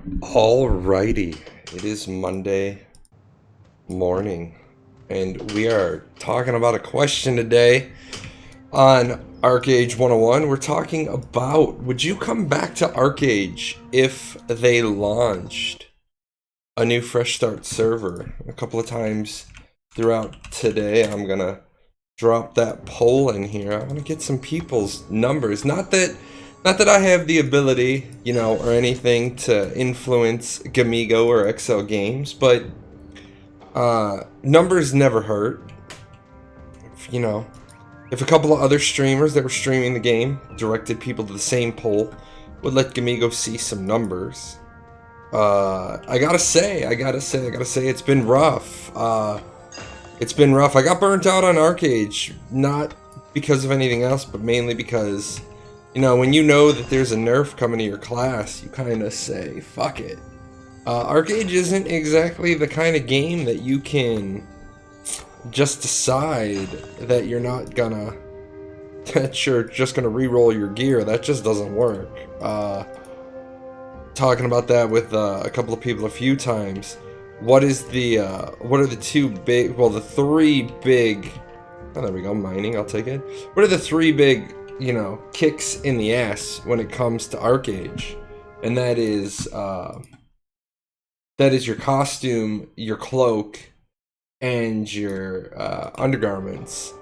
Alrighty, it is Monday morning, and we are talking about a question today on Archeage 101. We're talking about, would you come back to Archeage if they launched a new Fresh Start server? A couple of times throughout today, I'm gonna drop that poll in here. I want to get some people's numbers. Not that I have the ability, or anything to influence Gamigo or XL Games, but numbers never hurt. If a couple of other streamers that were streaming the game directed people to the same poll, would let Gamigo see some numbers. I gotta say, it's been rough. It's been rough. I got burnt out on Archeage, not because of anything else, but mainly because, when you know that there's a nerf coming to your class, you kind of say, fuck it. Archeage isn't exactly the kind of game that you can just decide that you're not gonna, that you're just gonna re-roll your gear. That just doesn't work. Talking about that with a couple of people a few times. What are the three big, oh, there we go, mining, I'll take it. What are the three big, kicks in the ass when it comes to Archeage? And that is your costume, your cloak, and your undergarments.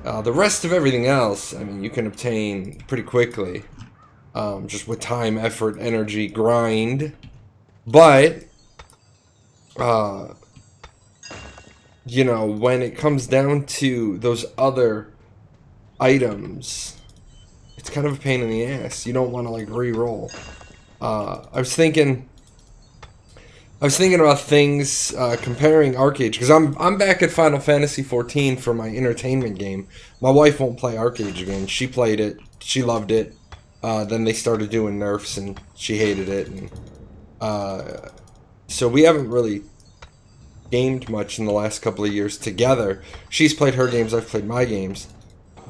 The rest of everything else, I mean, you can obtain pretty quickly, just with time, effort, energy, grind. But when it comes down to those other items, it's kind of a pain in the ass. You don't want to re-roll. I was thinking about things, comparing Archeage, because I'm back at Final Fantasy 14 for my entertainment game. My wife won't play Archeage again. She played it, she loved it. Then they started doing nerfs, and she hated it, and so we haven't really gamed much in the last couple of years together. She's played her games, I've played my games.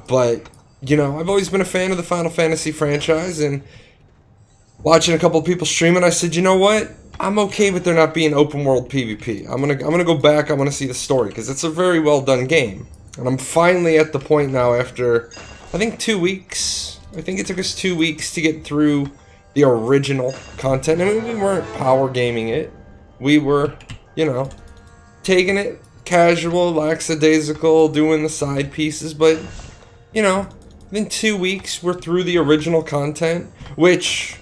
But, I've always been a fan of the Final Fantasy franchise, and watching a couple of people stream it, I said, you know what? I'm okay with there not being open world PvP. I'm gonna go back, I want to see the story, because it's a very well done game. And I'm finally at the point now after, I think 2 weeks. I think it took us 2 weeks to get through the original content. I mean, we weren't power gaming it. We were, taking it casual, lackadaisical, doing the side pieces, but, in 2 weeks, we're through the original content, which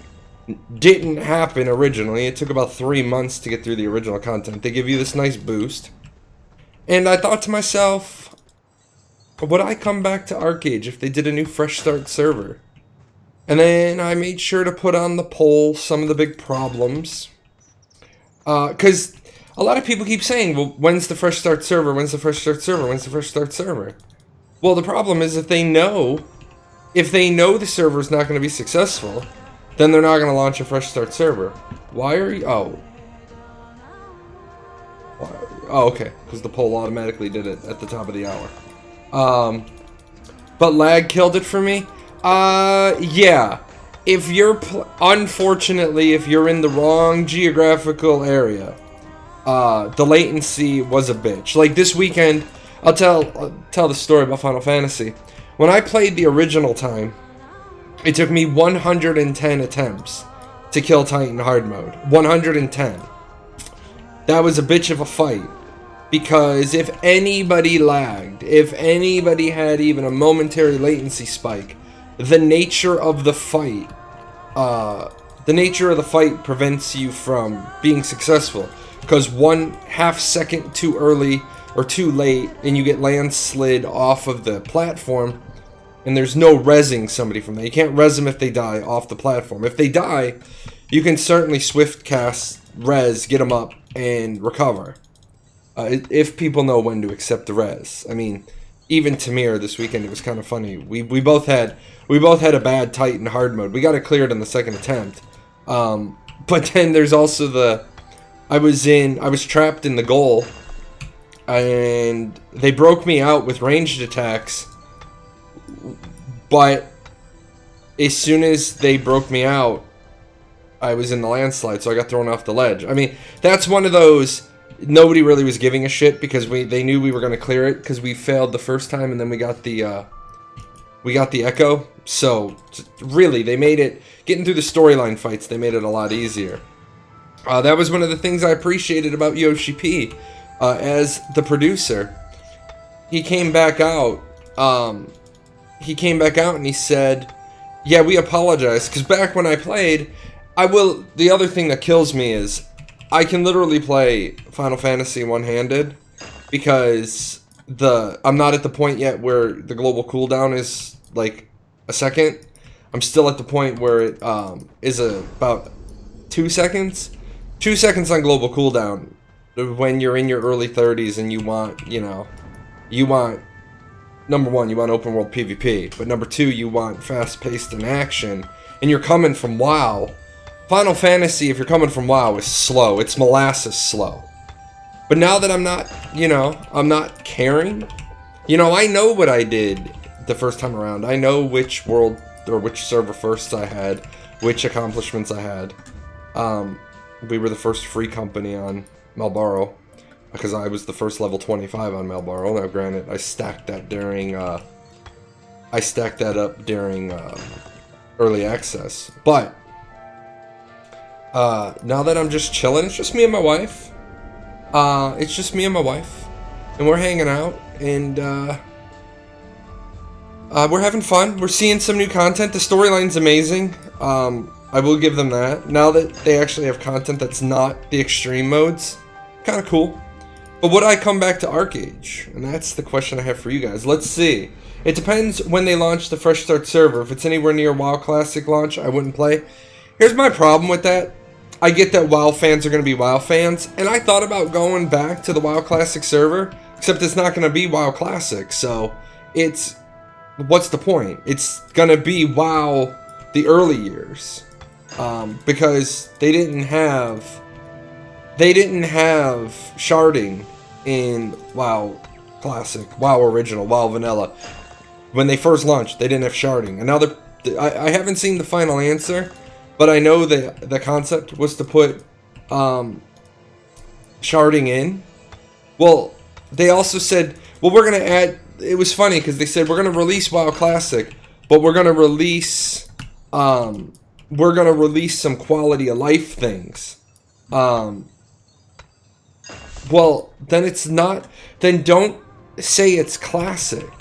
didn't happen originally. It took about 3 months to get through the original content. They give you this nice boost. And I thought to myself, would I come back to Archeage if they did a new Fresh Start server? And then I made sure to put on the poll some of the big problems. Because a lot of people keep saying, well, when's the Fresh Start server? When's the Fresh Start server? When's the Fresh Start server? Well, the problem is if they know the server's not going to be successful, then they're not going to launch a Fresh Start server. Why are you... Oh, okay. Because the poll automatically did it at the top of the hour. But lag killed it for me. Yeah. If you're... Unfortunately, if you're in the wrong geographical area, the latency was a bitch. Like this weekend, I'll tell the story about Final Fantasy. When I played the original time, it took me 110 attempts to kill Titan hard mode. 110. That was a bitch of a fight. Because if anybody lagged, if anybody had even a momentary latency spike, the nature of the fight prevents you from being successful. Because 1/2 second too early or too late, and you get landslid off of the platform, and there's no rezzing somebody from there. You can't res them if they die off the platform. If they die, you can certainly swift cast res, get them up, and recover. If people know when to accept the res. I mean, even Tamir this weekend, it was kind of funny. We both had a bad Titan hard mode. We got it cleared on the second attempt. But then there's also I was trapped in the goal, and they broke me out with ranged attacks. But as soon as they broke me out, I was in the landslide, so I got thrown off the ledge. I mean, that's one of those, nobody really was giving a shit because they knew we were going to clear it because we failed the first time and then we got the echo. So really, they made it, getting through the storyline fights, they made it a lot easier. That was one of the things I appreciated about Yoshi P as the producer. He came back out. And he said, yeah, we apologize, because back when I played, the other thing that kills me is I can literally play Final Fantasy one-handed because I'm not at the point yet where the global cooldown is like a second. I'm still at the point where it is about 2 seconds. 2 seconds on global cooldown when you're in your early 30s and you want, number one, you want open world PvP, but number two, you want fast-paced in action, and you're coming from WoW. Final Fantasy, if you're coming from WoW, is slow. It's molasses slow. But now that I'm not, I'm not caring, I know what I did the first time around. I know which world or which server firsts I had, which accomplishments I had. We were the first free company on Malboro, because I was the first level 25 on Malboro. Now, granted, I stacked that up during early access. But now that I'm just chilling, it's just me and my wife. And we're hanging out, and we're having fun. We're seeing some new content. The storyline's amazing. I will give them that. Now that they actually have content that's not the extreme modes, kind of cool. But would I come back to Archeage? And that's the question I have for you guys. Let's see. It depends when they launch the Fresh Start server. If it's anywhere near WoW Classic launch, I wouldn't play. Here's my problem with that. I get that WoW fans are going to be WoW fans, and I thought about going back to the WoW Classic server, except it's not going to be WoW Classic, so what's the point? It's going to be WoW the early years, because they didn't have sharding in WoW Classic, WoW Original, WoW Vanilla. When they first launched, they didn't have sharding, and now I haven't seen the final answer, but I know that the concept was to put sharding in. Well, they also said, well, we're going to add... It was funny because they said, we're going to release WoW Classic, but we're going to release some quality of life things. Well, then it's not... Then don't say it's classic.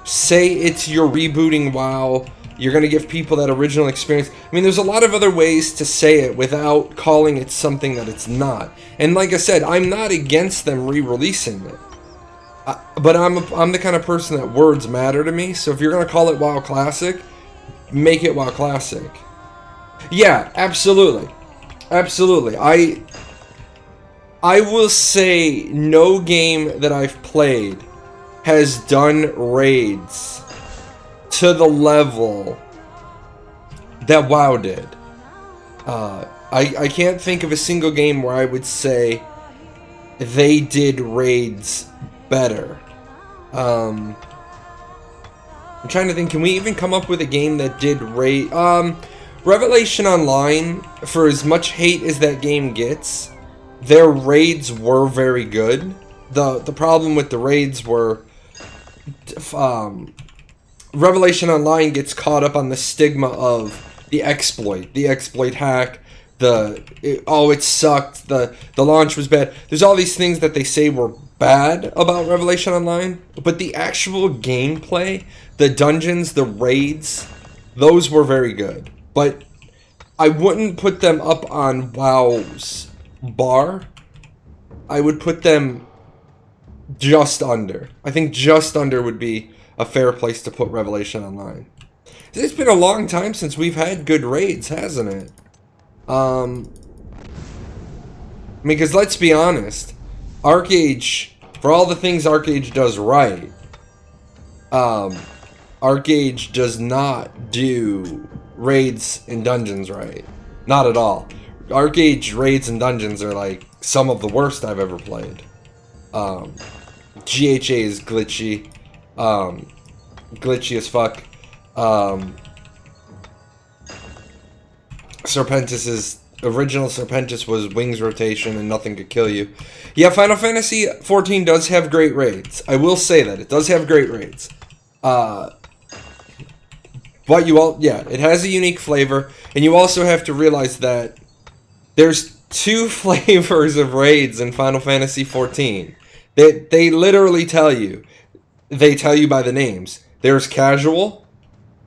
Say it's you're rebooting WoW. You're going to give people that original experience. I mean, there's a lot of other ways to say it without calling it something that it's not. And like I said, I'm not against them re-releasing it. But I'm the kind of person that words matter to me. So if you're going to call it WoW Classic, make it WoW Classic. Yeah, absolutely. Absolutely. I will say no game that I've played has done raids to the level that WoW did. I can't think of a single game where I would say they did raids better. I'm trying to think, can we even come up with a game that did raid? Revelation Online, for as much hate as that game gets, their raids were very good. The problem with the raids were Revelation Online gets caught up on the stigma of the exploit hack, it sucked, the launch was bad. There's all these things that they say were bad about Revelation Online, but the actual gameplay, the dungeons, the raids, those were very good. But I wouldn't put them up on WoW's bar. I would put them just under. I think just under would be a fair place to put Revelation Online. It's been a long time since we've had good raids, hasn't it? I mean, because let's be honest, Archeage, for all the things Archeage does right, Archeage does not do raids and dungeons right. Not at all. Archeage raids and dungeons are like some of the worst I've ever played. GHA is glitchy. Glitchy as fuck. Original Serpentis was wings rotation and nothing could kill you. Yeah, Final Fantasy 14 does have great raids. I will say that it does have great raids. But it has a unique flavor, and you also have to realize that there's two flavors of raids in Final Fantasy 14. They literally tell you. They tell you by the names. There's casual,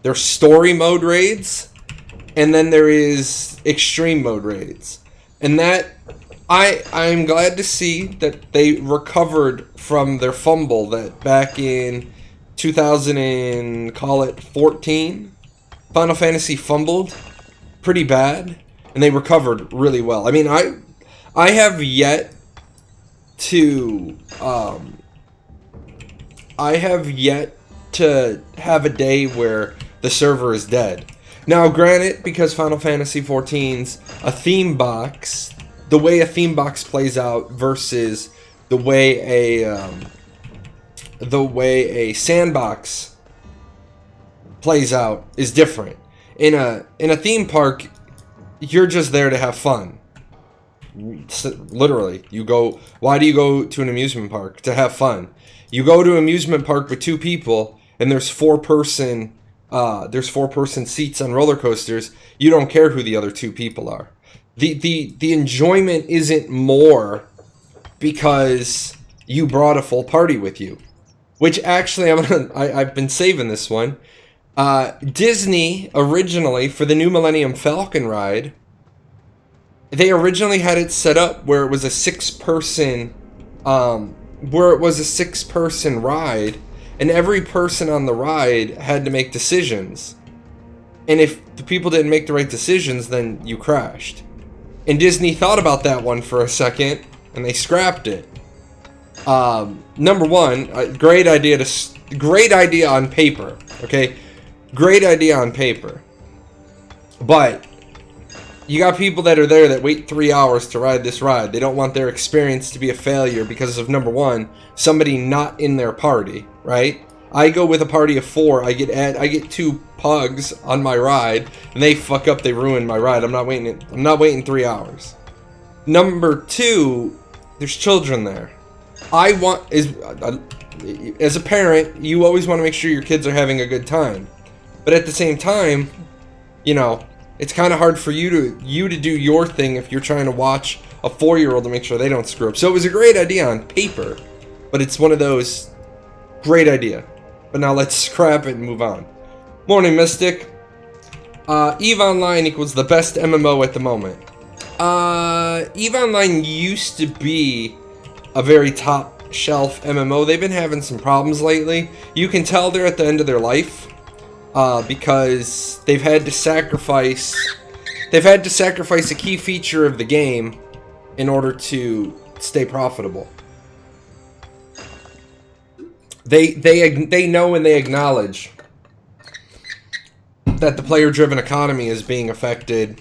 there's story mode raids, and then there is extreme mode raids. And that I'm glad to see that they recovered from their fumble that back in 2014, Final Fantasy fumbled pretty bad, and they recovered really well. I mean, I have yet to have a day where the server is dead. Now, granted, because Final Fantasy XIV's a theme box, the way a theme box plays out versus the way a sandbox plays out is different. In a theme park, you're just there to have fun. Literally, why do you go to an amusement park? To have fun. You go to an amusement park with two people, and there's four-person seats on roller coasters. You don't care who the other two people are. The enjoyment isn't more because you brought a full party with you. Which actually, I've been saving this one. Disney originally, for the New Millennium Falcon ride, they originally had it set up where it was a six-person ride, and every person on the ride had to make decisions. And if the people didn't make the right decisions, then you crashed. And Disney thought about that one for a second, and they scrapped it. Number one, great idea on paper, okay? Great idea on paper. But you got people that are there that wait 3 hours to ride this ride. They don't want their experience to be a failure because of, number one, somebody not in their party, right? I go with a party of 4. I get 2 pugs on my ride, and they fuck up. They ruin my ride. I'm not waiting 3 hours. Number 2, there's children there. As a parent, you always want to make sure your kids are having a good time, but at the same time, you know, it's kind of hard for you to do your thing if you're trying to watch a 4-year-old to make sure they don't screw up. So it was a great idea on paper, but it's one of those great idea. But now let's scrap it and move on. Morning Mystic. EVE Online equals the best MMO at the moment. EVE Online used to be a very top shelf MMO. They've been having some problems lately. You can tell they're at the end of their life. Because they've had to sacrifice a key feature of the game in order to stay profitable. They know and they acknowledge that the player-driven economy is being affected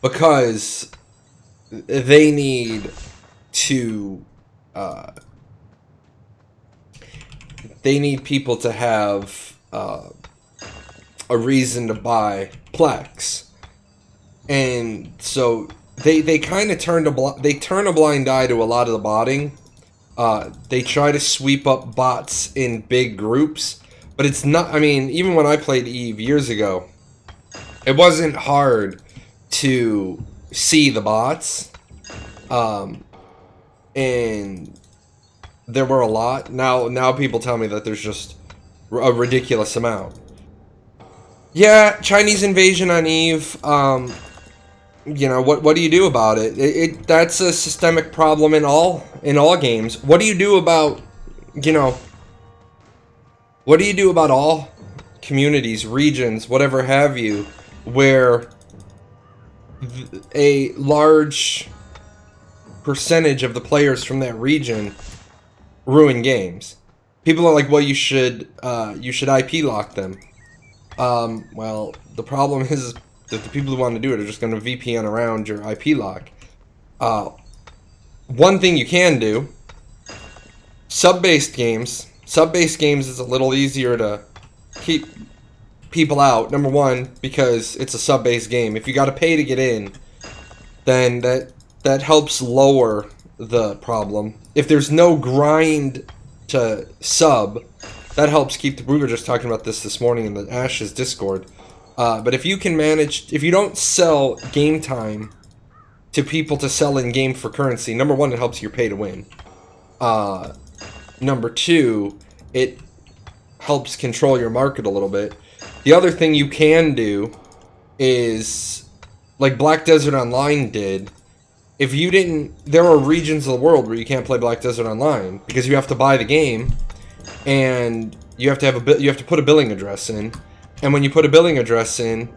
because they need to people to have a reason to buy Plex, and so they kind of turn a blind eye to a lot of the botting. They try to sweep up bots in big groups, but it's not. I mean, even when I played EVE years ago, it wasn't hard to see the bots, and there were a lot. Now people tell me that there's just a ridiculous amount. Yeah, Chinese invasion on EVE. You know, what do you do about it? That's a systemic problem in all games. What do you do about, what do you do about all communities, regions, whatever have you, where a large percentage of the players from that region ruin games? People are like, well, you should IP lock them. Well, the problem is that the people who want to do it are just going to VPN around your IP lock. One thing you can do, sub-based games. Sub-based games is a little easier to keep people out. Number one, because it's a sub-based game. If you got to pay to get in, then that helps lower the problem. If there's no grind to sub, that helps keep we were just talking about this morning in the Ashes Discord. But if you can manage, if you don't sell game time to people to sell in game for currency, number one, it helps your pay to win. Number two, it helps control your market a little bit. The other thing you can do is, like Black Desert Online did, if you didn't, there are regions of the world where you can't play Black Desert Online because you have to buy the game and you have to have you have to put a billing address in, and when you put a billing address in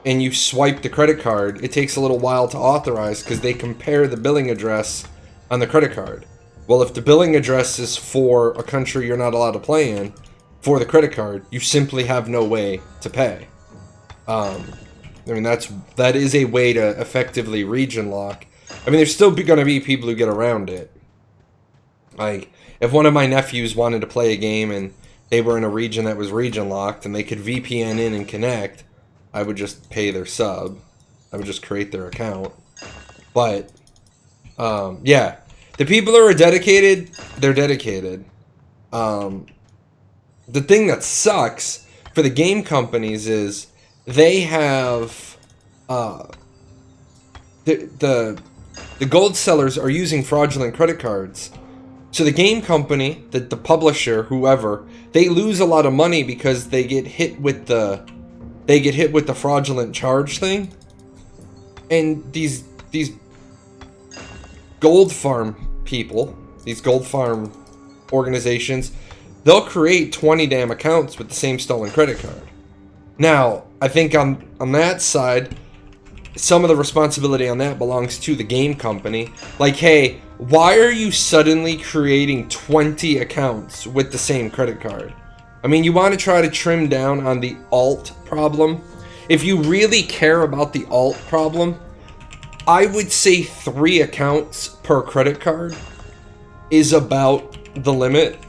and you swipe the credit card, it takes a little while to authorize because they compare the billing address on the credit card. Well, if the billing address is for a country you're not allowed to play in for the credit card, you simply have no way to pay. I mean, that is a way to effectively region lock. I mean, there's still going to be people who get around it. Like, if one of my nephews wanted to play a game and they were in a region that was region locked and they could VPN in and connect, I would just pay their sub. I would just create their account. But, yeah. The people who are dedicated, they're dedicated. The thing that sucks for the game companies is they have the gold sellers are using fraudulent credit cards. So the game company, the publisher, whoever, they lose a lot of money because they get hit with the fraudulent charge thing. And these gold farm people, these gold farm organizations, they'll create 20 damn accounts with the same stolen credit card. Now, I think on that side, some of the responsibility on that belongs to the game company. Like, hey, why are you suddenly creating 20 accounts with the same credit card? I mean, you want to try to trim down on the alt problem. If you really care about the alt problem, I would say 3 accounts per credit card is about the limit.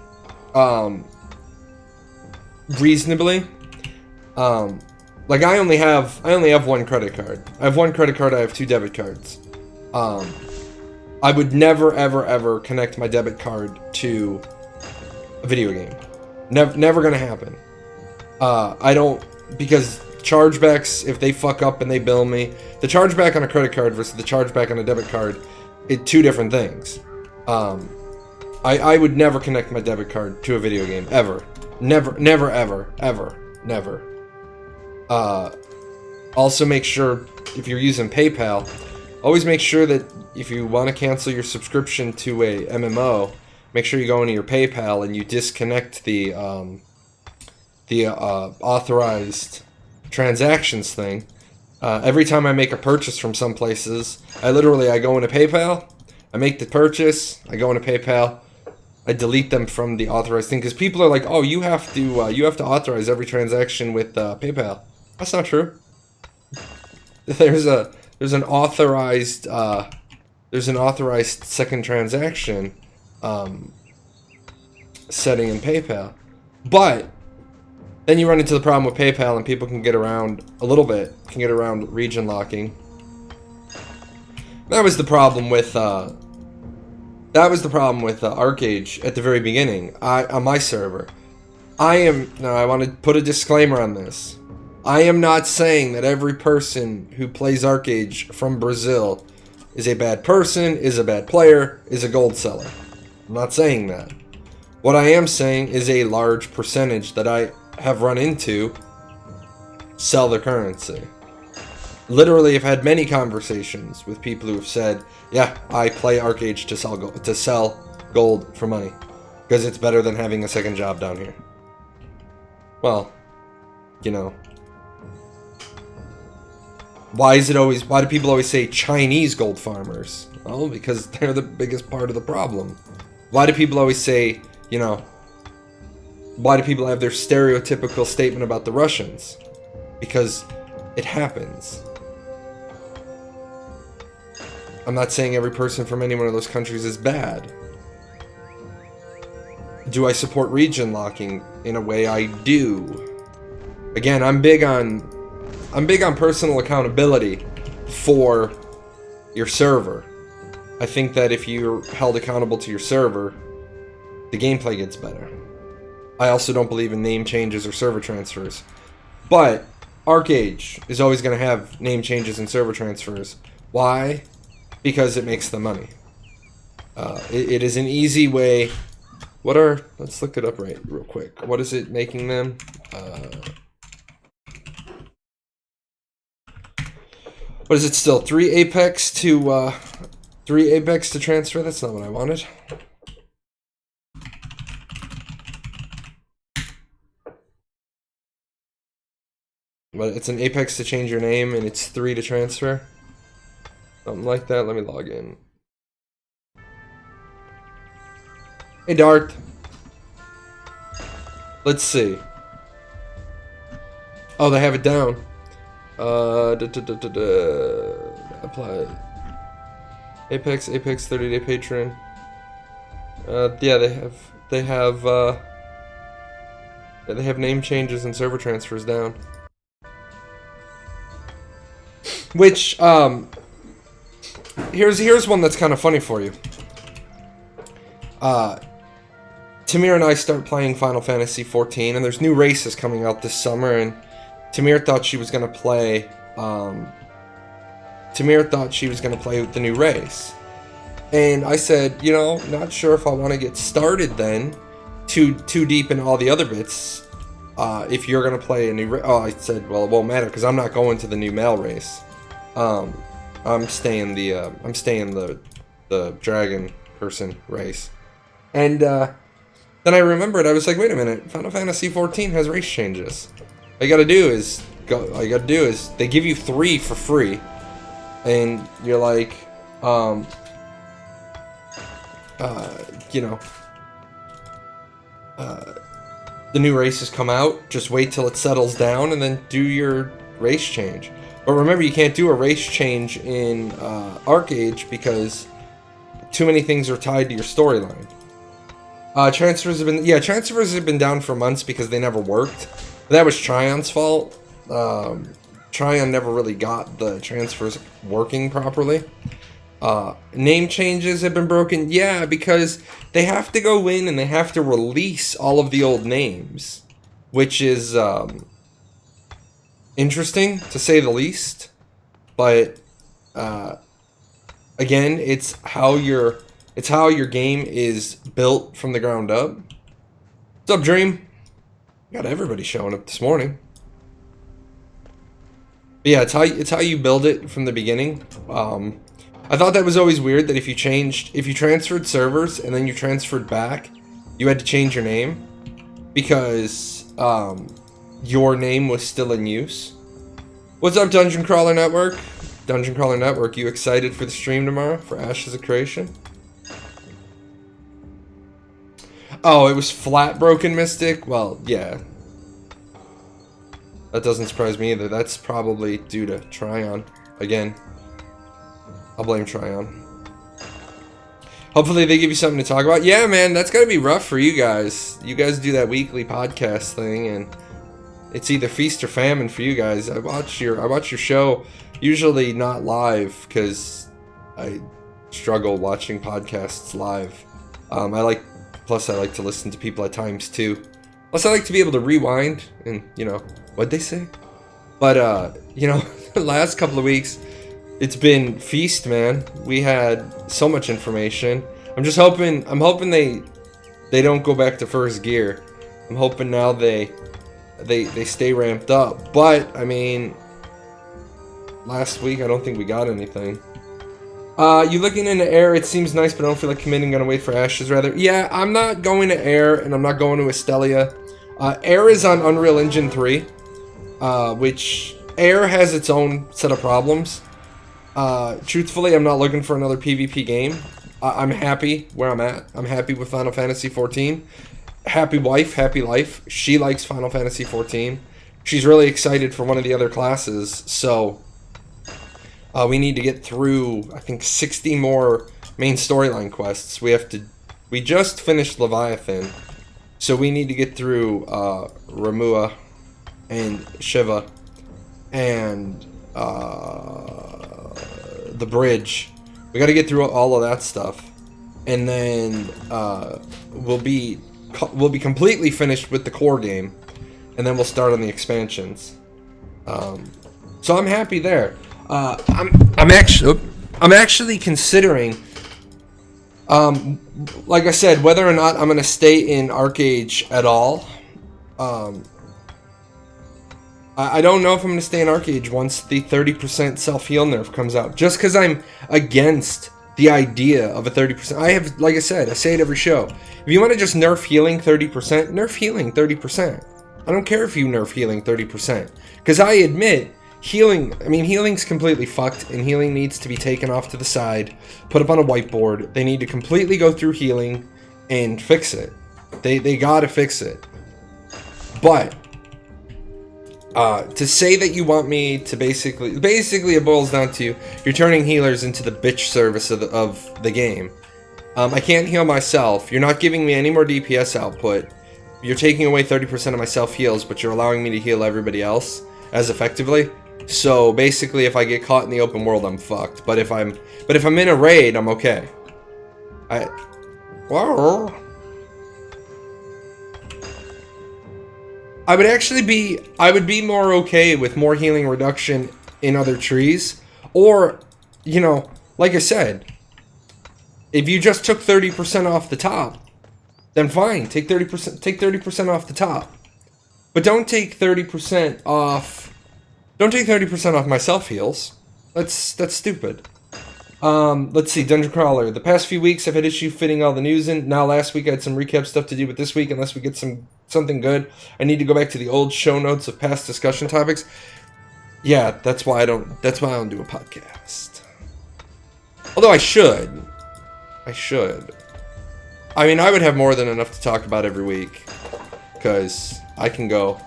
Reasonably. Like I only have 1 credit card. I have 1 credit card, I have 2 debit cards. I would never ever connect my debit card to a video game. Never gonna happen. I don't, because chargebacks, if they fuck up and they bill me, the chargeback on a credit card versus the chargeback on a debit card, it's 2 different things. I would never connect my debit card to a video game, ever. Never, never. Also make sure, if you're using PayPal, always make sure that if you want to cancel your subscription to a MMO, make sure you go into your PayPal and you disconnect the authorized transactions thing. Every time I make a purchase from some places, I go into PayPal, I make the purchase, I go into PayPal, I delete them from the authorized thing, because people are like, oh, you have to authorize every transaction with PayPal. That's not true. There's an authorized second transaction setting in PayPal, but then you run into the problem with PayPal, and people can get around a little bit, can get around region locking. That was the problem with Archeage at the very beginning. On my server, I want to put a disclaimer on this. I am not saying that every person who plays Archeage from Brazil is a bad person, is a bad player, is a gold seller. I'm not saying that. What I am saying is a large percentage that I have run into sell their currency. Literally, I've had many conversations with people who have said, yeah, I play Archeage to sell gold for money, because it's better than having a second job down here. Well, you know, why do people always say Chinese gold farmers? Well, because they're the biggest part of the problem. Why do people always say, you know, why do people have their stereotypical statement about the Russians? Because it happens. I'm not saying every person from any one of those countries is bad. Do I support region locking? In a way, I do. Again, I'm big on personal accountability for your server. I think that if you're held accountable to your server, the gameplay gets better. I also don't believe in name changes or server transfers. But Archeage is always going to have name changes and server transfers. Why? Because it makes the money. It is an easy way. Let's look it up real quick. What is it making them? What is it still? 3 Apex to transfer? That's not what I wanted. But it's an Apex to change your name, and it's 3 to transfer. Something like that. Let me log in. Hey, Dart. Let's see. Oh, they have it down. Apply. Apex 30-day patron. Yeah, they have name changes and server transfers down. Which, here's one that's kind of funny for you. Tamir and I start playing Final Fantasy 14, and there's new races coming out this summer, and Tamir thought she was gonna play. Tamir thought she was gonna play with the new race, and I said, you know, not sure if I want to get started then, too deep in all the other bits. If you're gonna play a new race, I said, well, it won't matter because I'm not going to the new male race. I'm staying the dragon person race, and then I remembered. I was like, wait a minute, Final Fantasy 14 has race changes. All you gotta do is they give you 3 for free, and you're like, you know, the new races come out. Just wait till it settles down, and then do your race change. But remember, you can't do a race change in Archeage because too many things are tied to your storyline. Transfers have been down for months because they never worked. But that was Trion's fault. Trion never really got the transfers working properly. Name changes have been broken. Yeah, because they have to go in and they have to release all of the old names, which is interesting to say the least. But again, it's how your game is built from the ground up. What's up, Dream? Got everybody showing up this morning. But yeah, it's how you build it from the beginning. I thought that was always weird that if you transferred servers and then you transferred back, you had to change your name because your name was still in use. What's up, Dungeon Crawler Network? Dungeon Crawler Network, you excited for the stream tomorrow for Ashes of Creation? Oh, it was flat broken, Mystic? Well, yeah. That doesn't surprise me either. That's probably due to Tryon. Again, I'll blame Tryon. Hopefully they give you something to talk about. Yeah, man, that's gotta be rough for you guys. You guys do that weekly podcast thing, and it's either feast or famine for you guys. I watch your show, usually not live, because I struggle watching podcasts live. Plus I like to listen to people at times too. Plus I like to be able to rewind and, you know, what'd they say? But, you know, the last couple of weeks, it's been feast, man. We had so much information. I'm hoping they don't go back to first gear. I'm hoping now they stay ramped up. But, I mean, last week I don't think we got anything. You looking into Air? It seems nice, but I don't feel like committing. Gonna wait for Ashes rather. Yeah, I'm not going to Air, and I'm not going to Estelia. Air is on Unreal Engine 3, which Air has its own set of problems. Truthfully, I'm not looking for another PvP game. I'm happy where I'm at. I'm happy with Final Fantasy 14. Happy wife, happy life. She likes Final Fantasy 14. She's really excited for one of the other classes, so we need to get through, I think, 60 more main storyline quests. We just finished Leviathan, so we need to get through Ramua and Shiva and the bridge. We got to get through all of that stuff, and then we'll be completely finished with the core game, and then we'll start on the expansions. So I'm happy there. I'm actually considering, like I said, whether or not I'm gonna stay in Archeage at all. I don't know if I'm gonna stay in Archeage once the 30% self-heal nerf comes out. Just because I'm against the idea of a 30%. I have, like I said, I say it every show. If you want to just nerf healing 30%, nerf healing 30%. I don't care if you nerf healing 30%. Because I admit, healing's completely fucked, and healing needs to be taken off to the side, put up on a whiteboard. They need to completely go through healing and fix it. They gotta fix it. But to say that you want me to basically it boils down to you're turning healers into the bitch service of the game. I can't heal myself. You're not giving me any more DPS output. You're taking away 30% of my self heals, but you're allowing me to heal everybody else as effectively. So basically, if I get caught in the open world, I'm fucked. But if I'm in a raid, I'm okay. I would be more okay with more healing reduction in other trees, or, you know, like I said, if you just took 30% off the top, then fine, take 30% off the top, but don't take 30% off. Don't take 30% off my self heals. That's stupid. Let's see, Dungeon Crawler. The past few weeks I've had issue fitting all the news in. Now last week I had some recap stuff to do, but this week, unless we get something good, I need to go back to the old show notes of past discussion topics. Yeah, that's why I don't do a podcast. Although I should. I mean, I would have more than enough to talk about every week, because I can go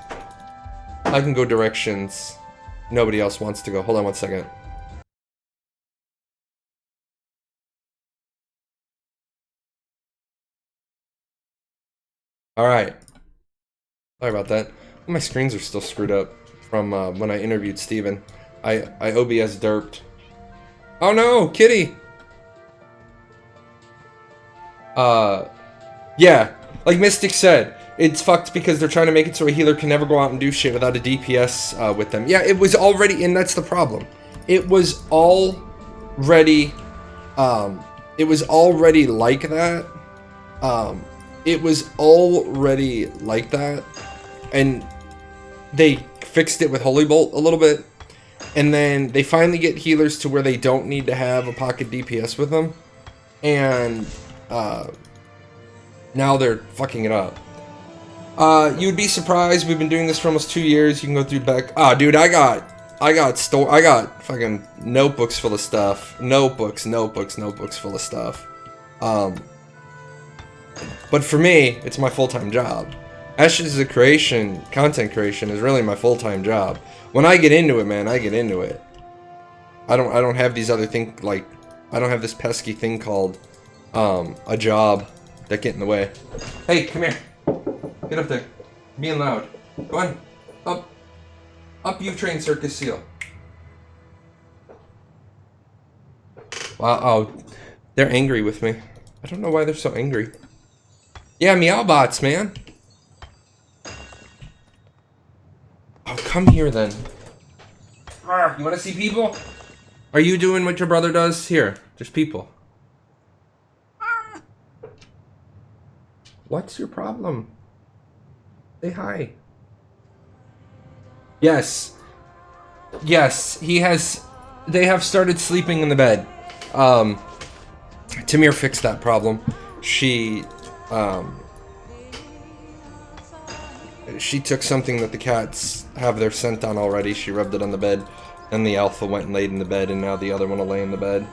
directions nobody else wants to go. Hold on one second. Alright. Sorry about that. My screens are still screwed up from when I interviewed Steven. I OBS derped. Oh no, kitty! Yeah, like Mystic said, it's fucked because they're trying to make it so a healer can never go out and do shit without a DPS with them. Yeah, it was already, and that's the problem. It was already like that. It was already like that, and they fixed it with Holy Bolt a little bit, and then they finally get healers to where they don't need to have a pocket DPS with them, and now they're fucking it up. You'd be surprised. We've been doing this for almost 2 years. You can go through back. Ah, dude, I got fucking notebooks full of stuff. Notebooks full of stuff. But for me, it's my full-time job. Ashes of content creation is really my full-time job. When I get into it, man, I get into it. I don't have these other things, like, I don't have this pesky thing called a job that get in the way. Hey, come here. Get up there. Being loud. Go on. Up you train Circus Seal. Wow, oh, they're angry with me. I don't know why they're so angry. Yeah, Meowbots, man. Oh, come here then. You want to see people? Are you doing what your brother does? Here, there's people. What's your problem? Say hi. Yes. Yes, they have started sleeping in the bed. Tamir fixed that problem. She took something that the cats have their scent on already. She rubbed it on the bed, and the alpha went and laid in the bed, and now the other one will lay in the bed.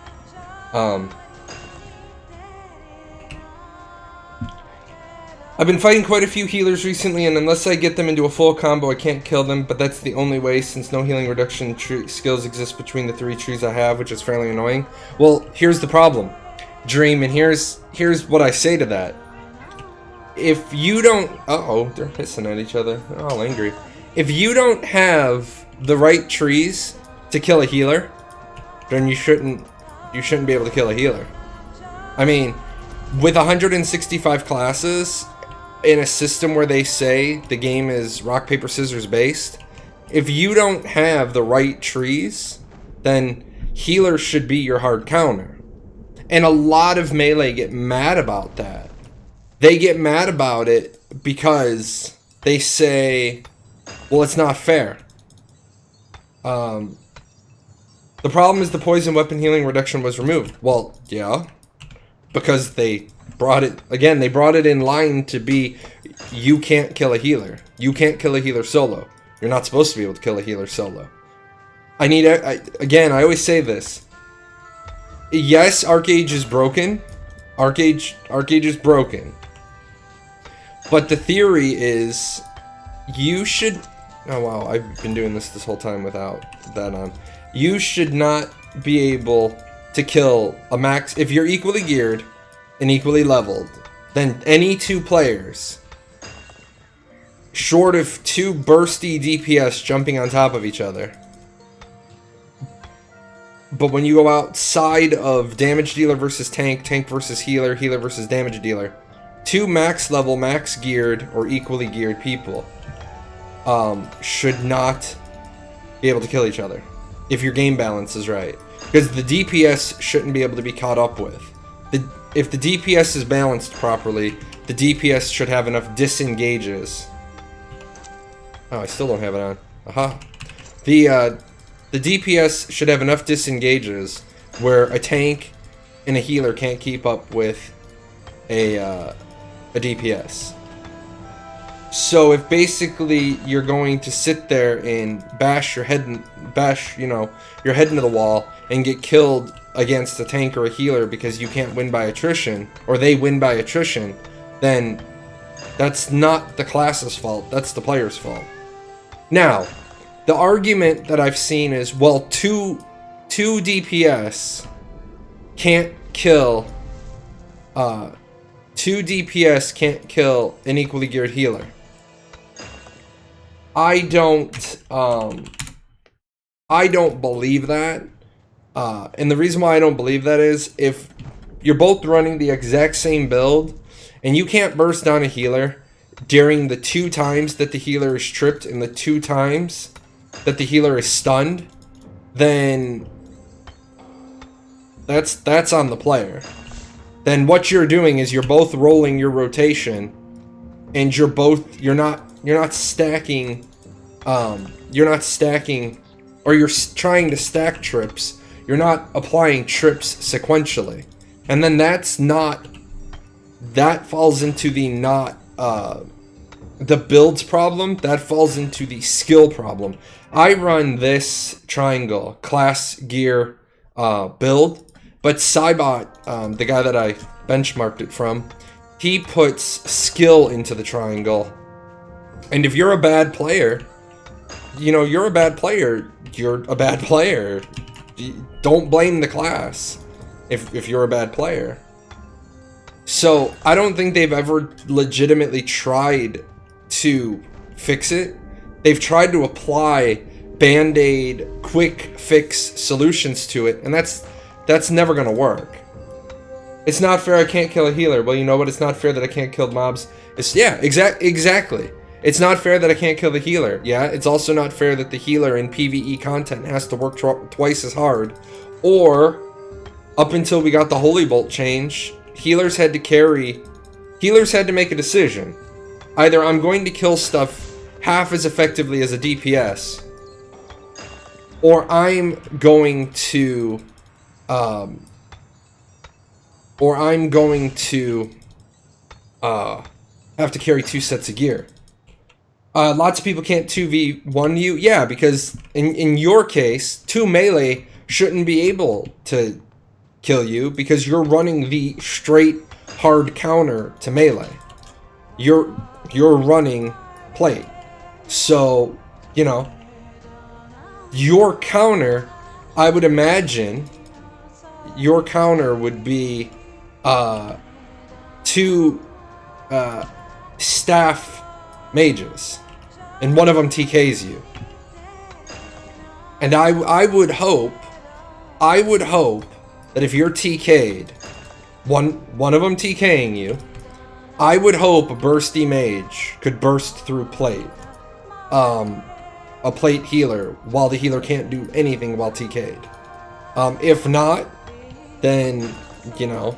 I've been fighting quite a few healers recently, and unless I get them into a full combo, I can't kill them, but that's the only way, since no healing reduction skills exist between the 3 trees I have, which is fairly annoying. Well, here's the problem, Dream, and here's what I say to that. If you don't... Uh-oh, they're pissing at each other. They're all angry. If you don't have the right trees to kill a healer, then you shouldn't be able to kill a healer. I mean, with 165 classes in a system where they say the game is rock, paper, scissors based, if you don't have the right trees, then healers should be your hard counter. And a lot of melee get mad about that. They get mad about it because they say, well, it's not fair. The problem is the poison weapon healing reduction was removed. Well, yeah, because they brought it, again, they brought it in line to be, you can't kill a healer. You can't kill a healer solo. You're not supposed to be able to kill a healer solo. Again, I always say this. Yes, Archeage is broken. Archeage is broken. But the theory is, you should... Oh wow, I've been doing this whole time without that on. You should not be able to kill a max... If you're equally geared and equally leveled, then any two players, short of two bursty DPS jumping on top of each other. But when you go outside of damage dealer versus tank, tank versus healer, healer versus damage dealer, two max level, max geared, or equally geared people should not be able to kill each other if your game balance is right. Because the DPS shouldn't be able to be caught up with. If the DPS is balanced properly, the DPS should have enough disengages. Oh, I still don't have it on. Aha. The DPS should have enough disengages where a tank and a healer can't keep up with a DPS. So if basically you're going to sit there and bash your head into the wall and get killed against a tank or a healer because you can't win by attrition, or they win by attrition, then that's not the class's fault, that's the player's fault. Now, the argument that I've seen is, well, two DPS can't kill two DPS can't kill an equally geared healer. I don't believe that. And the reason why I don't believe that is, if you're both running the exact same build and you can't burst down a healer during the 2 times that the healer is tripped and the 2 times that the healer is stunned, then that's on the player. Then what you're doing is you're both rolling your rotation, and you're not stacking, or you're trying to stack trips. You're not applying trips sequentially, and then that falls into the builds problem. That falls into the skill problem. I run this triangle class gear build, but Cybot, the guy that I benchmarked it from, he puts skill into the triangle. And if you're a bad player, you're a bad player. You're a bad player. Don't blame the class if you're a bad player. So I don't think they've ever legitimately tried to fix it. They've tried to apply band-aid quick fix solutions to it, and that's never gonna work. It's not fair I can't kill a healer. Well, you know what? It's not fair that I can't kill mobs. Exactly. It's not fair that I can't kill the healer. Yeah, it's also not fair that the healer in PvE content has to work twice as hard. Or, up until we got the Holy Bolt change, healers had to make a decision. Either I'm going to kill stuff half as effectively as a DPS, or I'm going to have to carry 2 sets of gear. Lots of people can't 2v1 you. Yeah, because in your case, 2 melee shouldn't be able to kill you because you're running the straight hard counter to melee. You're running plate. So, your counter, I would imagine, your counter would be 2 staff mages. and one of them TKs you. And I would hope that if you're TK'd, one of them TKing you, I would hope a bursty mage could burst through plate. A plate healer, while the healer can't do anything while TK'd. If not, then, you know,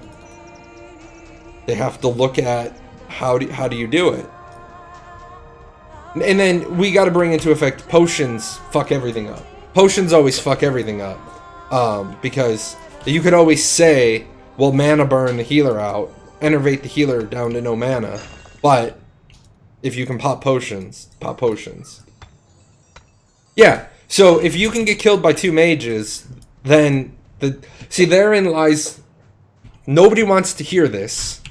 they have to look at how do you do it. And then we got to bring into effect potions fuck everything up. Potions always fuck everything up. Because you could always say, well, mana burn the healer out, enervate the healer down to no mana. But if you can pop potions, pop potions. Yeah, so if you can get killed by 2 mages, then see, therein lies, nobody wants to hear this,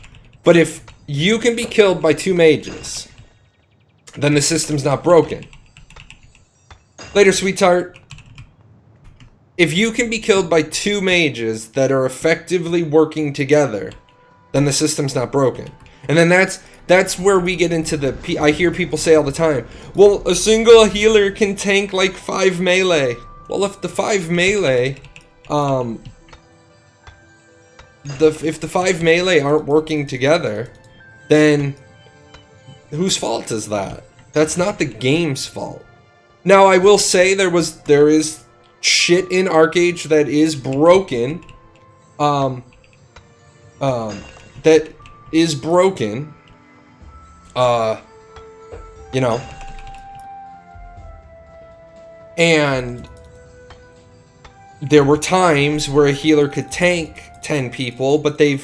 but if you can be killed by 2 mages, then the system's not broken. Later, sweetheart. If you can be killed by 2 mages that are effectively working together, then the system's not broken. And then that's where we get into the... I hear people say all the time, well, a single healer can tank like 5 melee. Well, if the 5 melee... if the 5 melee aren't working together, then whose fault is that? That's not the game's fault. Now, I will say there is shit in Archeage that is broken. That is broken. You know. And there were times where a healer could tank 10 people, but they've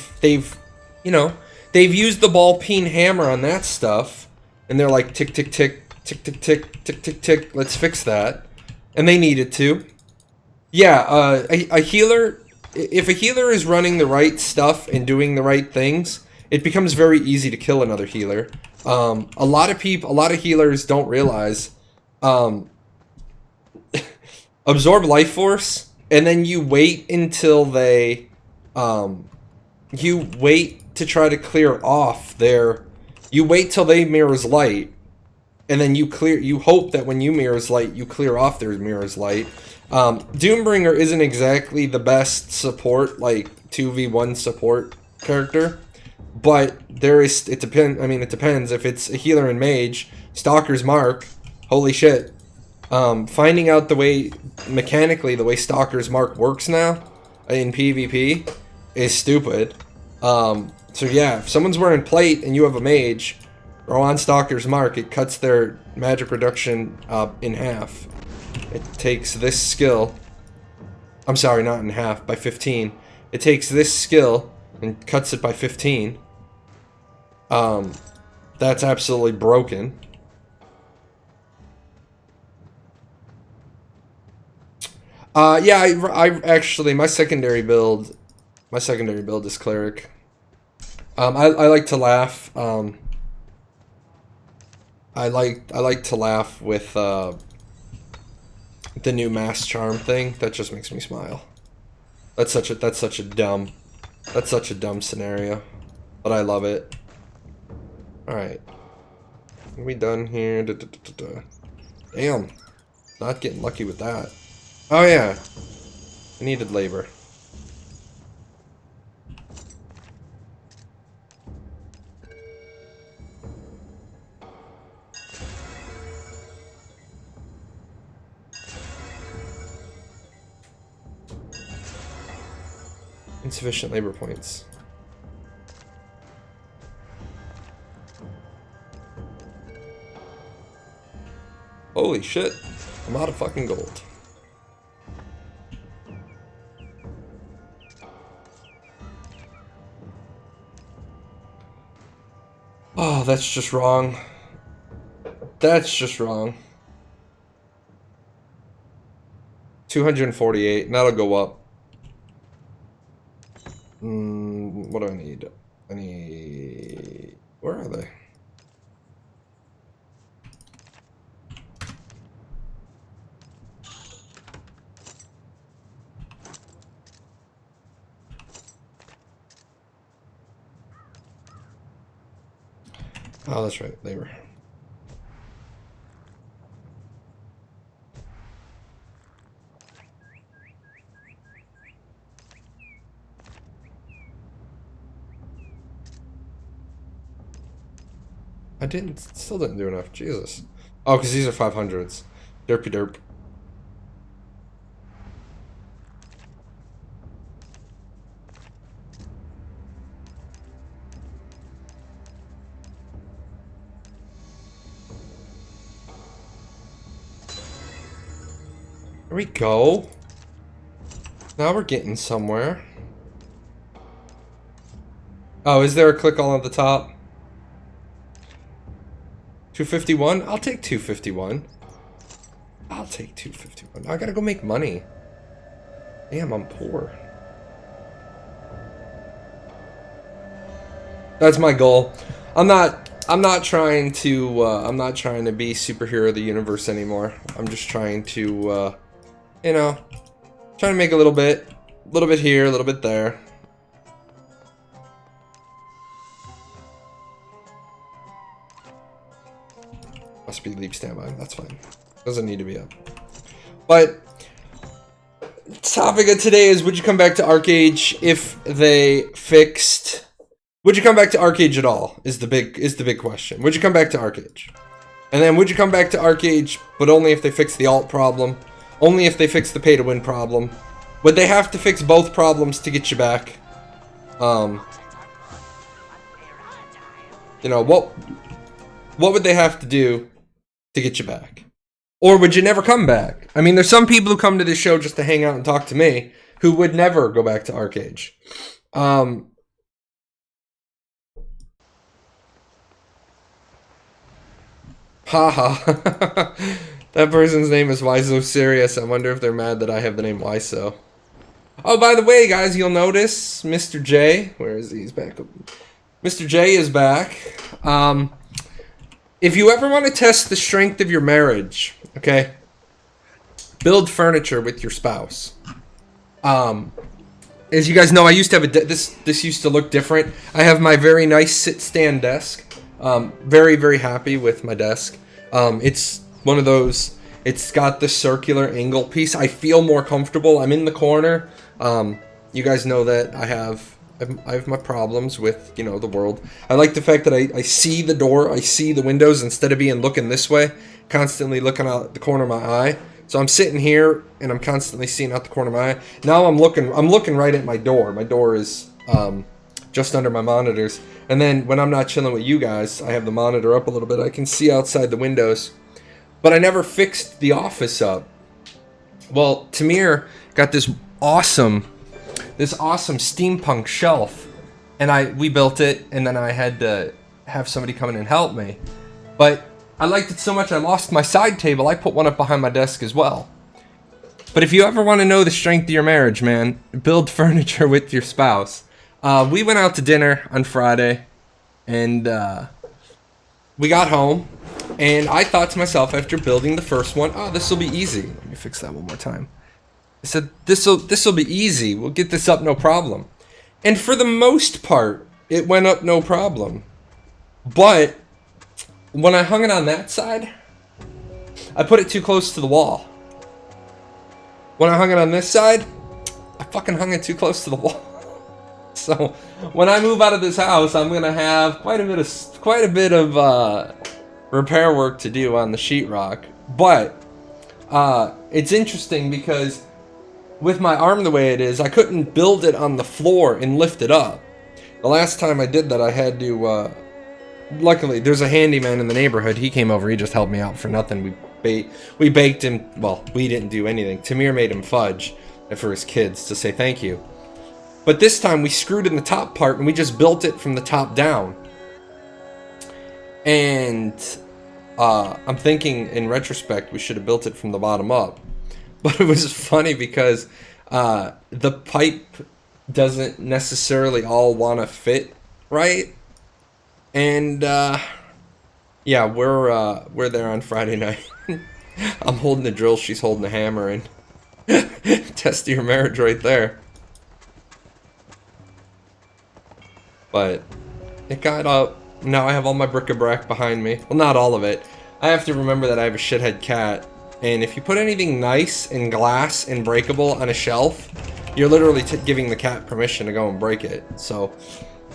used the ball peen hammer on that stuff, and they're like tick tick tick tick tick tick tick tick tick, let's fix that. And they needed to. Yeah, a healer, if a healer is running the right stuff and doing the right things, it becomes very easy to kill another healer. A lot of healers don't realize, absorb life force, and then you wait until they, you wait to try to clear off their, you wait till they mirrors light, and then you hope that when you mirrors light, you clear off their mirrors light. Doombringer isn't exactly the best support, like 2v1 support character, but it depends. If it's a healer and mage, Stalker's Mark, holy shit. Finding out mechanically the way Stalker's Mark works now in PvP is stupid. So yeah, if someone's wearing plate and you have a mage, or on Stalker's Mark, it cuts their magic reduction in half. It takes this skill, I'm sorry, not in half, by 15. It takes this skill and cuts it by 15. That's absolutely broken. Yeah, I actually, my secondary build is cleric. I like to laugh. I like to laugh with the new mass charm thing. That just makes me smile. That's such a dumb scenario, but I love it. All right, are we done here? Damn, not getting lucky with that. Oh yeah, I needed labor. Insufficient labor points. Holy shit, I'm out of fucking gold. Oh, that's just wrong. That's just wrong. 248, and that'll go up. What do I need? I need... Where are they? Oh, that's right, labor. Still didn't do enough. Jesus. Oh, because these are 500s. Derpy derp. There we go. Now we're getting somewhere. Oh, is there a click all at the top? 251? I'll take 251. I'll take 251. I gotta go make money. Damn, I'm poor. That's my goal. I'm not trying to be superhero of the universe anymore. I'm just trying to you know, trying to make a little bit here, a little bit there. Must be leave standby. That's fine. Doesn't need to be up. But topic of today is: would you come back to Archeage if they fixed? Would you come back to Archeage at all? Is the big question. Would you come back to Archeage? And then would you come back to Archeage, but only if they fix the alt problem? Only if they fix the pay to win problem? Would they have to fix both problems to get you back? You know, what would they have to do to get you back? Or would you never come back? I mean, there's some people who come to this show just to hang out and talk to me who would never go back to Archeage. Haha. That person's name is Why So Serious. I wonder if they're mad that I have the name Why So. Oh, by the way, guys, you'll notice Mr. J. Where is he? He's back. Mr. J is back. If you ever want to test the strength of your marriage, okay, build furniture with your spouse. As you guys know, I used to have this used to look different. I have my very nice sit-stand desk. Very, very happy with my desk. It's one of those, it's got the circular angle piece. I feel more comfortable. I'm in the corner. You guys know that I have my problems with, you know, the world. I like the fact that I see the door, I see the windows instead of looking this way, constantly looking out the corner of my eye. So I'm sitting here and I'm constantly seeing out the corner of my eye. Now I'm looking right at my door. My door is just under my monitors. And then when I'm not chilling with you guys, I have the monitor up a little bit. I can see outside the windows. But I never fixed the office up. Well, Tamir got this awesome steampunk shelf, and we built it, and then I had to have somebody come in and help me. But I liked it so much I lost my side table. I put one up behind my desk as well. But if you ever want to know the strength of your marriage, man, build furniture with your spouse. We went out to dinner on Friday, and we got home. And I thought to myself, after building the first one, oh, this will be easy. Let me fix that one more time. I said, this will be easy. We'll get this up, no problem. And for the most part, it went up no problem. But when I hung it on that side, I put it too close to the wall. When I hung it on this side, I fucking hung it too close to the wall. So when I move out of this house, I'm gonna have quite a bit of repair work to do on the sheetrock. But it's interesting because with my arm the way it is, I couldn't build it on the floor and lift it up. The last time I did that, I had to luckily there's a handyman in the neighborhood. He came over, he just helped me out for nothing. We baked him, well, we didn't do anything. Tamir made him fudge for his kids to say thank you. But this time we screwed in the top part and we just built it from the top down. And I'm thinking in retrospect we should have built it from the bottom up. But it was funny because the pipe doesn't necessarily all want to fit right. And yeah, we're there on Friday night. I'm holding the drill, she's holding the hammer, and test your marriage right there. But it got up. Now I have all my bric-a-brac behind me. Well, not all of it. I have to remember that I have a shithead cat. And if you put anything nice and glass and breakable on a shelf, you're literally giving the cat permission to go and break it. So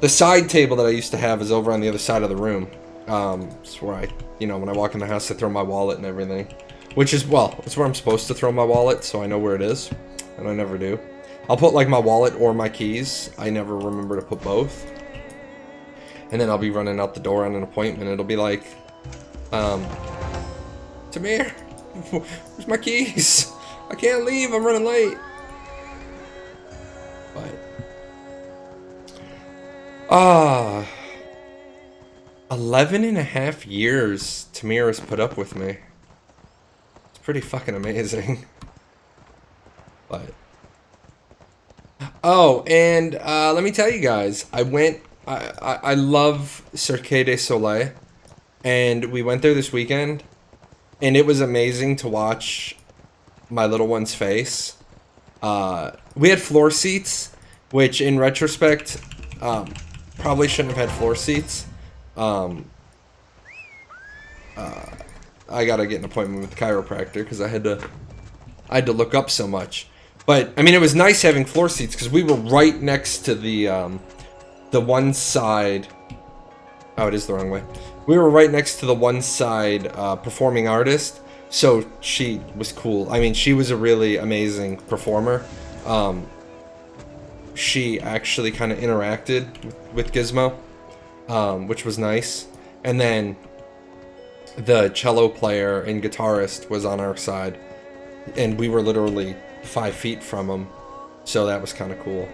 the side table that I used to have is over on the other side of the room. It's where I, when I walk in the house, I throw my wallet and everything. Which is, well, it's where I'm supposed to throw my wallet, so I know where it is. And I never do. I'll put, like, my wallet or my keys. I never remember to put both. And then I'll be running out the door on an appointment. It'll be like, Tamir, where's my keys? I can't leave, I'm running late. But, 11 and a half years Tamir has put up with me. It's pretty fucking amazing. But, oh, and let me tell you guys, I love Cirque du Soleil, and we went there this weekend, and it was amazing to watch my little one's face. We had floor seats, which in retrospect, probably shouldn't have had floor seats. I gotta get an appointment with the chiropractor because I had to look up so much. But I mean, it was nice having floor seats because we were right next to the one side. Oh, it is the wrong way. We were right next to the one side performing artist, so she was cool. I mean, she was a really amazing performer. She actually kind of interacted with Gizmo, which was nice. And then the cello player and guitarist was on our side, and we were literally 5 feet from him, so that was kind of cool.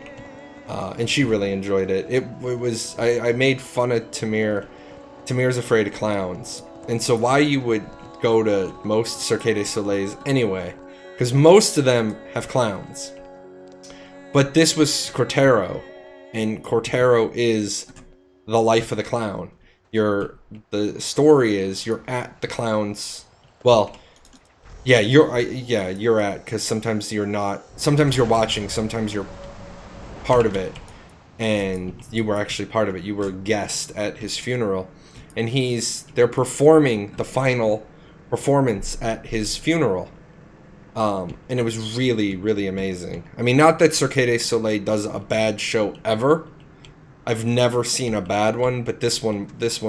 And she really enjoyed it. It was, I made fun of Tamir. Tamir's afraid of clowns, and so why you would go to most Cirque du Soleils anyway, because most of them have clowns. But this was Cortero, and Cortero is the life of the clown. The story is you're at the clown's, well, yeah, you're at, because sometimes you're not, sometimes you're watching, sometimes you're part of it, and you were actually part of it. You were a guest at his funeral, and they're performing the final performance at his funeral. And it was really, really amazing. I mean, not that Cirque du Soleil does a bad show ever. I've never seen a bad one, but this one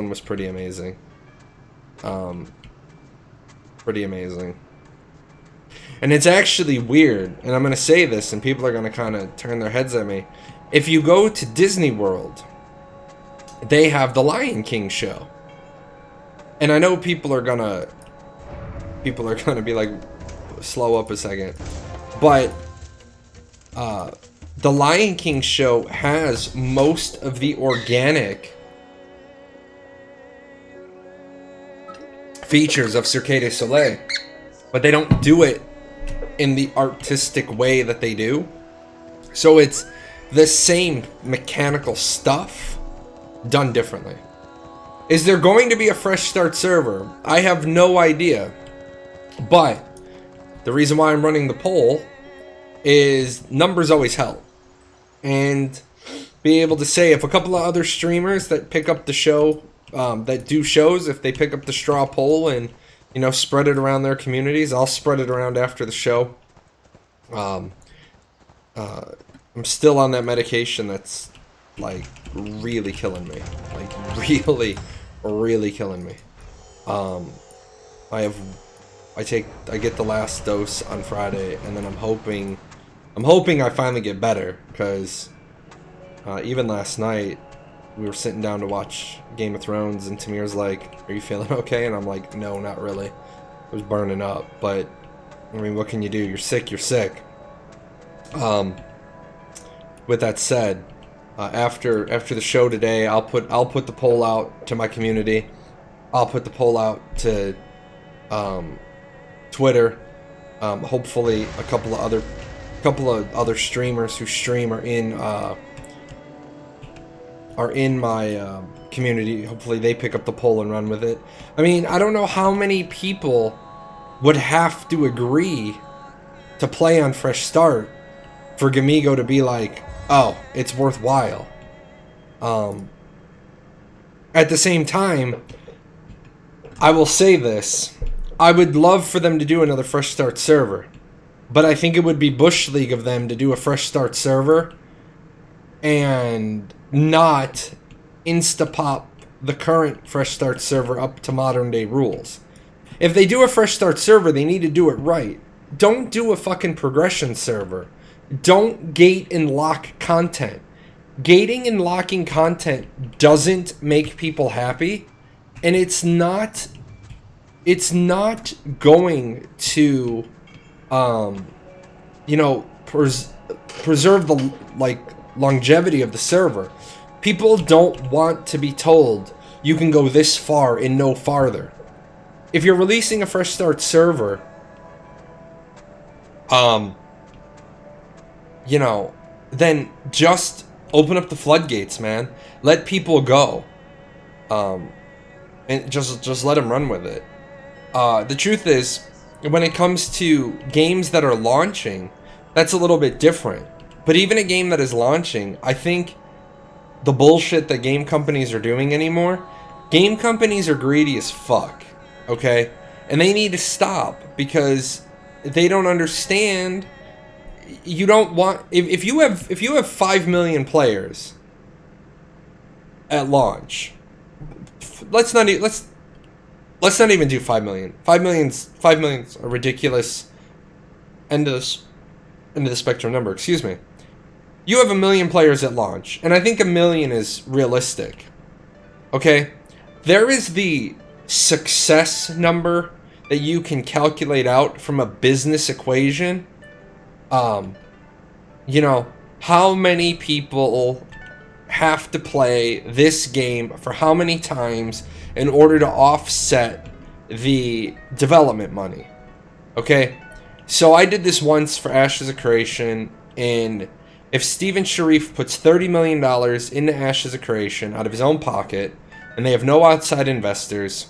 was pretty amazing. Pretty amazing. And it's actually weird, and I'm going to say this, and people are going to kind of turn their heads at me. If you go to Disney World, they have the Lion King show. And I know people are going to be like, slow up a second. But the Lion King show has most of the organic features of Cirque du Soleil, but they don't do it in the artistic way that they do. So it's the same mechanical stuff done differently. Is there going to be a fresh start server? I have no idea. But the reason why I'm running the poll is numbers always help. And be able to say if a couple of other streamers that pick up the show, that do shows, if they pick up the straw poll and, spread it around their communities, I'll spread it around after the show. I'm still on that medication that's, like, really killing me. Like, really, really killing me. I get the last dose on Friday, and then I'm hoping I finally get better, because even last night we were sitting down to watch Game of Thrones, and Tamir's like, "Are you feeling okay?" And I'm like, "No, not really. I was burning up, but I mean, what can you do? You're sick. You're sick." With that said, after the show today, I'll put the poll out to my community. I'll put the poll out to Twitter. Hopefully, a couple of other streamers who stream are in my community. Hopefully, they pick up the poll and run with it. I mean, I don't know how many people would have to agree to play on Fresh Start for Gamigo to be like, "Oh, it's worthwhile." At the same time, I will say this. I would love for them to do another Fresh Start server. But I think it would be Bush League of them to do a Fresh Start server and not Instapop the current Fresh Start server up to modern day rules. If they do a Fresh Start server, they need to do it right. Don't do a fucking progression server. Don't gate and lock content. Gating and locking content doesn't make people happy, and it's not going to you know, preserve the longevity of the server. People don't want to be told you can go this far and no farther. If you're releasing a Fresh Start server, you know, then just open up the floodgates, man. Let people go. And just let them run with it. The truth is, when it comes to games that are launching, that's a little bit different. But even a game that is launching, I think the bullshit that game companies are doing anymore, game companies are greedy as fuck, okay? And they need to stop, because they don't understand. You don't want, if you have 5 million players at launch, let's not even do 5 million. 5 million's a ridiculous end of the spectrum number, excuse me. You have 1 million players at launch, and I think 1 million is realistic. Okay? There is the success number that you can calculate out from a business equation. You know, how many people have to play this game for how many times in order to offset the development money. Okay? So I did this once for Ashes of Creation, and if Steven Sharif puts $30 million into Ashes of Creation out of his own pocket, and they have no outside investors,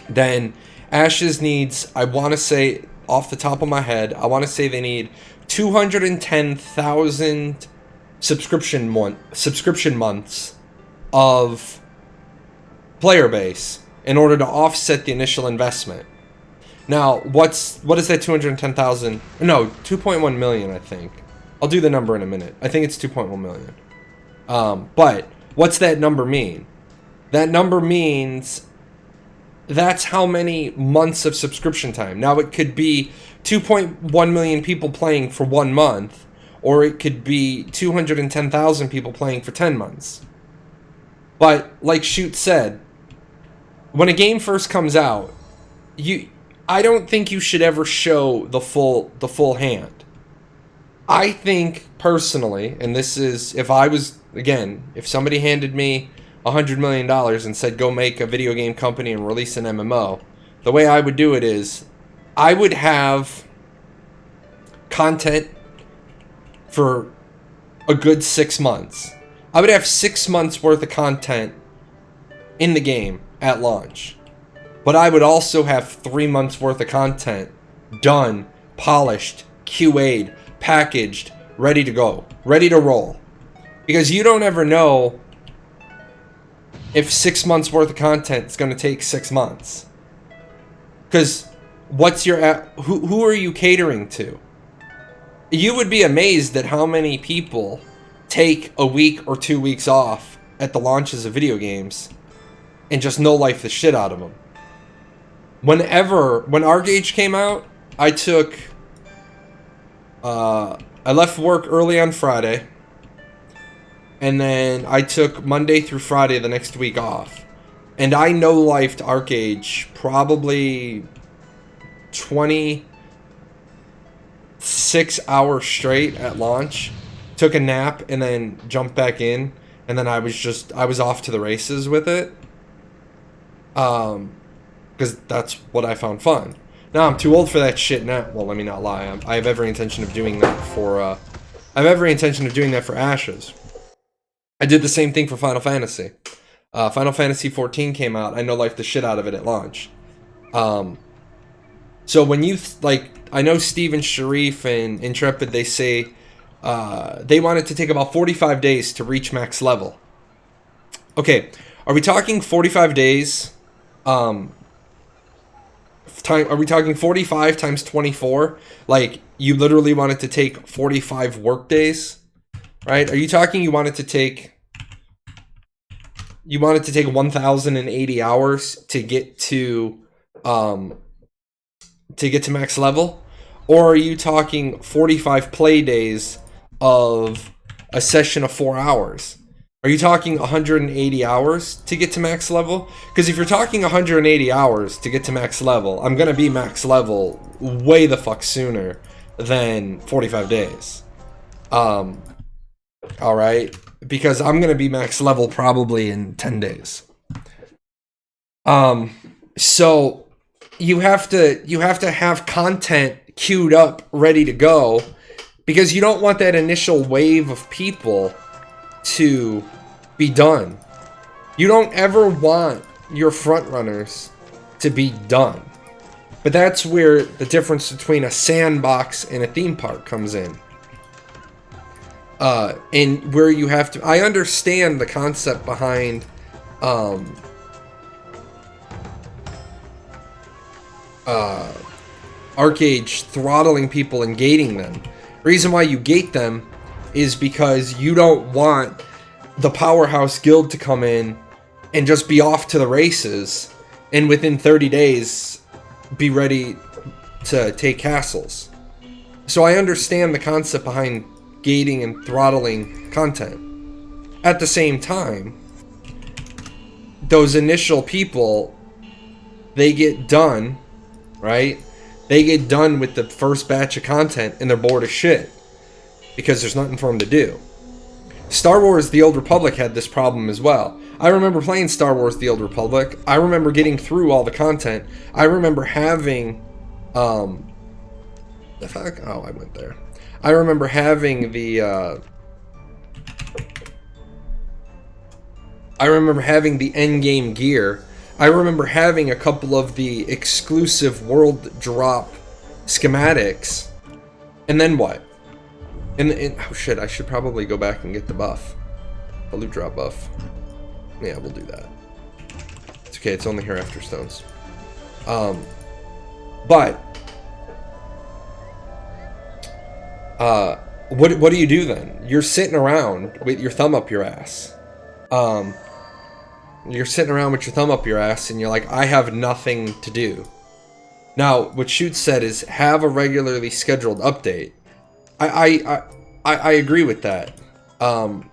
then Ashes needs, I want to say, off the top of my head, I want to say they need 210,000 subscription months of player base in order to offset the initial investment. Now, what is that 210,000? No, 2.1 million, I think. I'll do the number in a minute. I think it's 2.1 million. But what's that number mean? That number means that's how many months of subscription time. Now, it could be 2.1 million people playing for 1 month, or it could be 210,000 people playing for 10 months. But like Shoot said, when a game first comes out, I don't think you should ever show the full hand. I think personally, and this is, if somebody handed me $100 million and said go make a video game company and release an MMO, the way I would do it is I would have content for a good 6 months. I would have 6 months worth of content in the game at launch. But I would also have 3 months worth of content done, polished, QA'd, packaged, ready to go, ready to roll. Because you don't ever know if 6 months worth of content is going to take 6 months. Because who are you catering to? You would be amazed at how many people take a week or 2 weeks off at the launches of video games and just no-life the shit out of them. When Archeage came out, I left work early on Friday, and then I took Monday through Friday the next week off. And I no-lifed Archeage probably 26 hours straight at launch. Took a nap and then jumped back in, and then I was off to the races with it. Because that's what I found fun. Now I'm too old for that shit now. Well, let me not lie. I have every intention of doing that for Ashes. I did the same thing for Final Fantasy. Final Fantasy 14 came out. I no-lifed the shit out of it at launch. So when you I know Steven Sharif and Intrepid, they say they want it to take about 45 days to reach max level. Okay, are we talking 45 days? Are we talking 45 times 24? Like, you literally want it to take 45 work days, right? Are you talking you want it to take you want it to take 1,080 hours to get to max level, or are you talking 45 play days of a session of 4 hours? Are you talking 180 hours to get to max level? Because if you're talking 180 hours to get to max level, I'm gonna be max level way the fuck sooner than 45 days. Alright? Because I'm gonna be max level probably in 10 days. So you have to have content queued up, ready to go, because you don't want that initial wave of people to be done. You don't ever want your front runners to be done. But that's where the difference between a sandbox and a theme park comes in. And where you have to... I understand the concept behind... Archeage throttling people and gating them. The reason why you gate them is because you don't want the powerhouse guild to come in and just be off to the races and within 30 days be ready to take castles. So I understand the concept behind gating and throttling content. At the same time, those initial people, they get done, right? They get done with the first batch of content and they're bored as shit because there's nothing for them to do. Star Wars The Old Republic had this problem as well. I remember playing Star Wars The Old Republic. I remember getting through all the content. I remember having... I went there. I remember having the... I remember having the endgame gear. I remember having a couple of the exclusive world drop schematics. And then what? Oh shit, I should probably go back and get the buff. The loot drop buff. Yeah, we'll do that. It's okay, it's only here after stones. But what do you do then? You're sitting around with your thumb up your ass. You're sitting around with your thumb up your ass and you're like, I have nothing to do. Now, what Shoot said is have a regularly scheduled update. I agree with that. I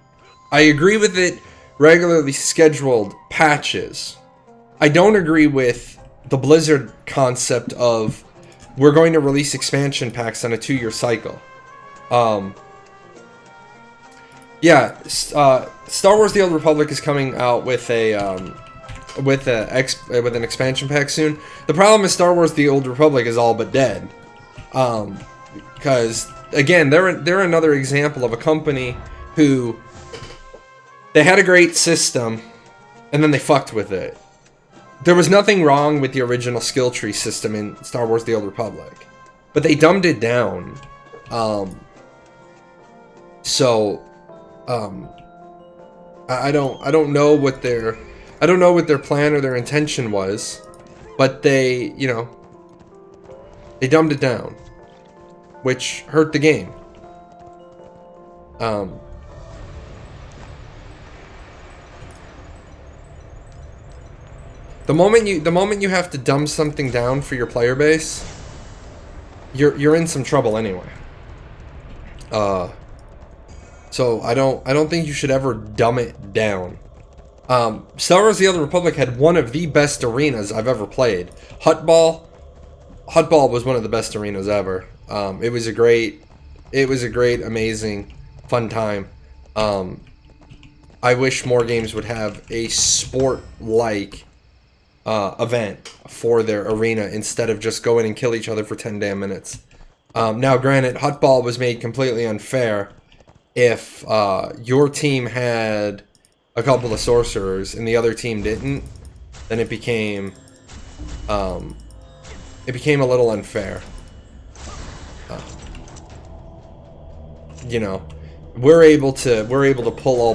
agree with it, regularly scheduled patches. I don't agree with the Blizzard concept of we're going to release expansion packs on a 2-year cycle. Yeah, Star Wars: The Old Republic is coming out with an expansion pack soon. The problem is Star Wars: The Old Republic is all but dead, because again, they're another example of a company who they had a great system and then they fucked with it. There was nothing wrong with the original skill tree system in Star Wars: The Old Republic, but they dumbed it down. I don't know what their plan or their intention was, but they dumbed it down, which hurt the game. The moment you have to dumb something down for your player base, you're in some trouble anyway. So I don't think you should ever dumb it down. Star Wars: The Old Republic had one of the best arenas I've ever played. Huttball was one of the best arenas ever. It was a great, amazing, fun time. I wish more games would have a sport-like event for their arena instead of just go in and kill each other for 10 damn minutes. Now, granted, Huttball was made completely unfair. If your team had a couple of sorcerers and the other team didn't, then it became a little unfair. We're able to pull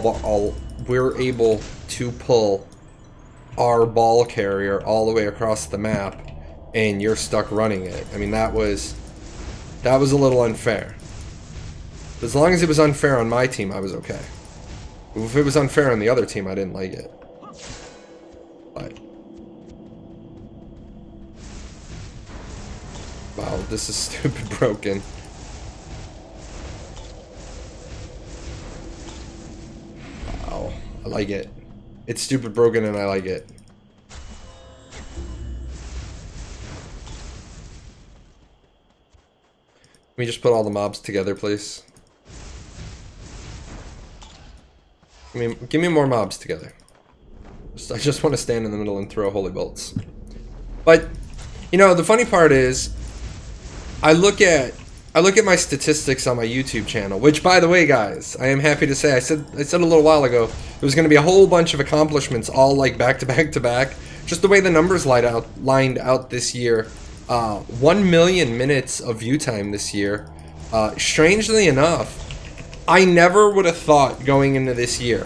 our ball carrier all the way across the map, and you're stuck running it. I mean, that was a little unfair. As long as it was unfair on my team, I was okay. If it was unfair on the other team, I didn't like it. But wow, this is stupid broken. Wow, I like it. It's stupid broken and I like it. Let me just put all the mobs together, please. Give me more mobs together. I just want to stand in the middle and throw holy bolts. But, you know, the funny part is, I look at my statistics on my YouTube channel, which, by the way, guys, I am happy to say, I said a little while ago, there was going to be a whole bunch of accomplishments, all like back to back to back. Just the way the numbers lined out this year. 1 million minutes of view time this year. Strangely enough, I never would have thought going into this year,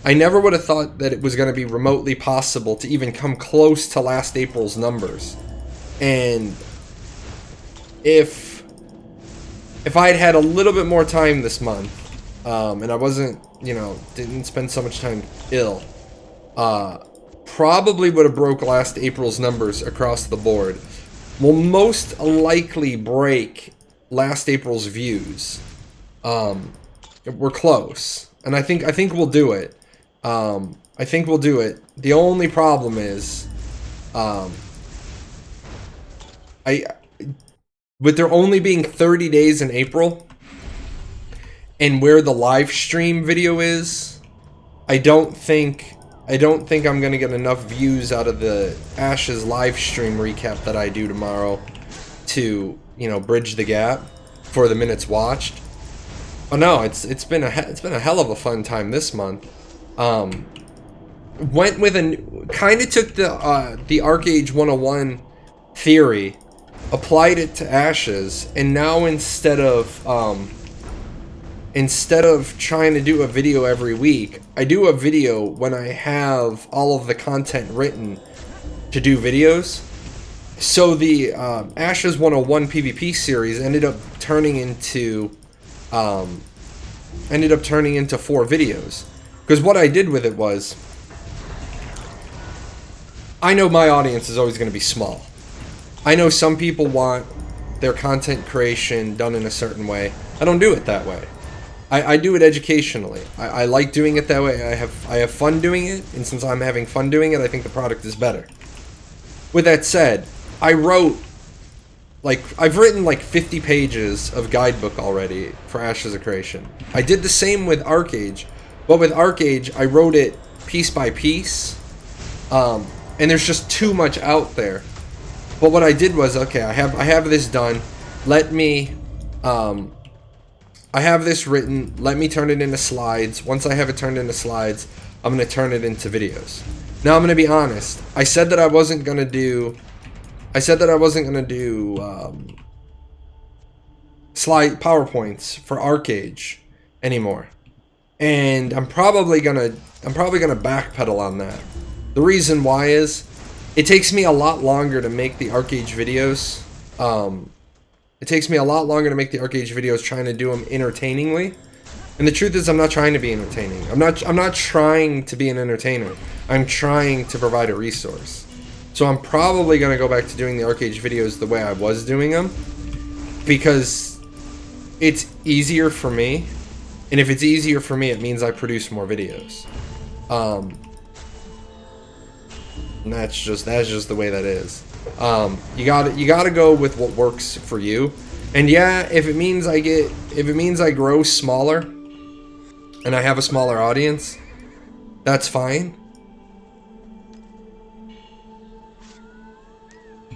I never would have thought that it was going to be remotely possible to even come close to last April's numbers. And if I had a little bit more time this month, and I wasn't, you know, didn't spend so much time ill, probably would have broke last April's numbers across the board. Will most likely break last April's views. We're close, and I think we'll do it. I think we'll do it. The only problem is, with there only being 30 days in April, and where the live stream video is, I don't think I'm gonna get enough views out of the Ashes live stream recap that I do tomorrow to, you know, bridge the gap for the minutes watched. Oh no, it's been a hell of a fun time this month. Went with kind of took the Archeage 101 theory, applied it to Ashes, and now instead of trying to do a video every week, I do a video when I have all of the content written to do videos. So the Ashes 101 PvP series ended up turning into 4 videos. Because what I did with it was, I know my audience is always going to be small. I know some people want their content creation done in a certain way. I don't do it that way. I do it educationally. I like doing it that way. I have fun doing it, and since I'm having fun doing it, I think the product is better. With that said, I've written like 50 pages of guidebook already for Ashes of Creation. I did the same with Archeage, but with Archeage, I wrote it piece by piece, and there's just too much out there. But what I did was, okay, I have this done. Let me, I have this written. Let me turn it into slides. Once I have it turned into slides, I'm gonna turn it into videos. Now I'm gonna be honest. I said that I wasn't gonna do slide PowerPoints for Archeage anymore, and I'm probably gonna backpedal on that. The reason why is, it takes me a lot longer to make the Archeage videos. It takes me a lot longer to make the Archeage videos trying to do them entertainingly. And the truth is, I'm not trying to be entertaining. I'm not trying to be an entertainer. I'm trying to provide a resource. So I'm probably going to go back to doing the Archeage videos the way I was doing them, because it's easier for me. And if it's easier for me, it means I produce more videos. And that's just the way that is. You gotta go with what works for you. And yeah, if it means I grow smaller and I have a smaller audience, that's fine.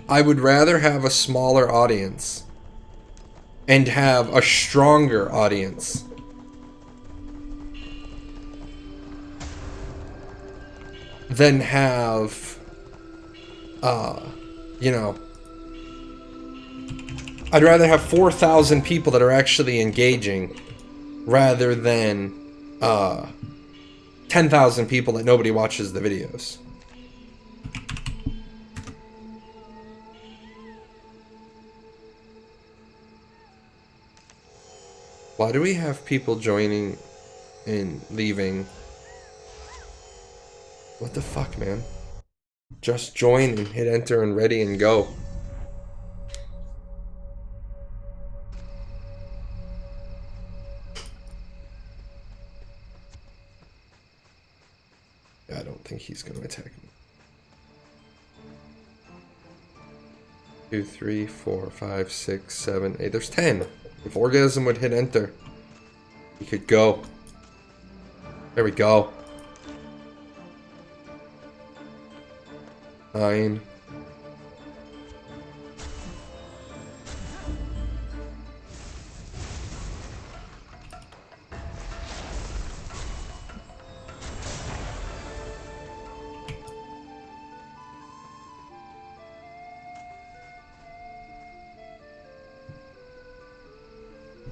I would rather have a smaller audience and have a stronger audience than have, you know, I'd rather have 4,000 people that are actually engaging rather than 10,000 people that nobody watches the videos. Why do we have people joining and leaving? What the fuck, man? Just join and hit enter and ready and go. I don't think he's going to attack me. 2, 3, 4, 5, 6, 7, 8. There's 10. If Orgasm would hit enter, he could go. There we go. 9.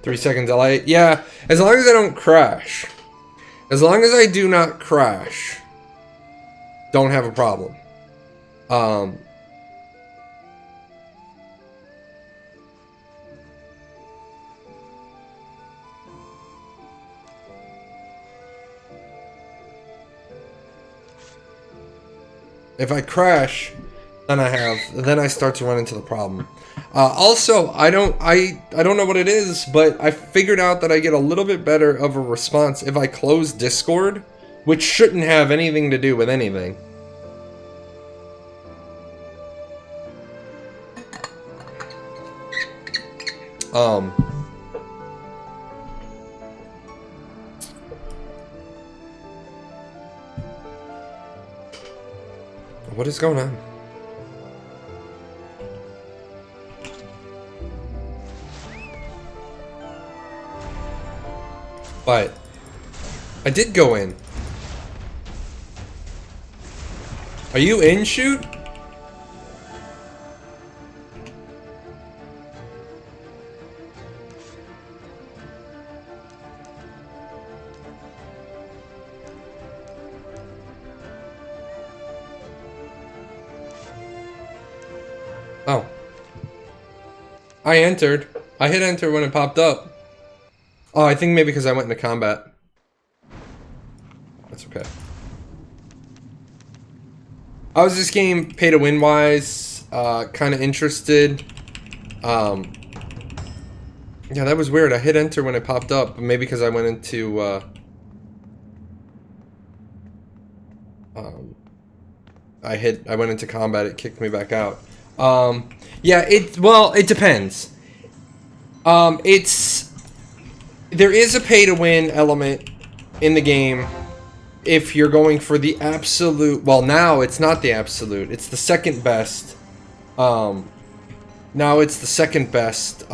Three seconds delay. Yeah, as long as I don't crash. As long as I do not crash, don't have a problem. If I crash, then I start to run into the problem. Also, I don't know what it is, but I figured out that I get a little bit better of a response if I close Discord, which shouldn't have anything to do with anything. What is going on? But I did go in. Are you in, shoot? Oh. I entered. I hit enter when it popped up. Oh, I think maybe because I went into combat. That's okay. I was this game pay to win wise, kind of interested. Yeah, that was weird. I hit enter when it popped up, but maybe because I went into I went into combat, it kicked me back out. Yeah, it depends. There is a pay-to-win element in the game if you're going for the absolute... Well, now it's not the absolute. It's the second best. Now it's the second best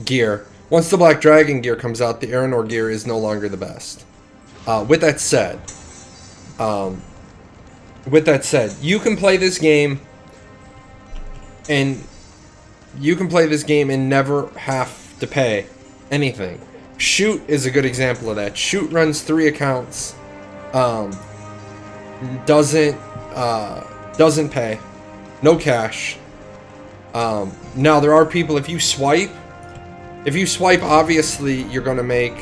gear. Once the Black Dragon gear comes out, the Aranor gear is no longer the best. With that said, you can play this game and never have to pay anything. Shoot is a good example of that. Shoot runs 3 accounts, doesn't pay, no cash. Now there are people, if you swipe obviously you're gonna make,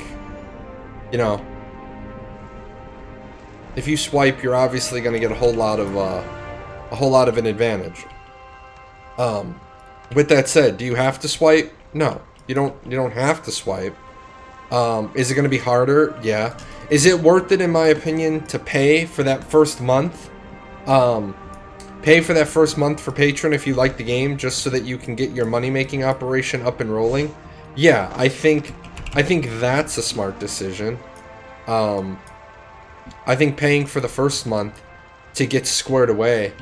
you know, if you swipe you're obviously gonna get a whole lot of an advantage. With that said, do you have to swipe? No. You don't have to swipe. Is it going to be harder? Yeah. Is it worth it, in my opinion, to pay for that first month? Pay for that first month for Patreon if you like the game, just so that you can get your money-making operation up and rolling? Yeah, I think that's a smart decision. I think paying for the first month to get squared away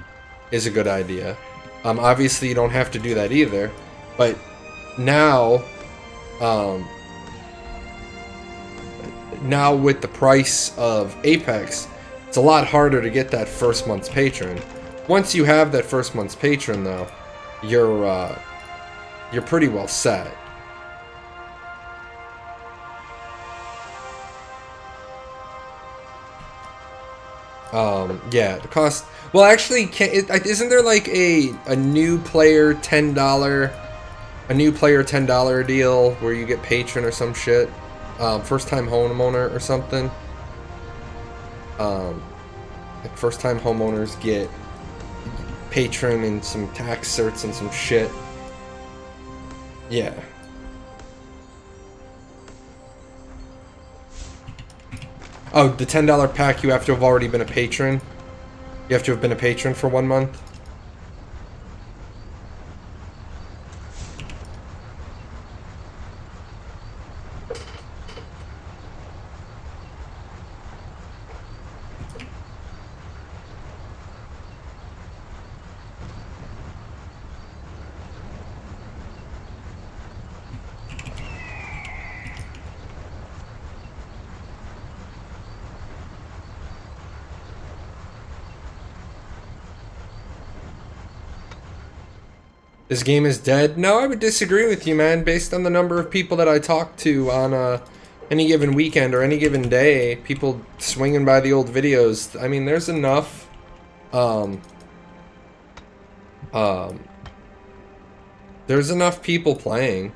is a good idea. Obviously, you don't have to do that either, but now with the price of Apex, it's a lot harder to get that first month's patron. Once you have that first month's patron, though, you're pretty well set. Yeah, the cost. Well, actually, isn't there like a new player $10? A new player $10 deal where you get patron or some shit, first time homeowner or something. Like first-time homeowners get patron and some tax certs and some shit. Yeah. Oh, the $10 pack, you have to have already been a patron? You have to have been a patron for 1 month? This game is dead? No, I would disagree with you, man. Based on the number of people that I talk to on any given weekend or any given day, people swinging by the old videos. I mean, there's enough. There's enough people playing.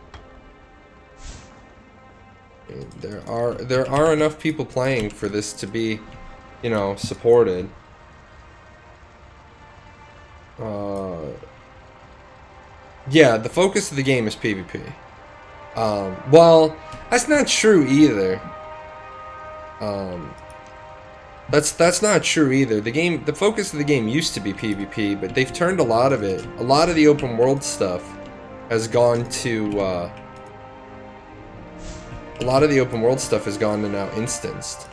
There are enough people playing for this to be, you know, supported. Yeah, the focus of the game is PvP. Well, that's not true either. That's not true either. The focus of the game used to be PvP, but they've turned a lot of it. A lot of the open world stuff has gone to. A lot of the open world stuff has gone to now instanced.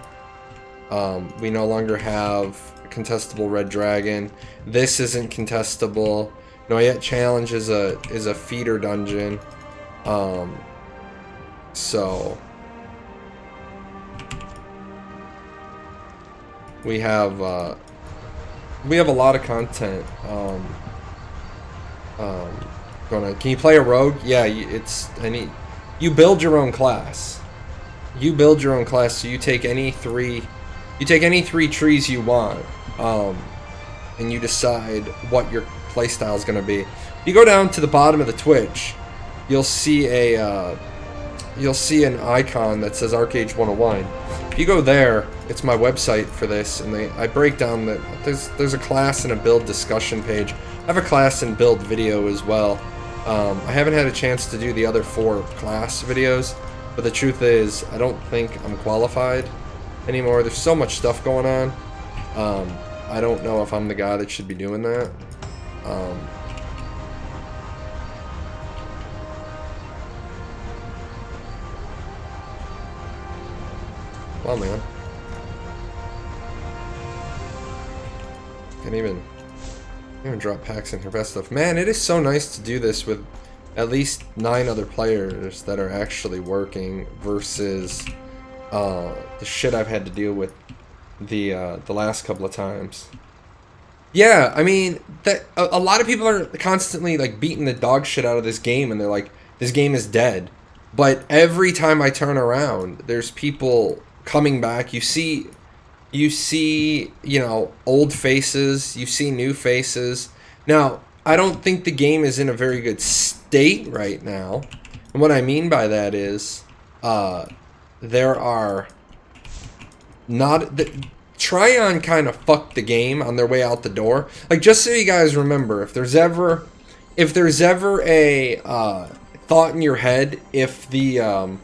We no longer have contestable Red Dragon. This isn't contestable. Noyette Challenge is a feeder dungeon. So we have a lot of content going on. Can you play a rogue? Yeah, you build your own class. You build your own class, so you take any three trees you want, and you decide what your playstyle is going to be. If you go down to the bottom of the Twitch, you'll see an icon that says Archeage 101. If you go there, it's my website for this, and I break down that there's a class and a build discussion page. I have a class and build video as well. I haven't had a chance to do the other 4 class videos, but the truth is, I don't think I'm qualified anymore. There's so much stuff going on. I don't know if I'm the guy that should be doing that. Well, man. Can't even drop packs in her best stuff. Man, it is so nice to do this with at least 9 other players that are actually working versus the shit I've had to deal with the last couple of times. Yeah, I mean, that a lot of people are constantly like beating the dog shit out of this game, and they're like, this game is dead. But every time I turn around, there's people coming back. You see, you know, old faces, you see new faces. Now, I don't think the game is in a very good state right now. And what I mean by that is, there are not... Tryon kind of fucked the game on their way out the door. Like, just so you guys remember, if there's ever a thought in your head, if there's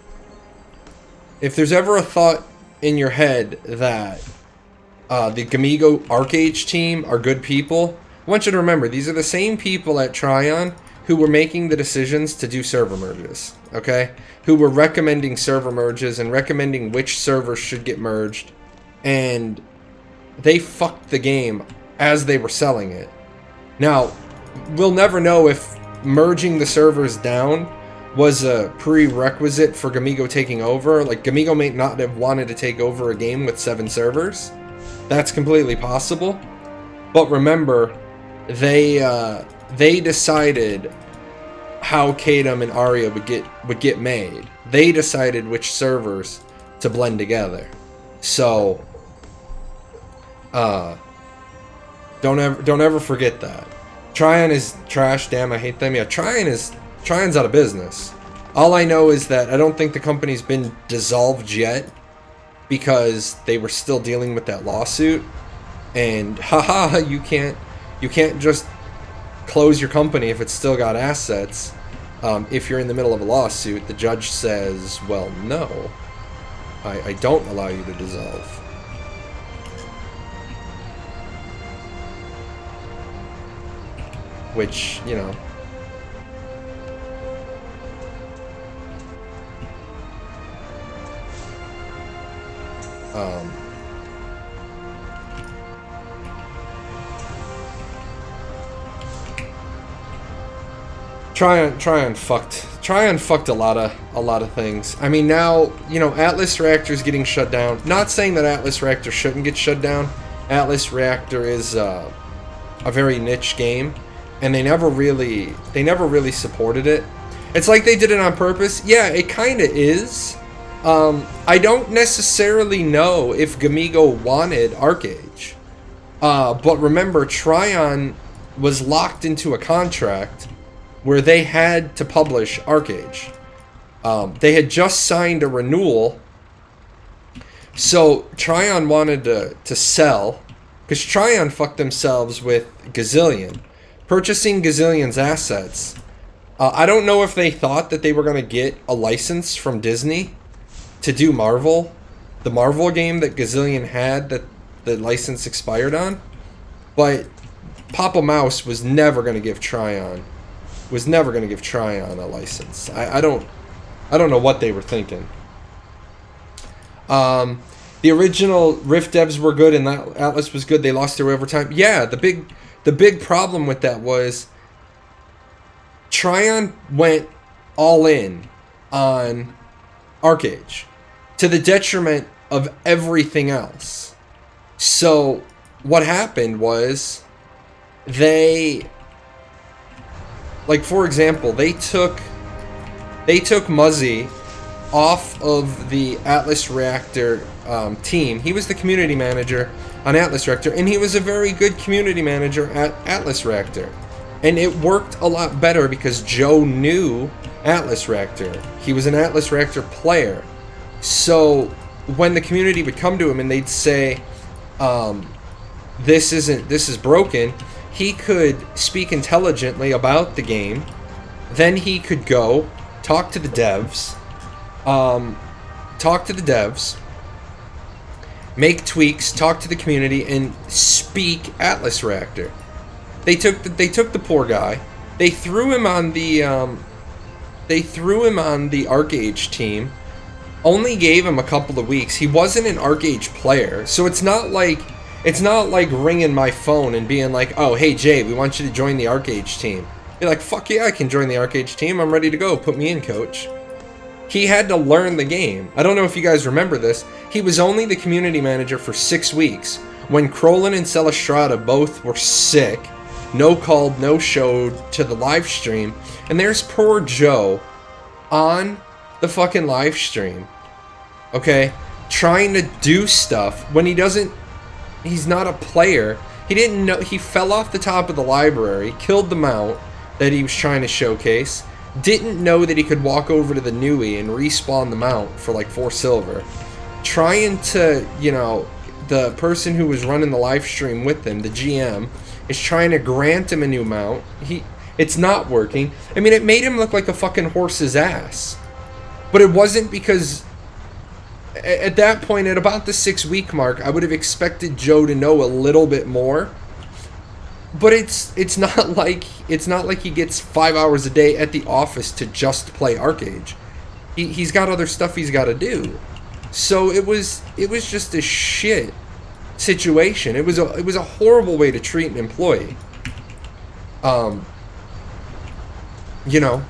ever a thought in your head that the Gamigo Archeage team are good people, I want you to remember, these are the same people at Tryon who were making the decisions to do server merges, okay? Who were recommending server merges and recommending which servers should get merged, and they fucked the game as they were selling it. Now, we'll never know if merging the servers down was a prerequisite for Gamigo taking over. Like, Gamigo may not have wanted to take over a game with 7 servers. That's completely possible. But remember, they decided how Kadam and Arya would get made. They decided which servers to blend together. So don't ever forget that. Tryon is trash, damn, I hate them. Yeah, Tryon's out of business. All I know is that I don't think the company's been dissolved yet because they were still dealing with that lawsuit. And haha, you can't just close your company if it's still got assets. If you're in the middle of a lawsuit, the judge says, well, no, I don't allow you to dissolve. Which, you know, Tryon fucked a lot of things. I mean, now, you know, Atlas Reactor's getting shut down. Not saying that Atlas Reactor shouldn't get shut down. Atlas Reactor is a very niche game, and they never really supported it. It's like they did it on purpose. Yeah, it kind of is. I don't necessarily know if Gamigo wanted Archeage. But remember, Tryon was locked into a contract where they had to publish Archeage. They had just signed a renewal, so Tryon wanted to sell, because Tryon fucked themselves with Gazillion, purchasing Gazillion's assets. I don't know if they thought that they were going to get a license from Disney to do Marvel, the Marvel game that Gazillion had that the license expired on, but Papa Mouse was never going to give Tryon a license. I don't know what they were thinking. The original Rift devs were good and Atlas was good. They lost their way over time. Yeah, the big problem with that was Tryon went all in on Archeage to the detriment of everything else. So what happened was like, for example, they took Muzzy off of the Atlas Reactor team. He was the community manager on Atlas Reactor, and he was a very good community manager at Atlas Reactor. And it worked a lot better because Joe knew Atlas Reactor. He was an Atlas Reactor player. So when the community would come to him and they'd say, this is broken, he could speak intelligently about the game. Then he could go talk to the devs, make tweaks, talk to the community, and speak Atlas Reactor. They took the poor guy. They threw him on the Archeage team. Only gave him a couple of weeks. He wasn't an Archeage player, so it's not like ringing my phone and being like, "Oh, hey Jay, we want you to join the Archeage team." Be like, "Fuck yeah, I can join the Archeage team. I'm ready to go. Put me in, coach." He had to learn the game. I don't know if you guys remember this. He was only the community manager for 6 weeks when Crolin and Celestrada both were sick. No called, no showed to the live stream, and there's poor Joe on the fucking live stream, okay, trying to do stuff when he's not a player. He didn't know. He fell off the top of the library, killed the mount that he was trying to showcase, didn't know that he could walk over to the Nui and respawn the mount for like 4 silver, trying to, you know, the person who was running the live stream with him, the GM, is trying to grant him a new mount. It's not working. I mean, it made him look like a fucking horse's ass. But it wasn't, because at that point, at about the 6-week mark, I would have expected Joe to know a little bit more. But it's not like he gets 5 hours a day at the office to just play Archeage. He's got other stuff he's got to do. So it was just a shit situation. It was a horrible way to treat an employee. You know,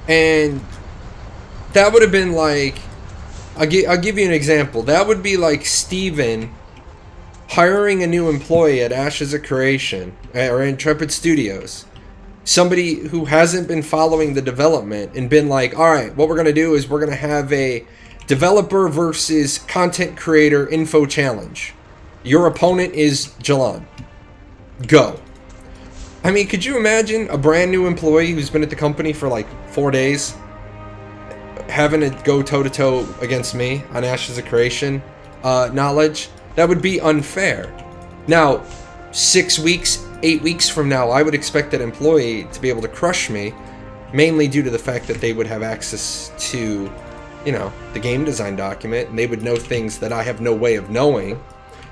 and that would have been like, I'll give you an example. That would be like Steven hiring a new employee at Ashes of Creation or Intrepid Studios. Somebody who hasn't been following the development and been like, all right, what we're going to do is we're going to have a developer versus content creator info challenge. Your opponent is Jalan. Go. I mean, could you imagine a brand new employee who's been at the company for like 4 days having to go toe-to-toe against me on Ashes of Creation knowledge? That would be unfair. Now, 6 weeks, 8 weeks from now, I would expect that employee to be able to crush me, mainly due to the fact that they would have access to, you know, the game design document, and they would know things that I have no way of knowing,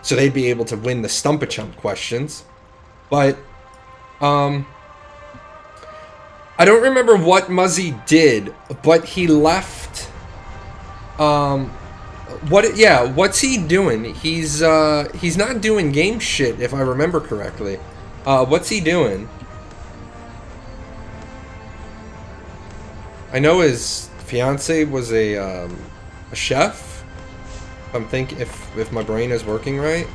so they'd be able to win the Stump-a-Chump questions. But, I don't remember what Muzzy did, but he left, what's he doing? He's not doing game shit, if I remember correctly. What's he doing? I know his fiance was a chef. If my brain is working right.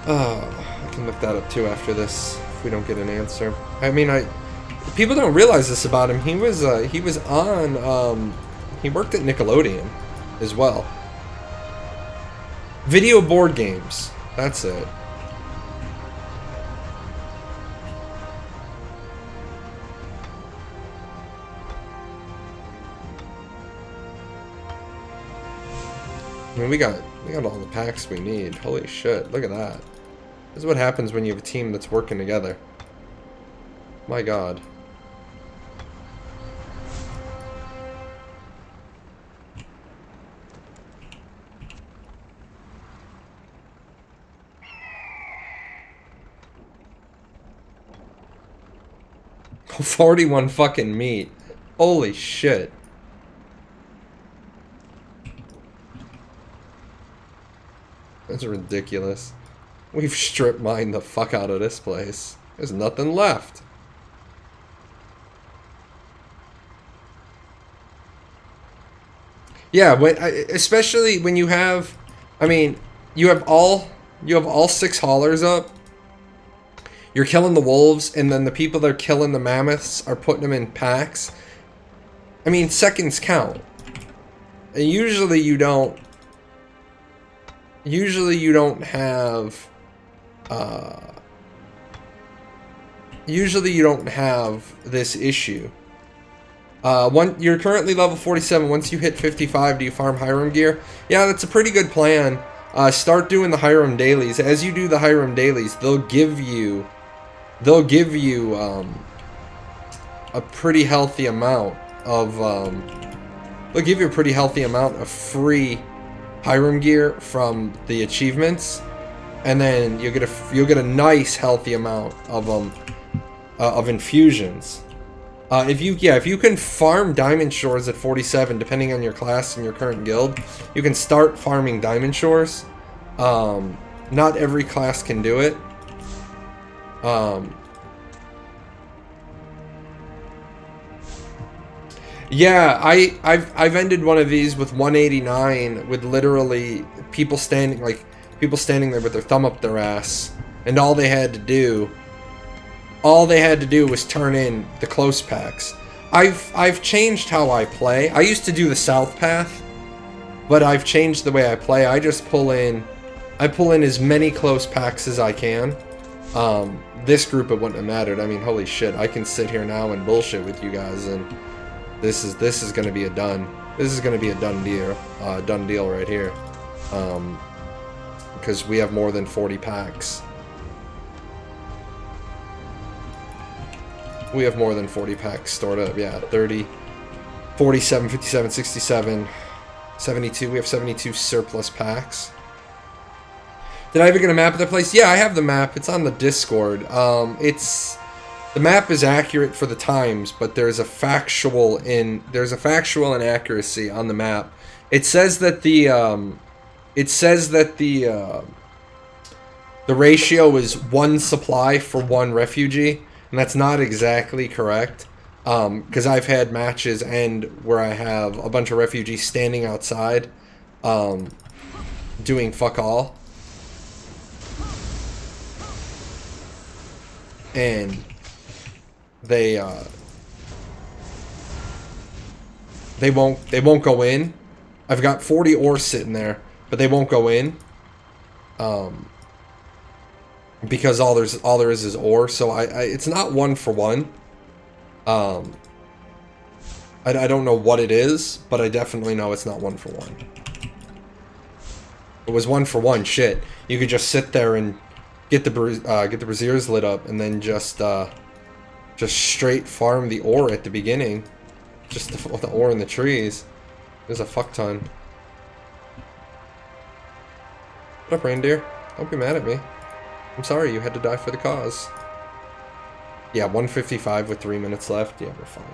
I can look that up too after this if we don't get an answer. I mean, people don't realize this about him. He was on he worked at Nickelodeon as well. Video board games. That's it. I mean, we got all the packs we need. Holy shit, look at that. This is what happens when you have a team that's working together. My god. Oh, 41 fucking meat. Holy shit. That's ridiculous. We've strip mined the fuck out of this place. There's nothing left. Yeah, especially when you have, I mean, you have all 6 haulers up. You're killing the wolves, and then the people that are killing the mammoths are putting them in packs. I mean, seconds count. And usually you don't have this issue. You're currently level 47. Once you hit 55, do you farm Hiram gear? Yeah, that's a pretty good plan. Start doing the Hiram dailies. As you do the Hiram dailies, they'll give you a pretty healthy amount of free Hiram gear from the achievements, and then you'll get a nice healthy amount of infusions. If you can farm Diamond Shores at 47, depending on your class and your current guild, you can start farming Diamond Shores. Not every class can do it. Yeah, I've ended one of these with 189 with literally people standing there with their thumb up their ass, and all they had to do was turn in the close packs. I've changed how I play. I used to do the south path, but I've changed the way I play. I just pull in as many close packs as I can. This group, it wouldn't have mattered. I mean, holy shit, I can sit here now and bullshit with you guys, and this is gonna be a done deal right here. Because we have more than 40 packs. We have more than 40 packs stored up. Yeah, 30, 47, 57, 67, 72. We have 72 surplus packs. Did I ever get a map of the place? Yeah, I have the map. It's on the Discord. The map is accurate for the times, but there's a factual inaccuracy on the map. It says that the ratio is 1 supply for 1 refugee, and that's not exactly correct. Because I've had matches end where I have a bunch of refugees standing outside, doing fuck all. And they won't go in I've got 40 ore sitting there, but they won't go in. Because all there is ore, so it's not 1 for 1. I don't know what it is, but I definitely know it's not 1 for 1. If it was 1 for 1, shit. You could just sit there and get the braziers lit up, and then just straight farm the ore at the beginning. Just the ore in the trees. There's a fuck ton. What up, reindeer? Don't be mad at me. I'm sorry you had to die for the cause. Yeah, 155 with 3 minutes left. Yeah, we're fine.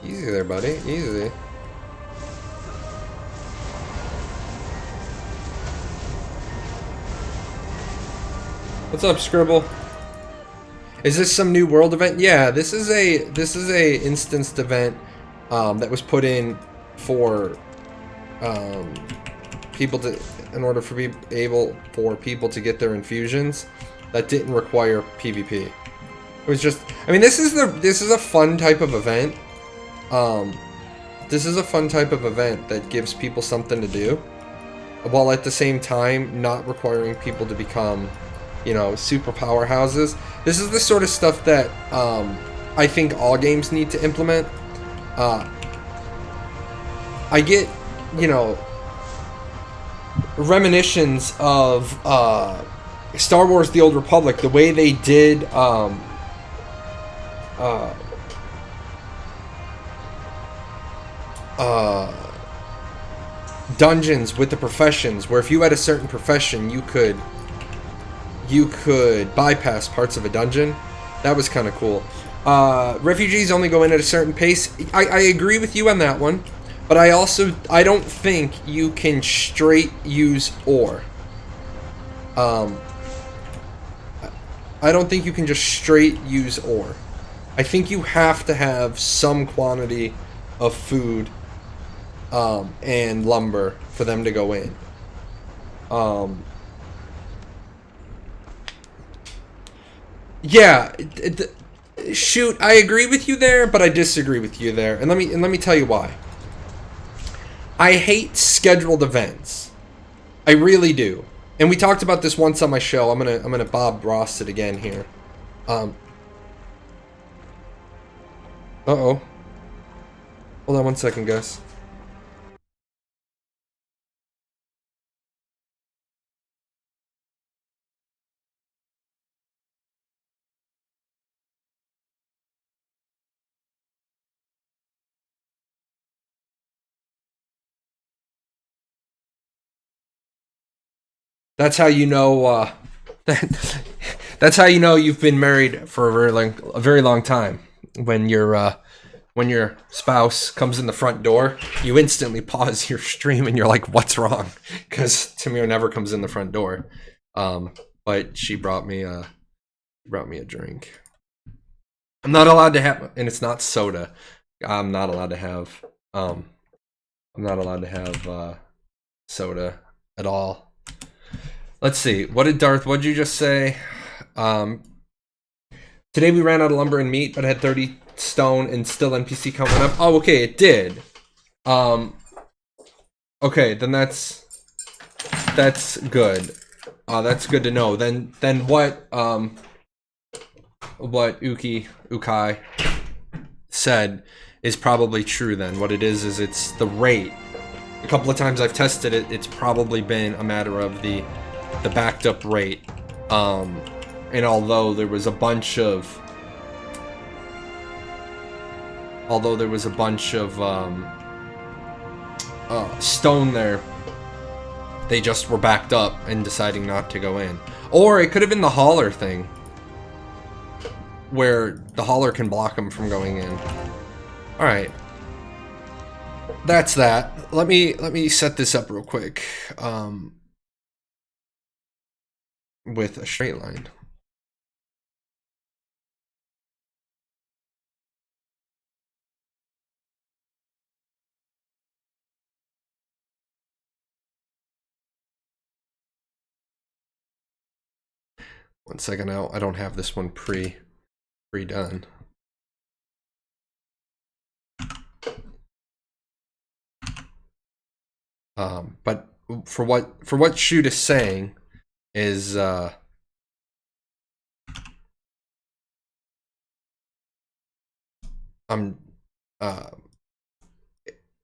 Easy there, buddy. Easy. What's up, Scribble? Is this some new world event? Yeah, this is a instanced event that was put in for people to, in order for people to get their infusions that didn't require PvP. It was just, I mean, this is a fun type of event. This is a fun type of event that gives people something to do, while at the same time not requiring people to become, you know, super powerhouses. This is the sort of stuff that I think all games need to implement. I get, you know, reminiscence of Star Wars: The Old Republic, the way they did dungeons with the professions, where if you had a certain profession, you could bypass parts of a dungeon. That was kind of cool. Refugees only go in at a certain pace. I agree with you on that one, but I don't think you can straight use ore. I don't think you can just straight use ore. I think you have to have some quantity of food and lumber for them to go in. Yeah, shoot, I agree with you there, but I disagree with you there, and let me tell you why. I hate scheduled events. I really do. And we talked about this once on my show. I'm gonna Bob Ross it again here. Uh-oh. Hold on 1 second, guys. That's how you know. That's how you know you've been married for a very long time. When your spouse comes in the front door, you instantly pause your stream and you're like, "What's wrong?" Because Tamir never comes in the front door. But she brought me a drink. I'm not allowed to have, and it's not soda. I'm not allowed to have. I'm not allowed to have soda at all. Let's see. What'd you just say? Today we ran out of lumber and meat, but had 30 stone and still NPC count went up. Oh, okay, it did. Okay, then that's good. That's good to know. Then what Ukai said is probably true then. What it is it's the rate. A couple of times I've tested it, it's probably been a matter of the backed up rate. And although there was a bunch of stone there, they just were backed up and deciding not to go in. Or it could have been the hauler thing, where the hauler can block them from going in. Alright. That's that. Let me set this up real quick. With a straight line. 1 second out. I don't have this one pre-done. But for what Shoot is saying is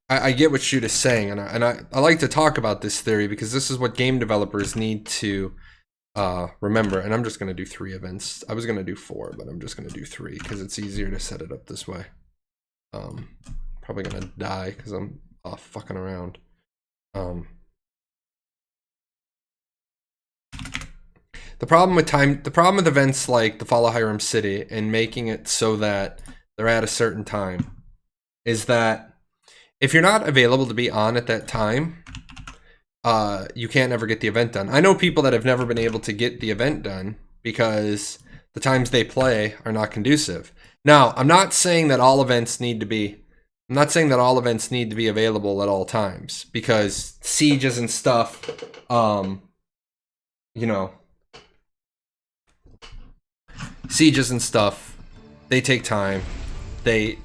I get what Shoot is saying, and I like to talk about this theory because this is what game developers need to remember. And I'm just going to do 3 events. I was going to do 4, but I'm just going to do 3 because it's easier to set it up this way. Probably going to die because I'm fucking around. The problem with events like the Fall of Hiram City and making it so that they're at a certain time is that if you're not available to be on at that time, you can't ever get the event done. I know people that have never been able to get the event done because the times they play are not conducive. Now, I'm not saying that all events need to be available at all times, because sieges and stuff, sieges and stuff, they take time. They,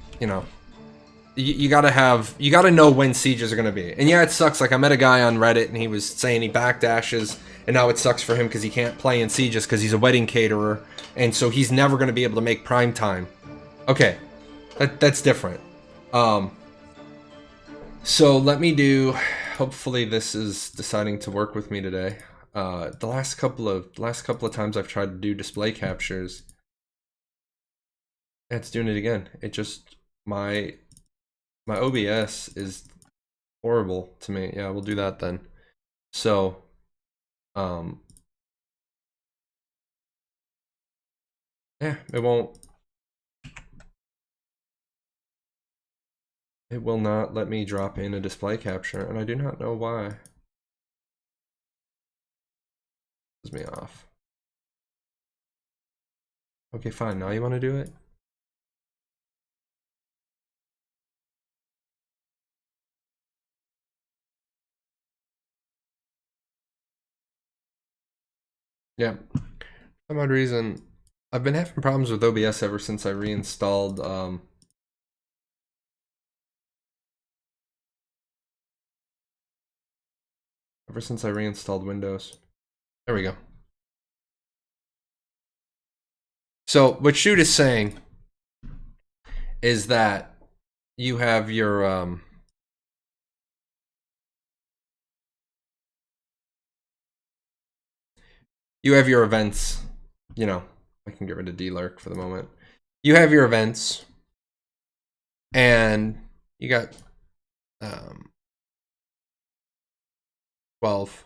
you gotta know when sieges are gonna be. And yeah, it sucks. Like, I met a guy on Reddit and he was saying he backdashes, and now it sucks for him because he can't play in sieges because he's a wedding caterer, and so he's never gonna be able to make prime time. Okay, that's different. So let me do. Hopefully, this is deciding to work with me today. The last couple of times I've tried to do display captures, it's doing it again. It just my OBS is horrible to me. Yeah, we'll do that then. So, yeah, it will not let me drop in a display capture, and I do not know why. Pisses me off. Okay, fine. Now you want to do it? Yeah. For some odd reason, I've been having problems with OBS ever since I reinstalled Windows. There we go. So what Shoot is saying is that you have your events. I can get rid of D-Lurk for the moment. You have your events, and you got 12,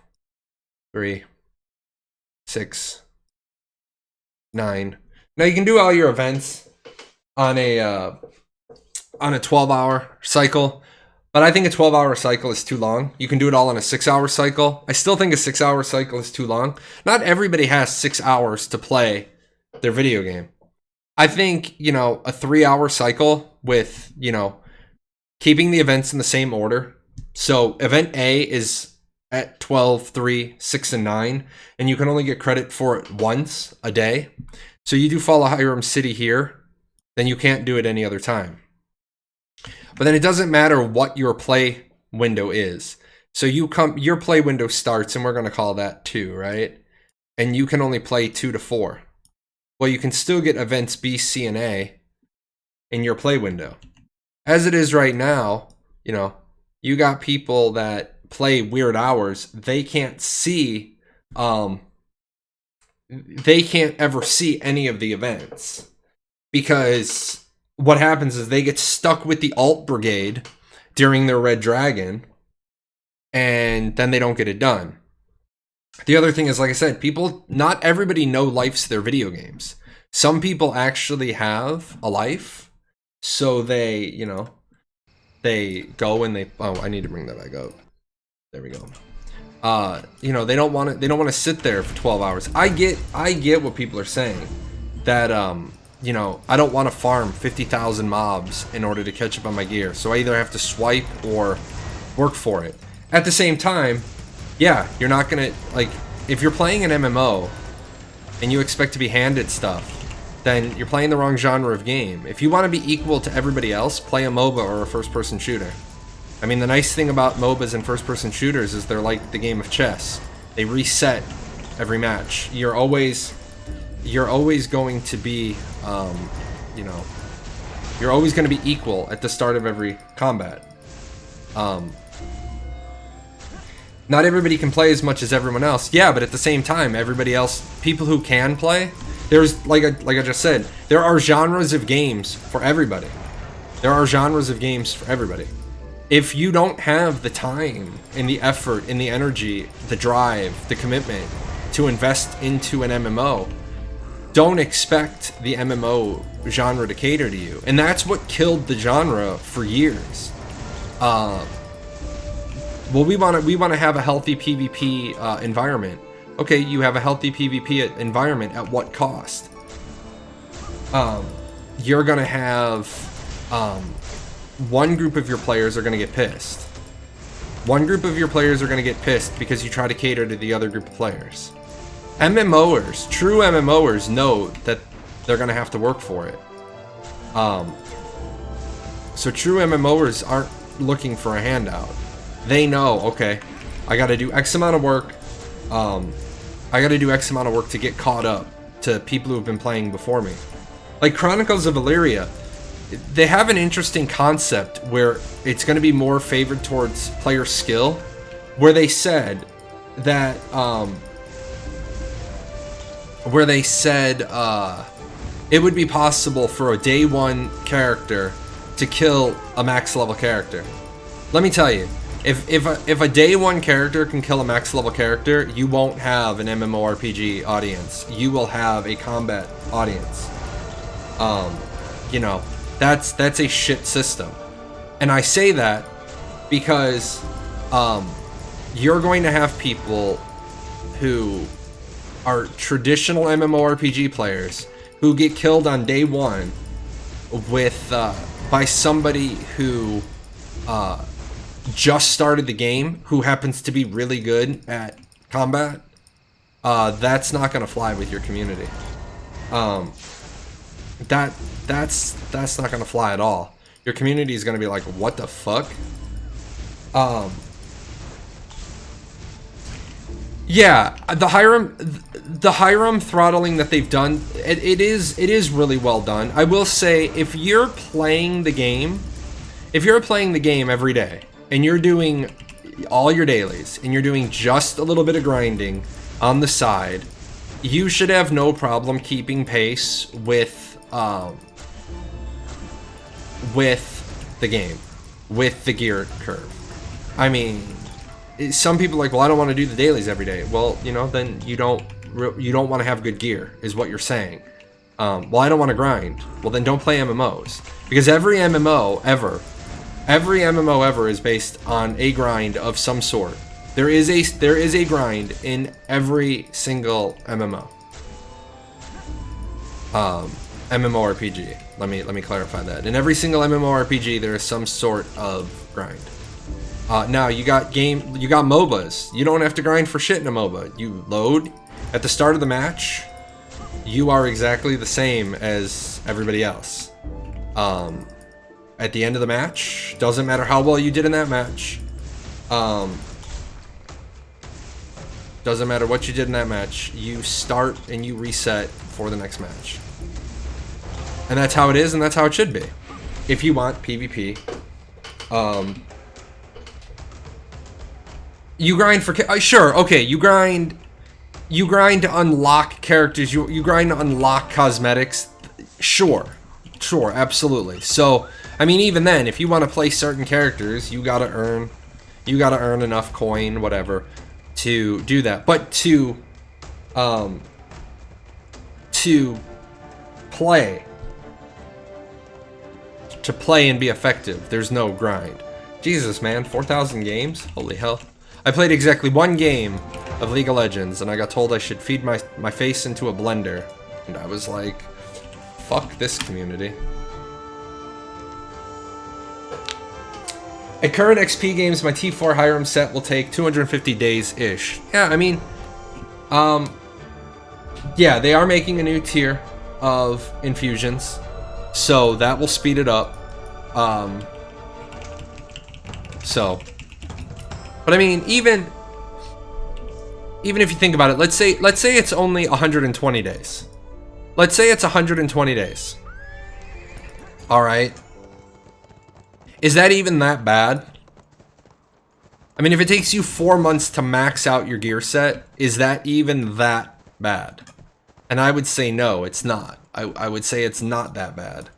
3, 6, 9. Now you can do all your events on a 12-hour cycle, but I think a 12-hour cycle is too long. You can do it all on a 6-hour cycle. I still think a 6-hour cycle is too long. Not everybody has 6 hours to play their video game. I think, a 3-hour cycle with, keeping the events in the same order. So event A is at 12, 3, 6, and 9, and you can only get credit for it once a day. So you do Fall of Hiram City here, then you can't do it any other time. But then it doesn't matter what your play window is. So your play window starts, and we're going to call that 2, right? And you can only play 2 to 4. Well, you can still get events B, C, and A in your play window. As it is right now, you got people that play weird hours. They can't see, they can't ever see any of the events, because what happens is they get stuck with the alt brigade during their Red Dragon, and then they don't get it done. The other thing is, like I said, not everybody no-lifes their video games. Some people actually have a life, so they, they go and they, I need to bring that back up. There we go. They don't want to sit there for 12 hours. I get what people are saying, that I don't want to farm 50,000 mobs in order to catch up on my gear, so I either have to swipe or work for it. At the same time, yeah, you're not gonna, like, if you're playing an MMO, and you expect to be handed stuff, then you're playing the wrong genre of game. If you want to be equal to everybody else, play a MOBA or a first-person shooter. I mean, the nice thing about MOBAs and first-person shooters is they're like the game of chess. They reset every match. You're always going to be, you know, you're always going to be equal at the start of every combat. Not everybody can play as much as everyone else. Yeah, but at the same time, everybody else, people who can play, there's, like I just said, there are genres of games for everybody. There are genres of games for everybody. If you don't have the time and the effort and the energy, the drive, the commitment to invest into an MMO, don't expect the MMO genre to cater to you. And that's what killed the genre for years. Well, we want to have a healthy PvP environment. Okay, you have a healthy PvP environment at what cost? You're gonna have one group of your players are gonna get pissed. One group of your players are gonna get pissed because you try to cater to the other group of players. MMOers, true MMOers, know that they're gonna have to work for it. So true MMOers aren't looking for a handout. They know, okay, I gotta do X amount of work. I gotta do X amount of work to get caught up to people who have been playing before me. Like Chronicles of Illyria, they have an interesting concept where it's gonna be more favored towards player skill, where they said that, it would be possible for a day one character to kill a max level character. Let me tell you, if a day one character can kill a max level character, you won't have an MMORPG audience. You will have a combat audience. You know, that's a shit system. And I say that because you're going to have people who are traditional MMORPG players who get killed on day one with by somebody who just started the game, who happens to be really good at combat. That's not gonna fly with your community. That's not gonna fly at all. Your community is gonna be like, what the fuck? Yeah, the Hiram throttling that they've done, it is really well done. I will say, if you're playing the game every day, and you're doing all your dailies, and you're doing just a little bit of grinding on the side, you should have no problem keeping pace with the game, with the gear curve. I mean, some people are like, well, I don't want to do the dailies every day. Well, you know, then you don't want to have good gear, is what you're saying. Well, I don't want to grind. Well, then don't play MMOs, because every MMO ever is based on a grind of some sort. There is a grind in every single MMO. MMORPG. Let me clarify that. In every single MMORPG, there is some sort of grind. Now you got MOBAs. You don't have to grind for shit in a MOBA. You load at the start of the match. You are exactly the same as everybody else. At the end of the match, doesn't matter how well you did in that match. Doesn't matter what you did in that match. You start and you reset for the next match. And that's how it is, and that's how it should be. If you want PvP. You grind for... sure, okay, you grind to unlock characters. You grind to unlock cosmetics. Sure, absolutely. So, I mean, even then, if you want to play certain characters, you gotta earn enough coin, whatever, to do that. But to play and be effective, there's no grind. Jesus, man, 4,000 games? Holy hell. I played exactly one game of League of Legends, and I got told I should feed my face into a blender. And I was like, fuck this community. At current XP games, my T4 Hiram set will take 250 days-ish. Yeah, I mean, Yeah, they are making a new tier of infusions, so that will speed it up. But I mean, even if you think about it, let's say it's only 120 days. Let's say it's 120 days. All right. Is that even that bad? I mean, if it takes you 4 months to max out your gear set, is that even that bad? And I would say no, it's not. I would say it's not that bad.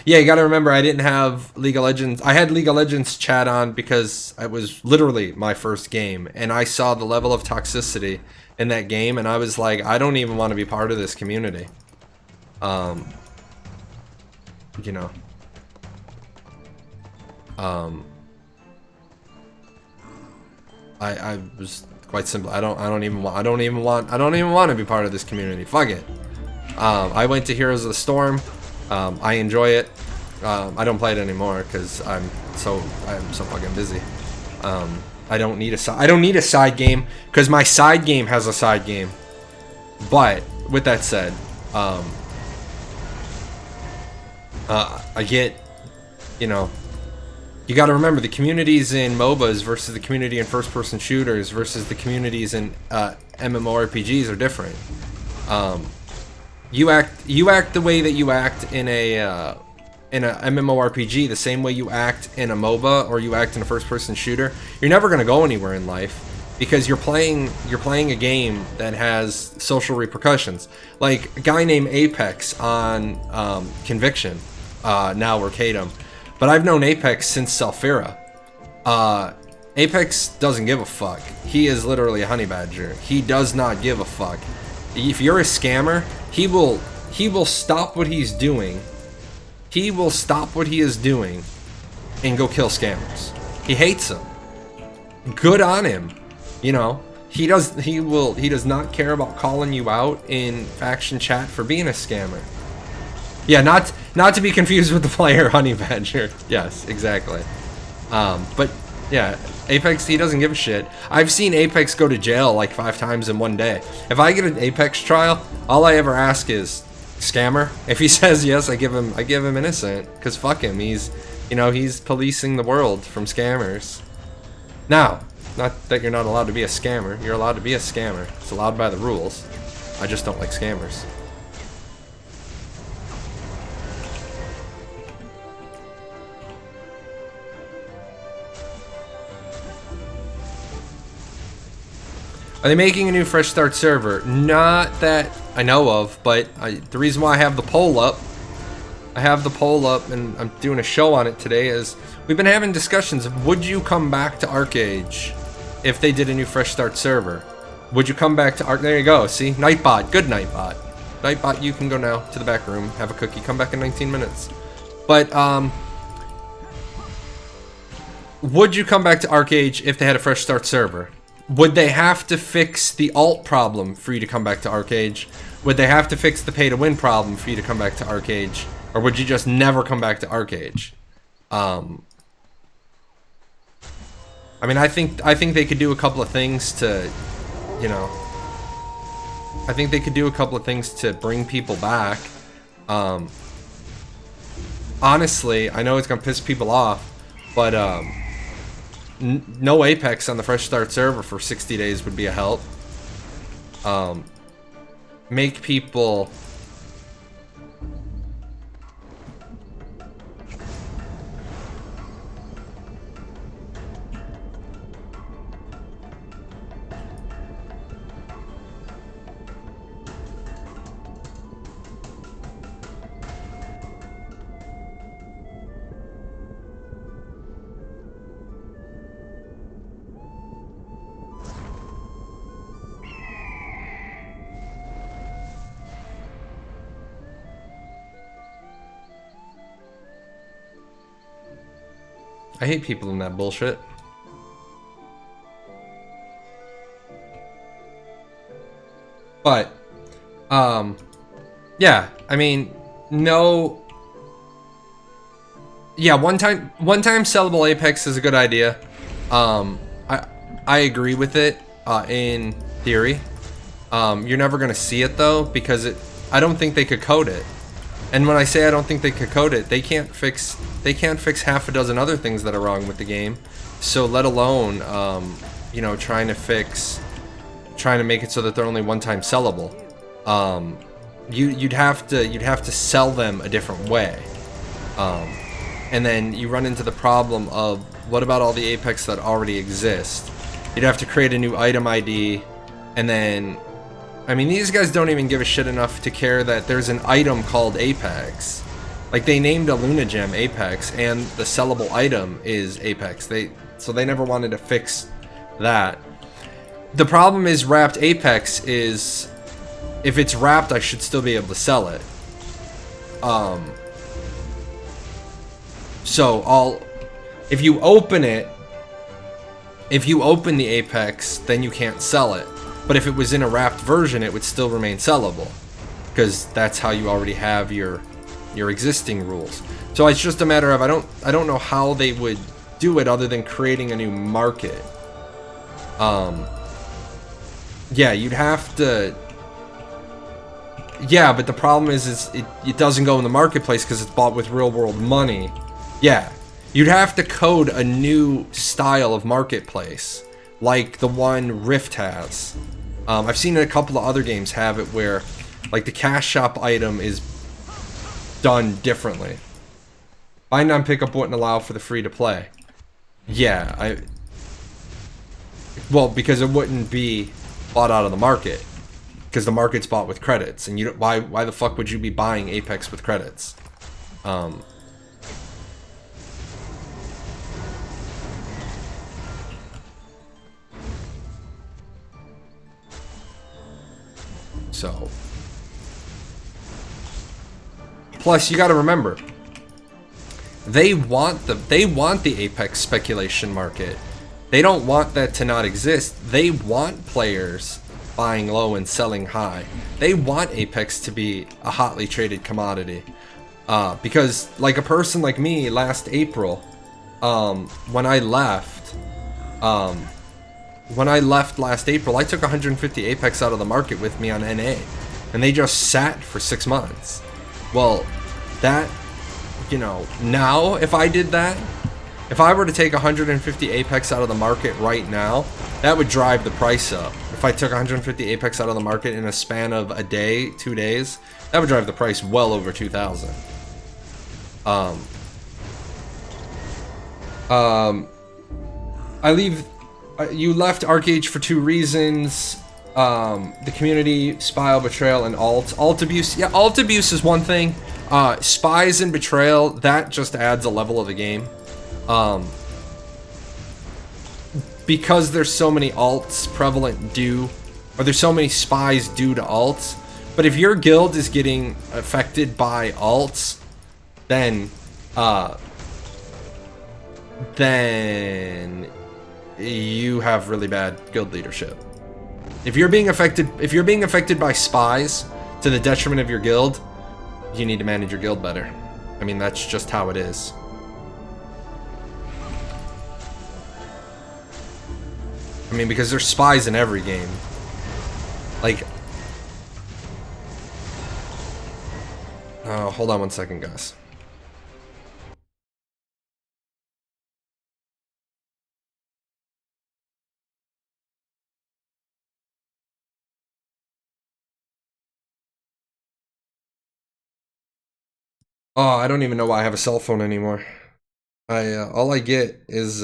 Yeah, you gotta remember, I didn't have League of Legends. I had League of Legends chat on because it was literally my first game, and I saw the level of toxicity in that game, and I was like, I don't even want to be part of this community. You know. I was quite simple. I don't even want to be part of this community. Fuck it. I went to Heroes of the Storm. I enjoy it. I don't play it anymore because I'm so fucking busy. I don't need a side game because my side game has a side game. But with that said, I get, you know, you got to remember the communities in MOBAs versus the community in first-person shooters versus the communities in MMORPGs are different. You act the way that you act in a MMORPG the same way you act in a MOBA or you act in a first-person shooter. You're never going to go anywhere in life because you're playing a game that has social repercussions. Like a guy named Apex on Conviction, now Arcadum. But I've known Apex since Selphira. Apex doesn't give a fuck. He is literally a honey badger. He does not give a fuck. If you're a scammer, he will stop what he's doing. He will stop what he is doing and go kill scammers. He hates them. Good on him. You know, he does not care about calling you out in faction chat for being a scammer. Yeah, not to be confused with the player Honey Badger. Yes, exactly. But yeah, Apex, he doesn't give a shit. I've seen Apex go to jail like 5 times in one day. If I get an Apex trial, all I ever ask is scammer. If he says yes, I give him innocent, cuz fuck him. He's policing the world from scammers. Now, not that you're not allowed to be a scammer. You're allowed to be a scammer. It's allowed by the rules. I just don't like scammers. Are they making a new fresh start server? Not that I know of, but the reason why I have the poll up, and I'm doing a show on it today, is we've been having discussions of would you come back to Archeage if they did a new fresh start server? Would you come back to Arc? There you go. See, Nightbot, good Nightbot. Nightbot, you can go now to the back room, have a cookie, come back in 19 minutes. But would you come back to Archeage if they had a fresh start server? Would they have to fix the alt problem for you to come back to Archeage? Would they have to fix the pay-to-win problem for you to come back to Archeage? Or would you just never come back to Archeage? I mean, I think they could do a couple of things to, you know... I think they could do a couple of things to bring people back. Honestly, I know it's going to piss people off, but... no Apex on the fresh start server for 60 days would be a help. Make people... I hate people in that bullshit. But, yeah, I mean, no... Yeah, one-time sellable Apex is a good idea. I agree with it. in theory. You're never gonna see it though, because I don't think they could code it. And when I say I don't think they could code it, they can't fix half a dozen other things that are wrong with the game. So let alone, you know, trying to make it so that they're only one-time sellable. You'd have to sell them a different way. And then you run into the problem of, what about all the Apex that already exist? You'd have to create a new item ID, and then, I mean, these guys don't even give a shit enough to care that there's an item called Apex. Like, they named a Luna Gem Apex, and the sellable item is Apex. So they never wanted to fix that. The problem is wrapped Apex is, if it's wrapped, I should still be able to sell it. So if you open the Apex, then you can't sell it. But if it was in a wrapped version, it would still remain sellable, because that's how you already have your existing rules. So it's just a matter of, I don't know how they would do it other than creating a new market. Yeah, you'd have to. Yeah, but the problem is it doesn't go in the marketplace because it's bought with real world money. Yeah, you'd have to code a new style of marketplace, like the one Rift has. I've seen a couple of other games have it where, like, the cash shop item is done differently. Bind on pickup wouldn't allow for the free to play. Yeah, well, because it wouldn't be bought out of the market, because the market's bought with credits, and why the fuck would you be buying Apex with credits? So, plus you got to remember, they want the Apex speculation market. They don't want that to not exist. They want players buying low and selling high. They want Apex to be a hotly traded commodity. Because, like, a person like me last April, when I left last April, I took 150 Apex out of the market with me on NA, and they just sat for 6 months. Well, that, you know, now if I did that, if I were to take 150 Apex out of the market right now, that would drive the price up. If I took 150 Apex out of the market in a span of a day, 2 days, that would drive the price well over 2,000. You left Archeage for 2 reasons. The community, spy, betrayal, and alt abuse. Yeah, alt abuse is one thing. Spies and betrayal, that just adds a level of the game. Because there's so many alts prevalent or there's so many spies due to alts. But if your guild is getting affected by alts, then you have really bad guild leadership. If you're being affected by spies to the detriment of your guild, you need to manage your guild better. I mean, that's just how it is. I mean, because there's spies in every game. Like, oh, hold on one second, guys. Oh, I don't even know why I have a cell phone anymore. All I get is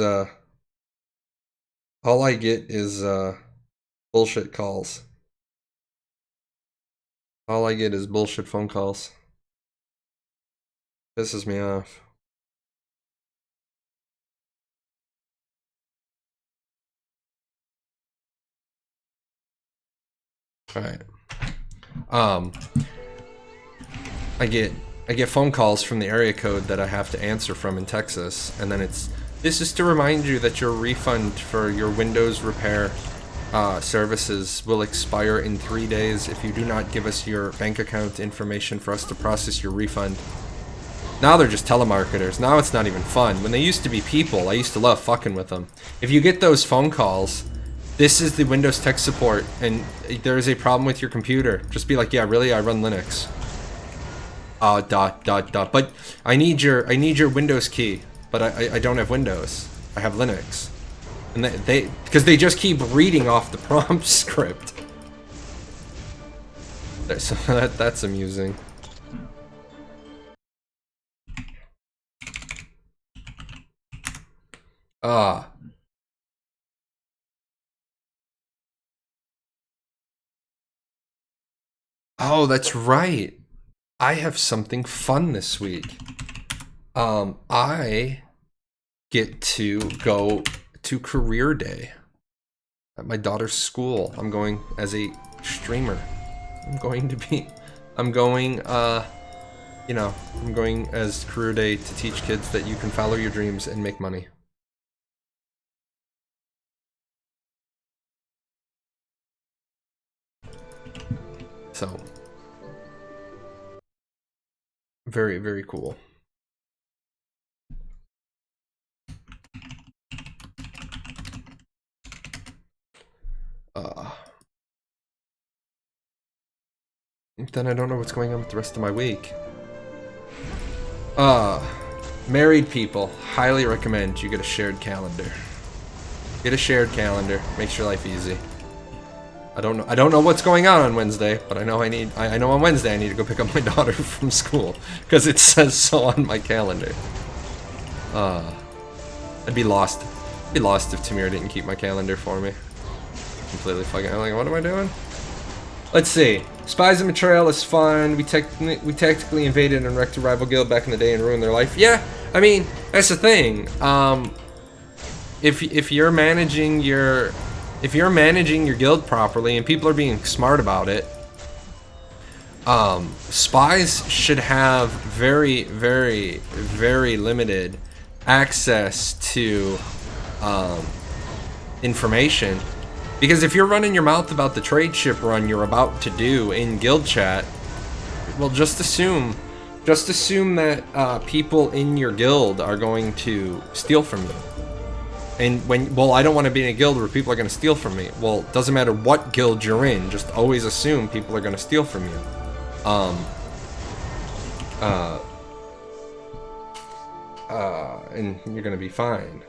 bullshit calls. All I get is bullshit phone calls. Pisses me off. All right. I get phone calls from the area code that I have to answer from in Texas, and then this is to remind you that your refund for your Windows repair services will expire in 3 days if you do not give us your bank account information for us to process your refund. Now they're just telemarketers. Now it's not even fun. When they used to be people, I used to love fucking with them. If you get those phone calls, This is the Windows tech support, and there is a problem with your computer. Just be like, yeah, really, I run Linux. But I need your Windows key, but I don't have Windows. I have Linux, and because they just keep reading off the prompt script. So that's amusing. Oh, that's right. I have something fun this week. I get to go to career day at my daughter's school. I'm going as a streamer. I'm going as career day to teach kids that you can follow your dreams and make money. So, very, very cool. Then I don't know what's going on with the rest of my week. Married people, highly recommend you get a shared calendar. Get a shared calendar, makes your life easy. I don't know what's going on Wednesday, but I know on Wednesday I need to go pick up my daughter from school because it says so on my calendar. I'd be lost. I'd be lost if Tamir didn't keep my calendar for me. Completely fucking. I'm like, what am I doing? Let's see. Spies and Betrayal is fun. We tactically invaded and wrecked a rival guild back in the day and ruined their life. Yeah, I mean that's the thing. If you're managing your guild properly and people are being smart about it, spies should have very, very, very limited access to information. Because if you're running your mouth about the trade ship run you're about to do in guild chat, well, just assume that people in your guild are going to steal from you. And I don't want to be in a guild where people are going to steal from me. Well, it doesn't matter what guild you're in, just always assume people are going to steal from you. And you're going to be fine.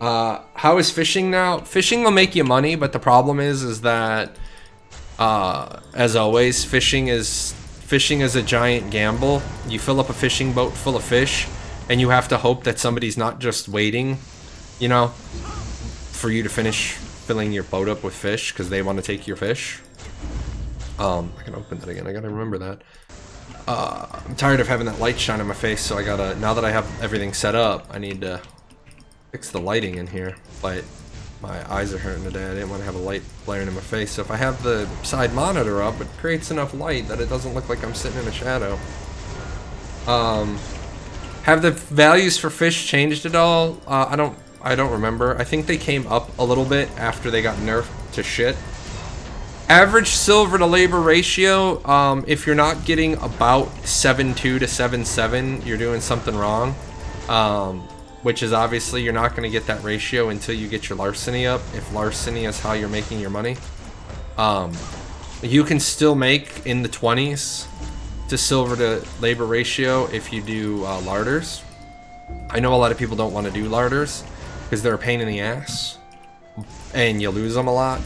How is fishing now? Fishing will make you money, but the problem is that, as always, fishing is a giant gamble. You fill up a fishing boat full of fish, and you have to hope that somebody's not just waiting, you know, for you to finish filling your boat up with fish because they want to take your fish. I can open that again. I gotta remember that. I'm tired of having that light shine on my face, so now that I have everything set up, I need to fix the lighting in here, but my eyes are hurting today. I didn't want to have a light blaring in my face, so if I have the side monitor up, it creates enough light that it doesn't look like I'm sitting in a shadow. Have the values for fish changed at all? I don't remember. I think they came up a little bit after they got nerfed to shit. Average silver to labor ratio, if you're not getting about 7.2 to 7.7, you're doing something wrong. Which is obviously you're not going to get that ratio until you get your larceny up, if larceny is how you're making your money. You can still make in the 20s to silver to labor ratio if you do larders. I know a lot of people don't want to do larders because they're a pain in the ass and you lose them a lot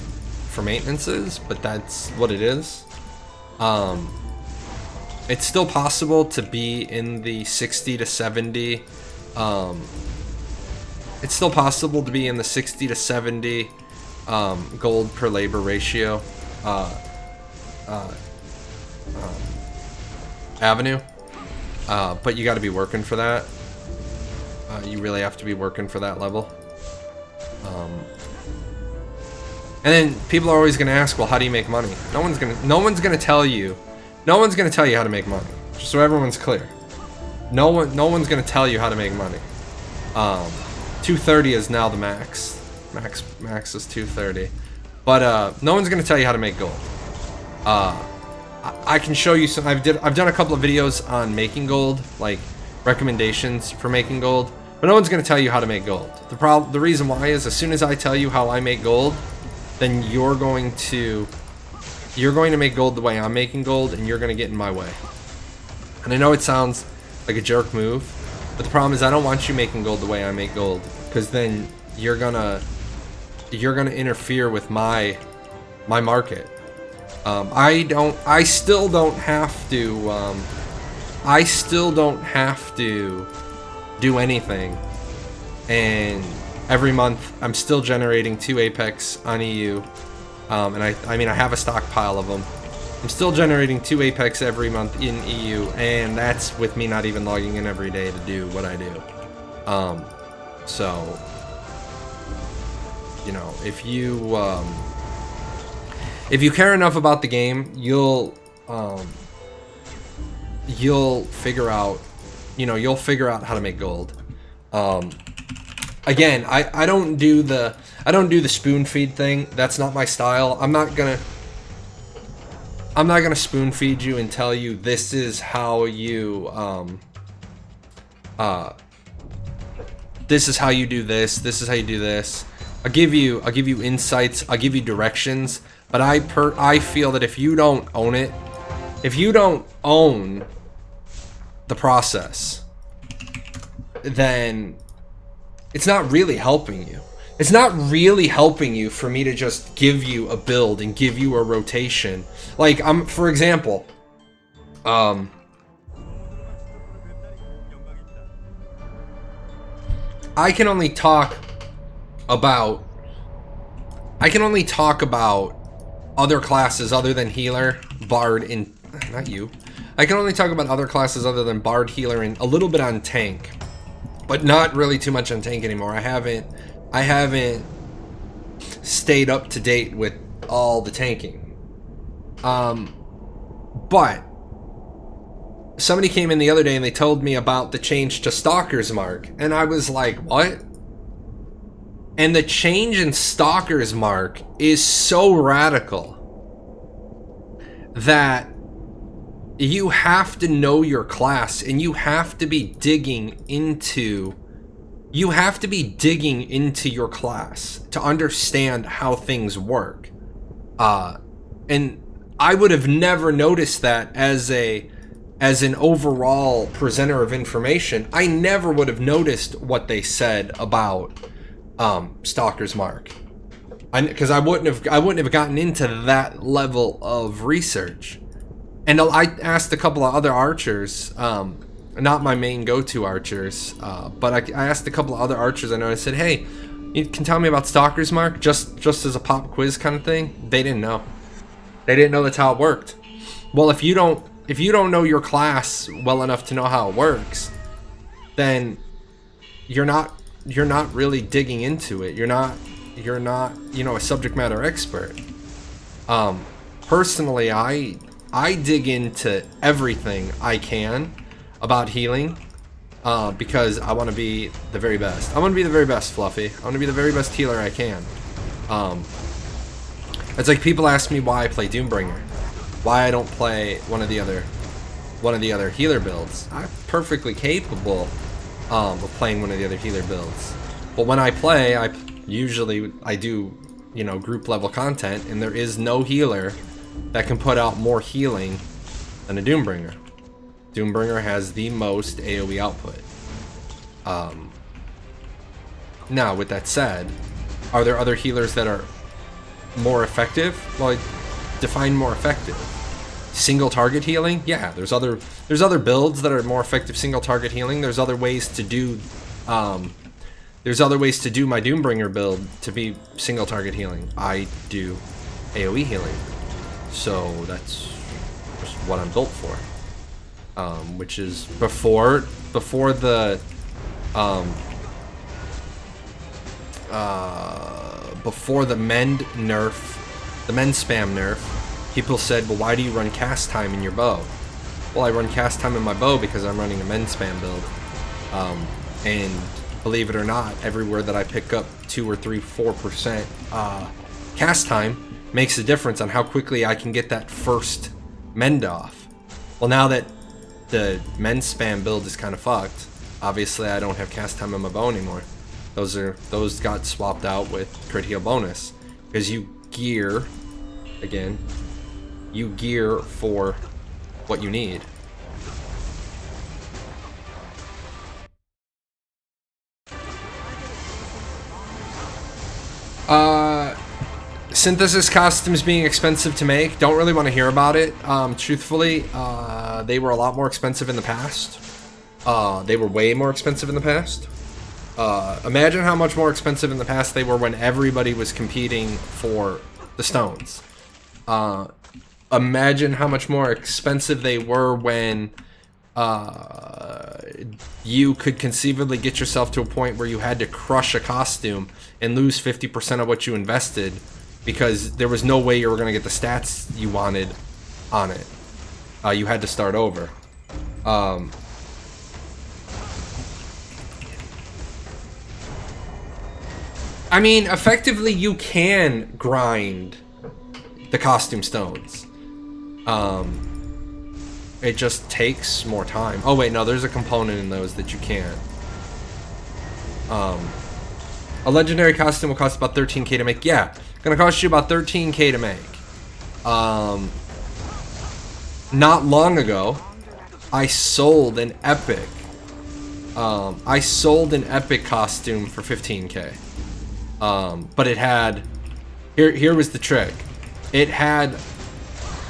for maintenances, but that's what it is. It's still possible to be in the 60 to 70. It's still possible to be in the 60 to 70 gold per labor ratio avenue, but you got to be working for that. You really have to be working for that level. And then people are always going to ask, well, how do you make money? No one's gonna tell you how to make money. Just so everyone's clear. No one's gonna tell you how to make money. 230 is now the max. Max is 230. But no one's gonna tell you how to make gold. I can show you some. I've done a couple of videos on making gold, like recommendations for making gold. But no one's gonna tell you how to make gold. The reason why is as soon as I tell you how I make gold, then you're going to make gold the way I'm making gold, and you're going to get in my way. And I know it sounds like a jerk move, but the problem is I don't want you making gold the way I make gold, because then you're gonna interfere with my market. I still don't have to do anything, and every month I'm still generating 2 Apex on EU, and I mean I have a stockpile of them. I'm still generating 2 Apex every month in EU, and that's with me not even logging in every day to do what I do. So, you know, if you care enough about the game, you'll figure out, you'll figure out how to make gold. Again, I don't do the spoon feed thing. That's not my style. I'm not gonna spoon feed you and tell you this is how you this is how you do this. This is how you do this. I'll give you insights. I'll give you directions. But I feel that if you don't own it, if you don't own the process, then it's not really helping you. It's not really helping you for me to just give you a build and give you a rotation. Like, for example, I can only talk about other classes other than healer, bard, and not you. I can only talk about other classes other than bard, healer, and a little bit on tank, but not really too much on tank anymore. I haven't stayed up to date with all the tanking. But somebody came in the other day and they told me about the change to Stalker's Mark, and I was like, what? And the change in Stalker's Mark is so radical that you have to know your class, and you have to be digging into your class to understand how things work. And I would have never noticed that as an overall presenter of information. I never would have noticed what they said about Stalker's Mark, because I wouldn't have gotten into that level of research. And I asked a couple of other archers, not my main go-to archers, but I asked a couple of other archers I know. I said, hey, you can tell me about Stalker's Mark, just as a pop quiz kind of thing. They didn't know. They didn't know that's how it worked. Well, if you don't know your class well enough to know how it works, then you're not really digging into it. You're not a subject matter expert. Personally, I dig into everything I can about healing, because I want to be the very best. I want to be the very best, Fluffy. I want to be the very best healer I can. It's like people ask me why I play Doombringer, why I don't play one of the other healer builds. I'm perfectly capable of playing one of the other healer builds, but when I play, I do group level content, and there is no healer that can put out more healing than a Doombringer. Doombringer has the most AoE output. Now, with that said, are there other healers that are more effective? Well, define more effective. Single target healing? Yeah, there's other builds that are more effective single target healing. There's other ways to do my Doombringer build to be single target healing. I do AoE healing. So that's just what I'm built for. Which is before the mend nerf, the mend spam nerf, people said, well, why do you run cast time in your bow? Well, I run cast time in my bow because I'm running a mend spam build. And believe it or not, everywhere that I pick up 2 or 3, 4% cast time makes a difference on how quickly I can get that first mend off. Well, now that the mend spam build is kind of fucked, obviously I don't have cast time on my bow anymore. Those got swapped out with crit heal bonus, because you gear, again, you gear for what you need. Synthesis costumes being expensive to make, don't really want to hear about it. Truthfully, they were a lot more expensive in the past. They were way more expensive in the past. Imagine how much more expensive in the past they were when everybody was competing for the stones. Imagine how much more expensive they were when you could conceivably get yourself to a point where you had to crush a costume and lose 50% of what you invested because there was no way you were going to get the stats you wanted on it. You had to start over. I mean, effectively, you can grind the costume stones. It just takes more time. Oh wait, no, there's a component in those that you can't. A legendary costume will cost about 13k to make. Yeah, gonna cost you about 13k to make. Not long ago, I sold an epic. I sold an epic costume for 15k. But it had. Here was the trick. It had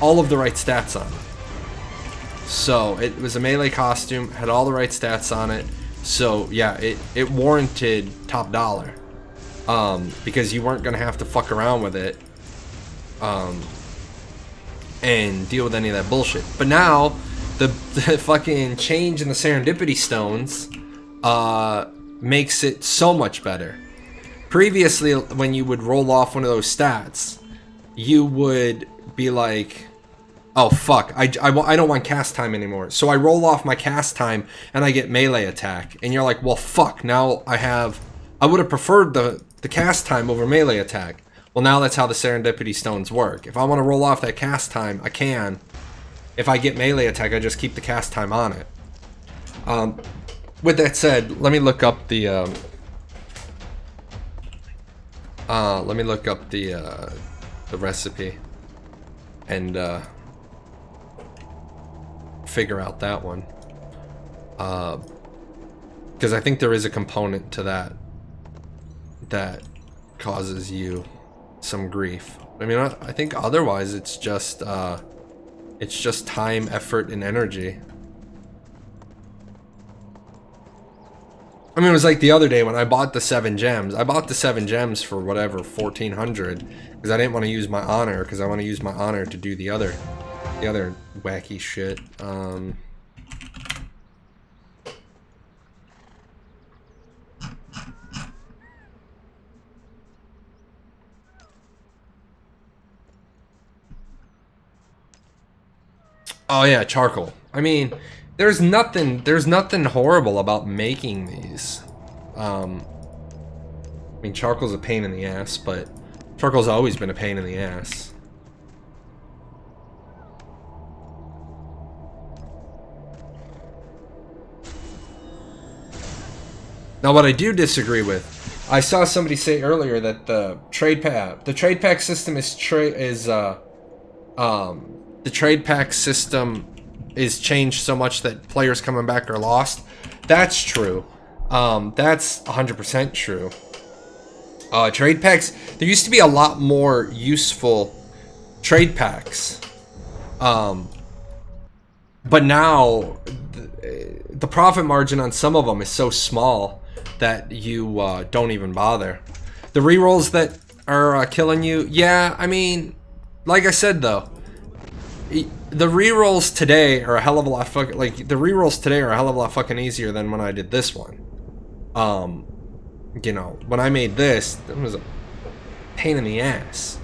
all of the right stats on it. So it was a melee costume, had all the right stats on it. So yeah, it warranted top dollar. Because you weren't gonna have to fuck around with it and deal with any of that bullshit. But now the fucking change in the serendipity stones makes it so much better. Previously, when you would roll off one of those stats, you would be like, oh fuck, I don't want cast time anymore. So I roll off my cast time and I get melee attack. And you're like, well fuck, now I would have preferred the cast time over melee attack. Well, now that's how the serendipity stones work. If I want to roll off that cast time, I can. If I get melee attack, I just keep the cast time on it. With that said, let me look up the recipe and figure out that one, because I think there is a component to that causes you some grief. I mean, I think otherwise it's just time, effort, and energy. I mean, it was like the other day when I bought the 7 gems. I bought the 7 gems for whatever, 1400, because I didn't want to use my honor, because I want to use my honor to do the other wacky shit. Oh yeah, charcoal. I mean, there's nothing horrible about making these. I mean, charcoal's a pain in the ass, but charcoal's always been a pain in the ass. Now, what I do disagree with, I saw somebody say earlier that the trade pack system is changed so much that players coming back are lost. That's true. That's 100% true. Trade packs, there used to be a lot more useful trade packs. But now the profit margin on some of them is so small that you don't even bother. The rerolls that are killing you, yeah, I mean, like I said though, the rerolls today are a hell of a lot fucking easier than when I did this one. You know, when I made this, it was a pain in the ass.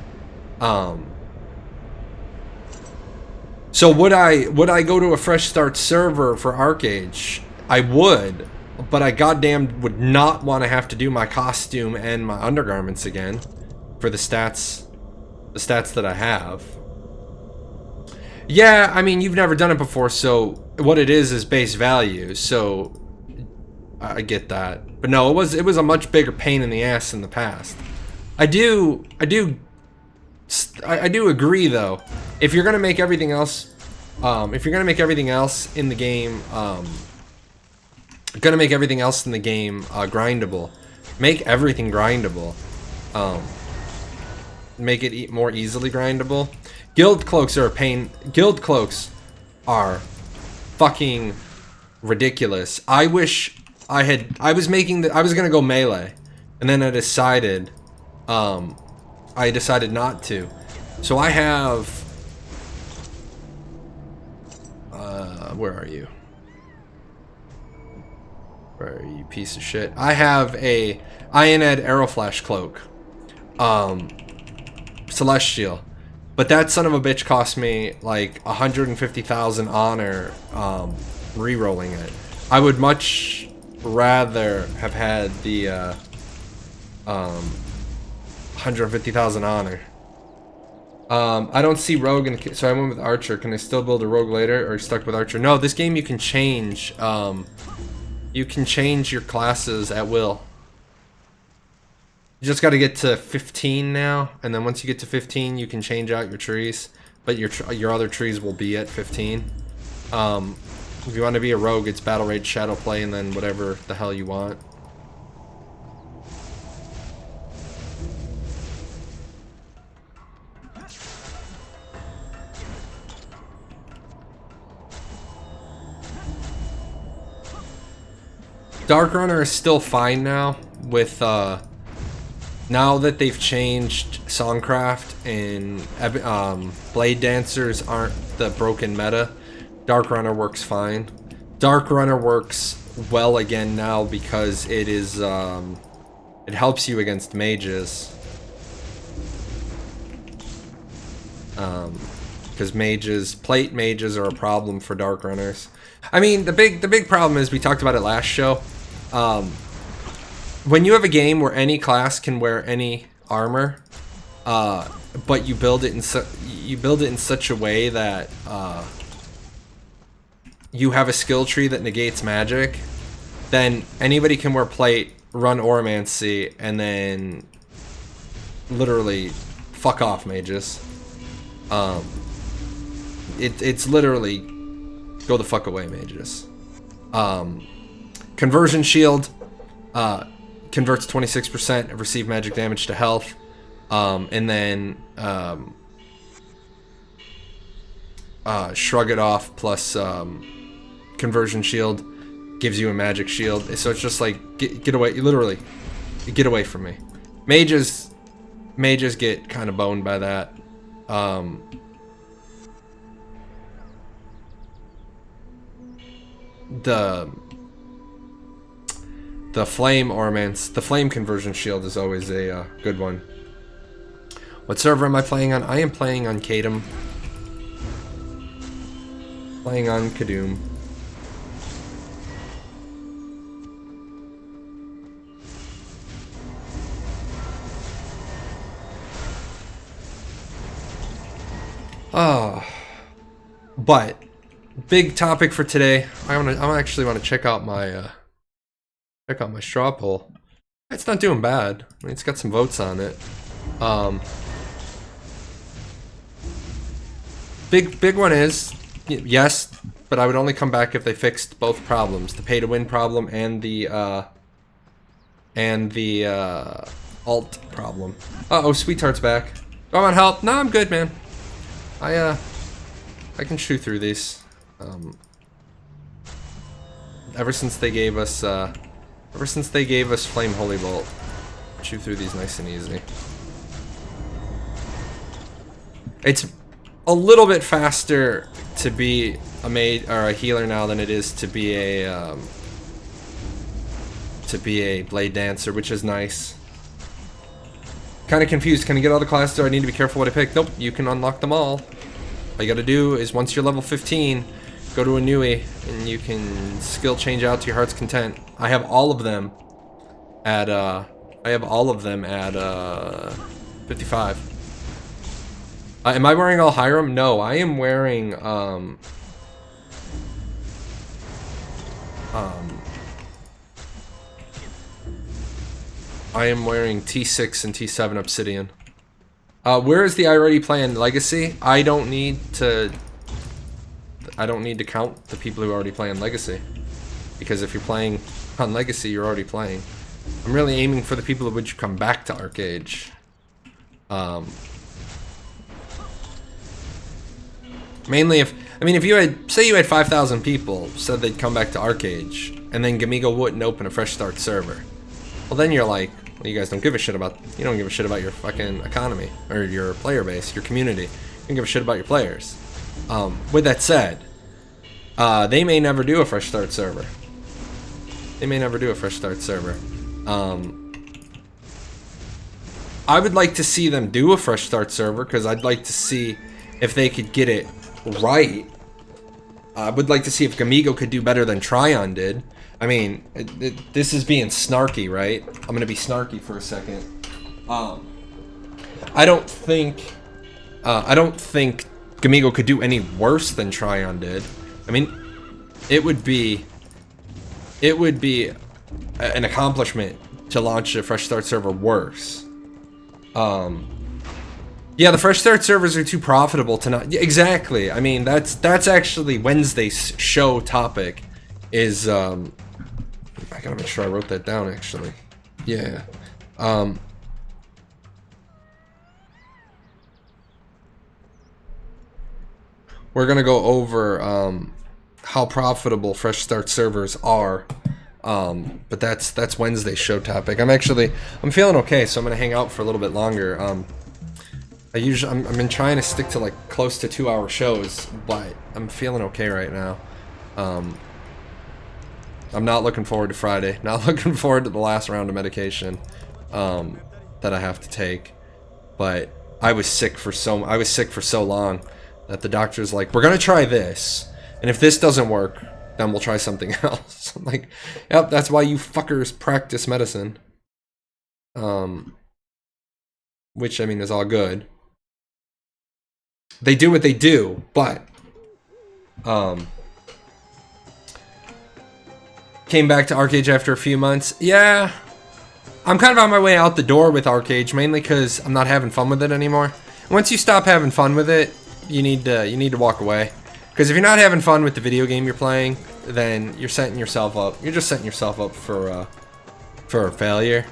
So would I go to a fresh start server for Archeage? I would, but I goddamn would not want to have to do my costume and my undergarments again for the stats that I have. Yeah, I mean, you've never done it before, so what it is base value, so I get that. But no, it was a much bigger pain in the ass in the past. I do I do agree though. If you're gonna make everything else, in the game, grindable, make everything grindable. Make it more easily grindable. Guild cloaks are a pain. Guild cloaks are fucking ridiculous. I wish I was gonna go melee, and then I decided not to. So I have, where are you? Where are you, piece of shit? I have a Ioned Arrow Flash cloak, Celestial, but that son of a bitch cost me like 150,000 honor, re-rolling it. I would much rather have had the 150,000 honor. I don't see rogue, so I went with archer. Can I still build a rogue later, or are you stuck with archer? No, this game you can change. You can change your classes at will. You just got to get to 15 now, and then once you get to 15, you can change out your trees. But your other trees will be at 15. If you want to be a rogue, it's battle rage, shadow play, and then whatever the hell you want. Dark Runner is still fine now with now that they've changed Songcraft and Blade Dancers aren't the broken meta. Dark Runner works fine. Dark Runner works well again now because it is it helps you against mages. Because plate mages are a problem for Dark Runners. I mean, the big problem is, we talked about it last show. When you have a game where any class can wear any armor, but you build it in such a way that you have a skill tree that negates magic, then anybody can wear plate, run Oromancy, and then literally fuck off mages. It's literally go the fuck away mages. Conversion shield converts 26% of received magic damage to health, and then shrug it off plus conversion shield gives you a magic shield. So it's just like get away, literally get away from me. Mages get kind of boned by that. The flame ornaments, the flame conversion shield is always a good one. What server am I playing on? I am playing on Kadum. Playing on Kadum. But big topic for today. I actually want to check out my straw poll. It's not doing bad. I mean, it's got some votes on it. Big one is yes, but I would only come back if they fixed both problems: the pay to win problem and the alt problem. Uh-oh, Sweetheart's back. Go on, help. No, I'm good, man. I can chew through these. Ever since they gave us Flame Holy Bolt, chew through these nice and easy. It's a little bit faster to be a mage or a healer now than it is to be a blade dancer, which is nice. Kind of confused. Can I get all the classes? Do I need to be careful what I pick? Nope, you can unlock them all. All you gotta do is, once you're level 15, go to a newie and you can skill change out to your heart's content. I have all of them at 55. Am I wearing all Hiram? No, I am wearing I am wearing T6 and T7 Obsidian. Where is the already playing Legacy? I don't need to count the people who are already playing Legacy. Because if you're playing on Legacy, you're already playing. I'm really aiming for the people who would come back to Archeage. Mainly if you had, say you had 5,000 people said they'd come back to Archeage, and then Gamigo wouldn't open a fresh start server. Well, then you're like, well, you guys don't give a shit about, you don't give a shit about your fucking economy, or your player base, your community. You don't give a shit about your players. With that said, they may never do a fresh start server. They may never do a fresh start server. I would like to see them do a fresh start server, because I'd like to see if they could get it right. I would like to see if Gamigo could do better than Tryon did. I mean, this is being snarky, right? I'm gonna be snarky for a second. I don't think Gamigo could do any worse than Tryon did. I mean, it would be an accomplishment to launch a fresh start server worse. Yeah, the fresh start servers are too profitable to not. Yeah, exactly. I mean, that's actually Wednesday's show topic. Is I gotta make sure I wrote that down actually. Yeah. We're gonna go over how profitable fresh start servers are. But that's Wednesday's show topic. I'm feeling okay, so I'm gonna hang out for a little bit longer. I've been trying to stick to like close to 2-hour shows, but I'm feeling okay right now. I'm not looking forward to Friday. Not looking forward to the last round of medication that I have to take. But I was sick for so long that the doctor's like, we're gonna try this, and if this doesn't work, then we'll try something else. I'm like, yep, that's why you fuckers practice medicine. Which I mean is all good. They do what they do, but came back to Archeage after a few months. Yeah, I'm kind of on my way out the door with Archeage, mainly because I'm not having fun with it anymore. Once you stop having fun with it, you need to walk away. Because if you're not having fun with the video game you're playing, then you're setting yourself up. You're just setting yourself up for failure.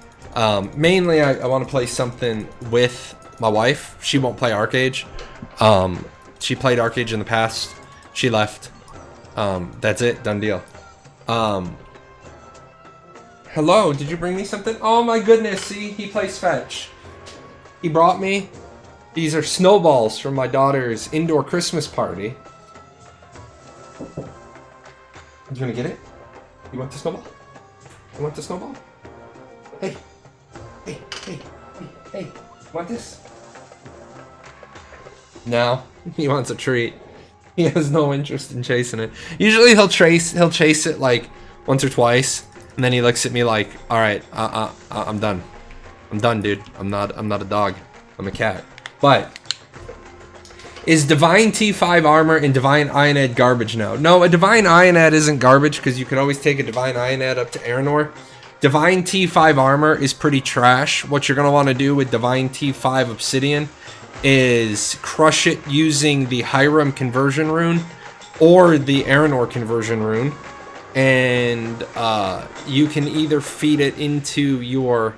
Mainly, I want to play something with my wife. She won't play Archeage. She played Archeage in the past. She left. That's it. Done deal. Hello, did you bring me something? Oh my goodness, see? He plays fetch. He brought me. These are snowballs from my daughter's indoor Christmas party. You gonna get it? You want the snowball? You want the snowball? Hey. Hey, hey, hey, hey. You want this? No, he wants a treat. He has no interest in chasing it. Usually he'll chase it like once or twice, and then he looks at me like, all right, I'm done. I'm done, dude. I'm not a dog. I'm a cat. But is Divine T5 armor and Divine Ionad garbage now? No, a Divine Ionad isn't garbage because you could always take a Divine Ionad up to Aranor. Divine T5 armor is pretty trash. What you're going to want to do with Divine T5 Obsidian is crush it using the Hiram conversion rune or the Aranor conversion rune. And you can either feed it into your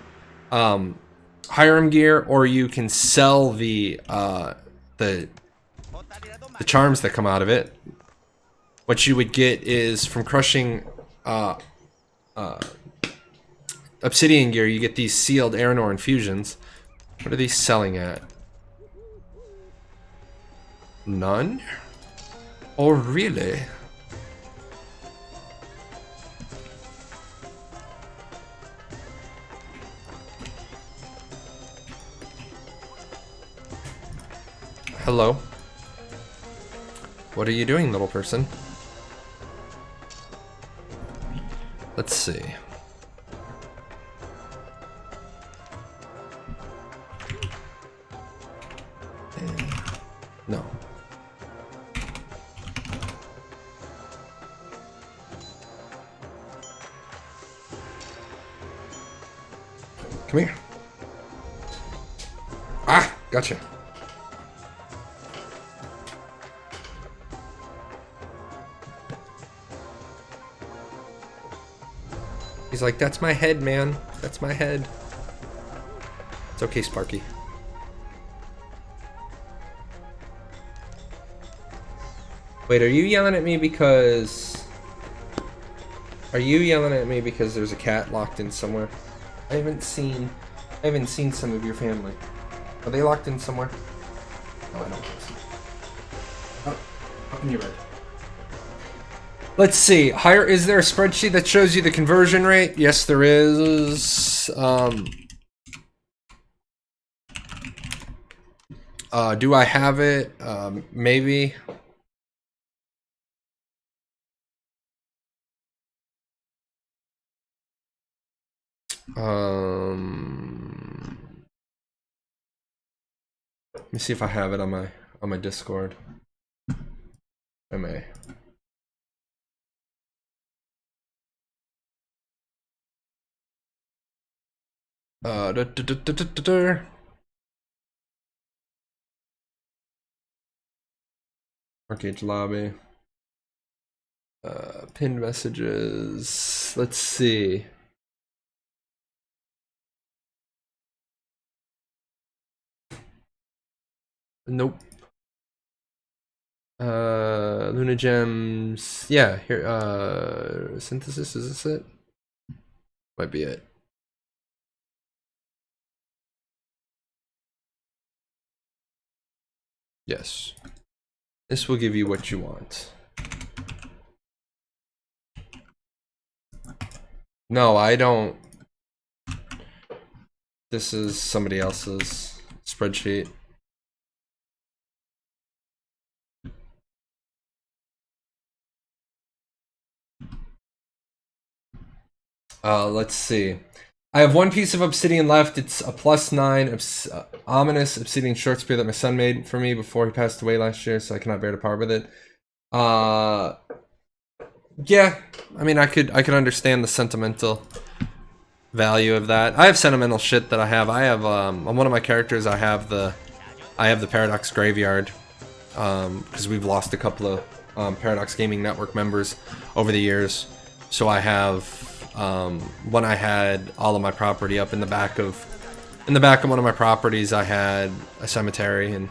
Hiram gear, or you can sell the charms that come out of it. What you would get is from crushing Obsidian gear, you get these sealed Aranor infusions. What are these selling at? None? Oh, really? Hello. What are you doing, little person? Let's see. No. Come here. Ah! Gotcha. He's like, that's my head, man. That's my head. It's okay, Sparky. Wait, are you yelling at me because... Are you yelling at me because there's a cat locked in somewhere? I haven't seen some of your family. Are they locked in somewhere? No, I don't think so. Oh, up in your bed. Let's see. Is there a spreadsheet that shows you the conversion rate? Yes, there is. Do I have it? Maybe. Let me see if I have it on my Discord. I may. Archeage lobby. Pinned messages. Let's see. Nope. Luna Gems. Yeah, here. Synthesis, is this it? Might be it. Yes. This will give you what you want. No, I don't. This is somebody else's spreadsheet. Let's see. I have one piece of obsidian left. It's a +9 ominous obsidian short spear that my son made for me before he passed away last year, so I cannot bear to part with it. Yeah, I mean, I could understand the sentimental value of that. I have sentimental shit that I have. I have on one of my characters, I have the Paradox Graveyard, because we've lost a couple of Paradox Gaming Network members over the years. So I have when I had all of my property up in the back of one of my properties, I had a cemetery and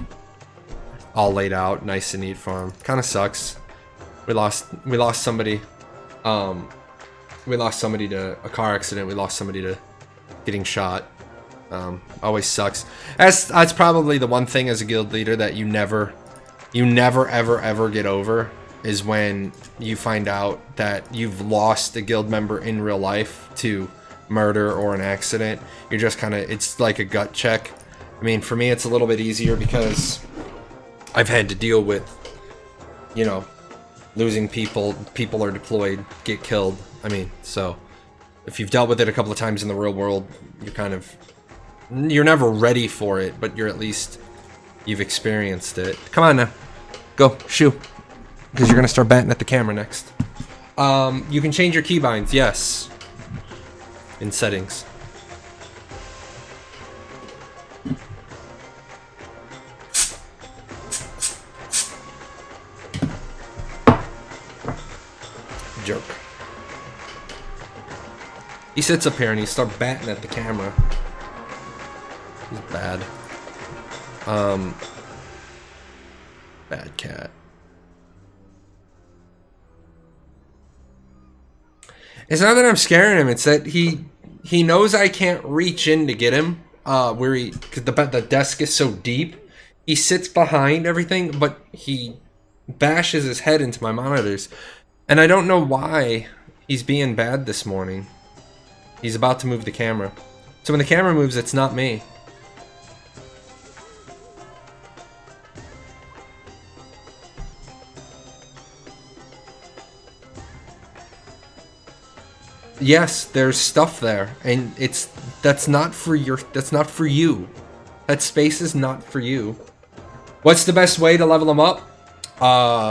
all laid out nice and neat for him. Kind of sucks. We lost somebody. We lost somebody to a car accident. We lost somebody to getting shot. Always sucks. That's probably the one thing as a guild leader that you never ever get over, is when you find out that you've lost a guild member in real life to murder or an accident. You're just kind of, it's like a gut check. I mean, for me, it's a little bit easier because I've had to deal with, you know, losing people are deployed, get killed. I mean, so if you've dealt with it a couple of times in the real world, you're never ready for it, but you're at least, you've experienced it. Come on now, go shoo, because you're gonna start batting at the camera next. You can change your keybinds, yes, in settings. Jerk. He sits up here and he starts batting at the camera. He's bad. Bad cat. It's not that I'm scaring him, it's that he knows I can't reach in to get him, because the desk is so deep. He sits behind everything, but he bashes his head into my monitors. And I don't know why he's being bad this morning. He's about to move the camera. So when the camera moves, it's not me. Yes, there's stuff there, and that's not for you. That space is not for you. What's the best way to level them up?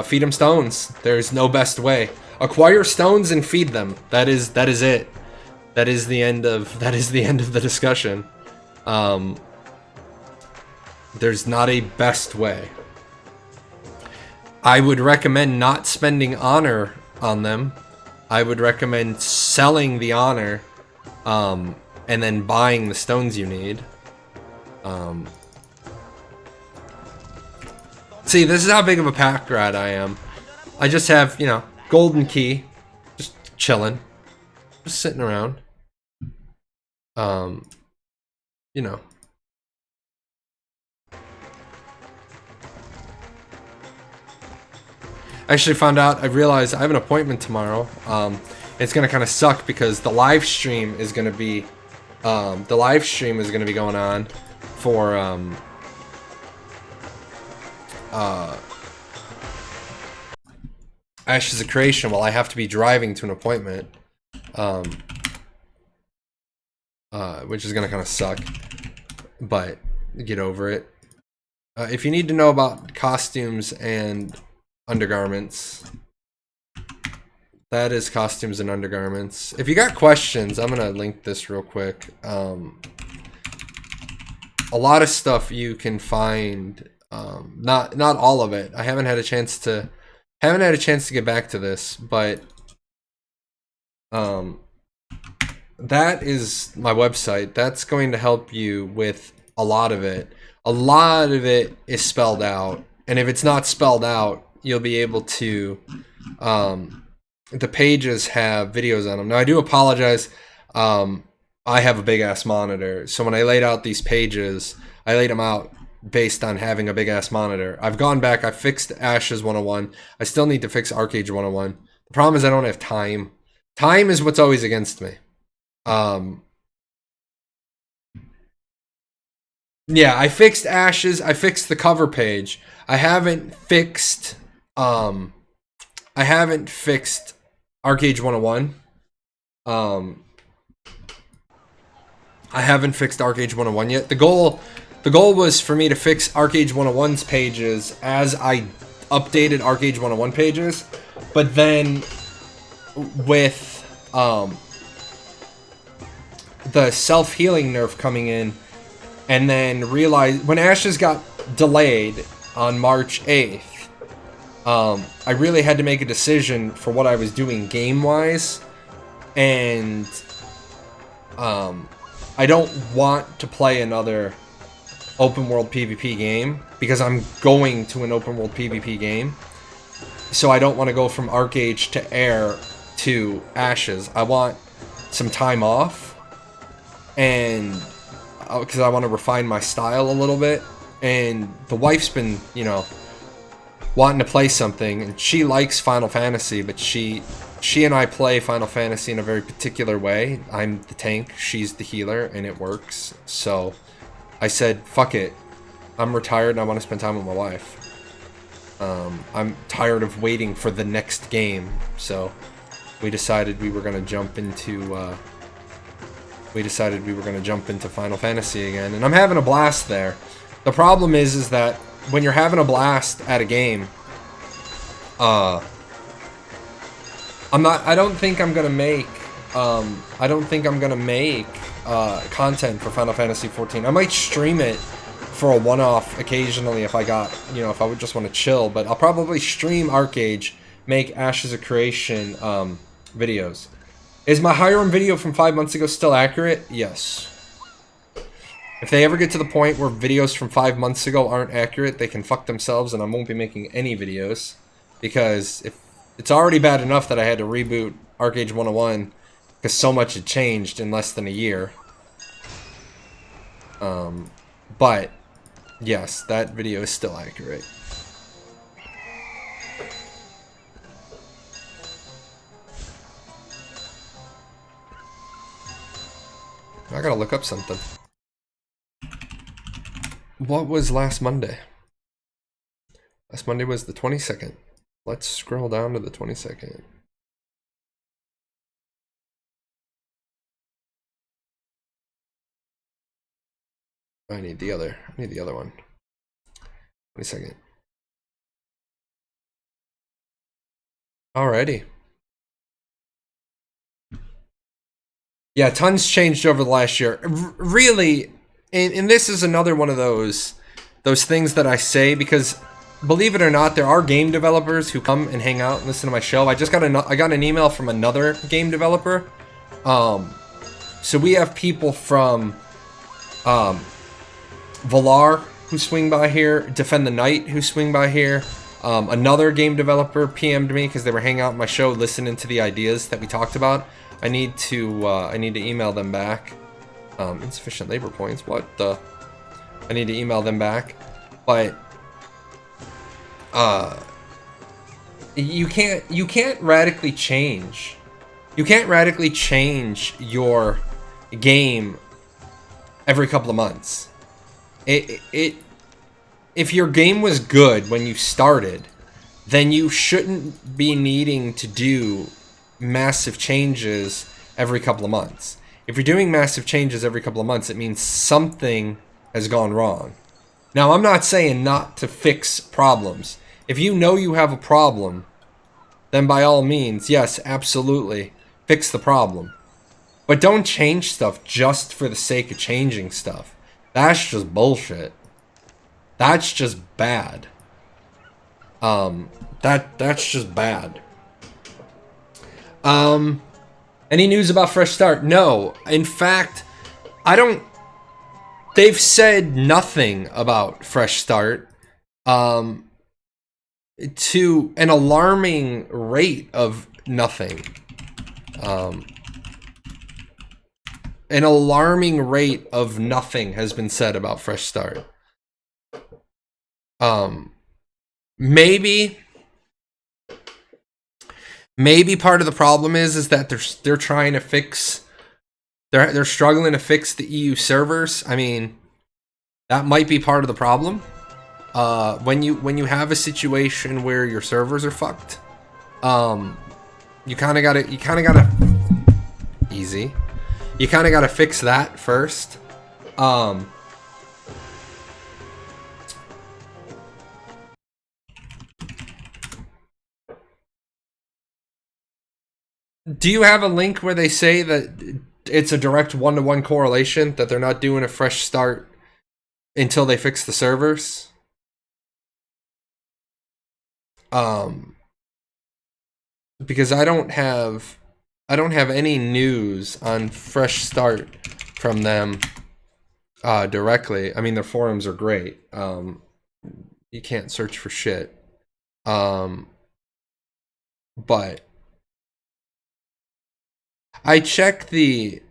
Feed them stones. There's no best way. Acquire stones and feed them. That is it. That is the end of the discussion. There's not a best way. I would recommend not spending honor on them. I would recommend selling the honor, and then buying the stones you need. See, this is how big of a pack rat I am. I just have, you know, golden key, just chilling, just sitting around. You know. I actually found out, I realized I have an appointment tomorrow. It's gonna kind of suck because the live stream is gonna be, going on for, Ashes of Creation while I have to be driving to an appointment. Which is gonna kind of suck, but get over it. If you need to know about costumes and undergarments, that is costumes and undergarments. If you got questions, I'm gonna link this real quick. A lot of stuff you can find, not all of it. I haven't had a chance to get back to this, but that is my website. That's going to help you with a lot of it. A lot of it is spelled out, and if it's not spelled out, you'll be able to, the pages have videos on them. Now, I do apologize. I have a big ass monitor, so when I laid out these pages, I laid them out based on having a big ass monitor. I've gone back, I fixed Ashes 101. I still need to fix Archeage 101. The problem is I don't have time. Time is what's always against me. Yeah, I fixed Ashes. I fixed the cover page. I haven't fixed Archeage 101. I haven't fixed Archeage 101 yet. The goal was for me to fix Archeage 101's pages as I updated Archeage 101 pages, but then with the self-healing nerf coming in, and then realized when Ashes got delayed on March 8th, I really had to make a decision for what I was doing game-wise, and I don't want to play another open world PvP game because I'm going to an open world PvP game, so I don't want to go from Archeage to Air to Ashes. I want some time off, and because I want to refine my style a little bit, and the wife's been, you know, wanting to play something, and she likes Final Fantasy, but she and I play Final Fantasy in a very particular way. I'm the tank, she's the healer, and it works. So I said, fuck it, I'm retired and I want to spend time with my wife. I'm tired of waiting for the next game, so we decided we were going to jump into Final Fantasy again, and I'm having a blast there. The problem is that when you're having a blast at a game, I don't think I'm gonna make content for Final Fantasy 14. I might stream it for a one-off occasionally if I got, you know, if I would just want to chill, but I'll probably stream Archeage, make Ashes of Creation videos. Is my Hiram video from 5 months ago still accurate? Yes. If they ever get to the point where videos from 5 months ago aren't accurate, they can fuck themselves, and I won't be making any videos. Because if it's already bad enough that I had to reboot Archeage 101 because so much had changed in less than a year. But yes, that video is still accurate. I gotta look up something. What was last Monday? Last Monday was the 22nd. Let's scroll down to the 22nd. I need the other one. 22nd. Alrighty. Yeah, tons changed over the last year. Really, and this is another one of those those things that I say, because believe it or not, there are game developers who come and hang out and listen to my show. I got an email from another game developer. So we have people from Valar who swing by here, Defend the Night who swing by here. Another game developer PM'd me because they were hanging out in my show, listening to the ideas that we talked about. I need to email them back. Insufficient labor points. What the? I need to email them back, but you can't radically change. You can't radically change your game every couple of months. If your game was good when you started, then you shouldn't be needing to do massive changes every couple of months. If you're doing massive changes every couple of months, it means something has gone wrong. Now, I'm not saying not to fix problems. If you know you have a problem, then by all means, yes, absolutely, fix the problem. But don't change stuff just for the sake of changing stuff. That's just bullshit. That's just bad. That's just bad. Any news about Fresh Start? No. In fact, they've said nothing about Fresh Start. To an alarming rate of nothing. An alarming rate of nothing has been said about Fresh Start. Maybe part of the problem is that they're trying to fix, they're struggling to fix the EU servers. I mean, that might be part of the problem. When you have a situation where your servers are fucked, you kind of gotta fix that first. Do you have a link where they say that it's a direct one-to-one correlation, that they're not doing a fresh start until they fix the servers? Because I don't have any news on fresh start from them directly. I mean, their forums are great. You can't search for shit. But I check the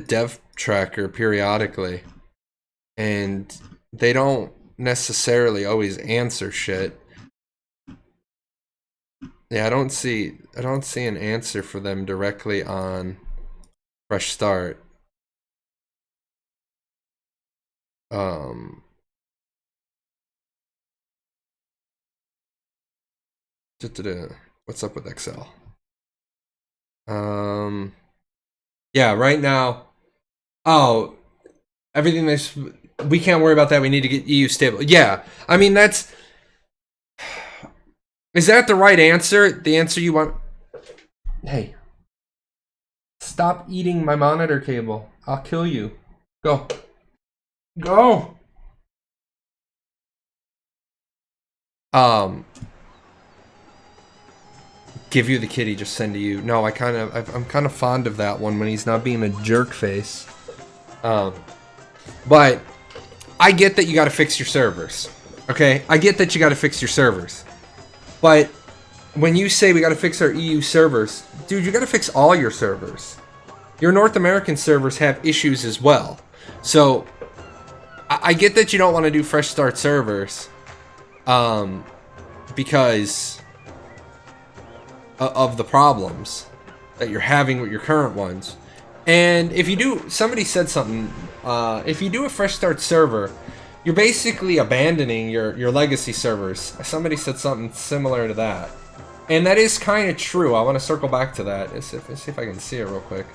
dev tracker periodically, and they don't necessarily always answer shit. Yeah, I don't see an answer for them directly on Fresh Start. What's up with Excel? Yeah, right now. Oh, everything we can't worry about that. We need to get EU stable. Yeah, I mean, is that the right answer? The answer you want? Hey, stop eating my monitor cable. I'll kill you. Go. Give you the kitty, just send to you. No, I'm kind of fond of that one when he's not being a jerk face. But I get that you got to fix your servers. Okay, I get that you got to fix your servers. But when you say we got to fix our EU servers, dude, you got to fix all your servers. Your North American servers have issues as well. So I get that you don't want to do fresh start servers, because of the problems that you're having with your current ones. And if you do, somebody said something, if you do a fresh start server, you're basically abandoning your legacy servers. Somebody said something similar to that. And that is kind of true. I want to circle back to that. Let's see if I can see it real quick.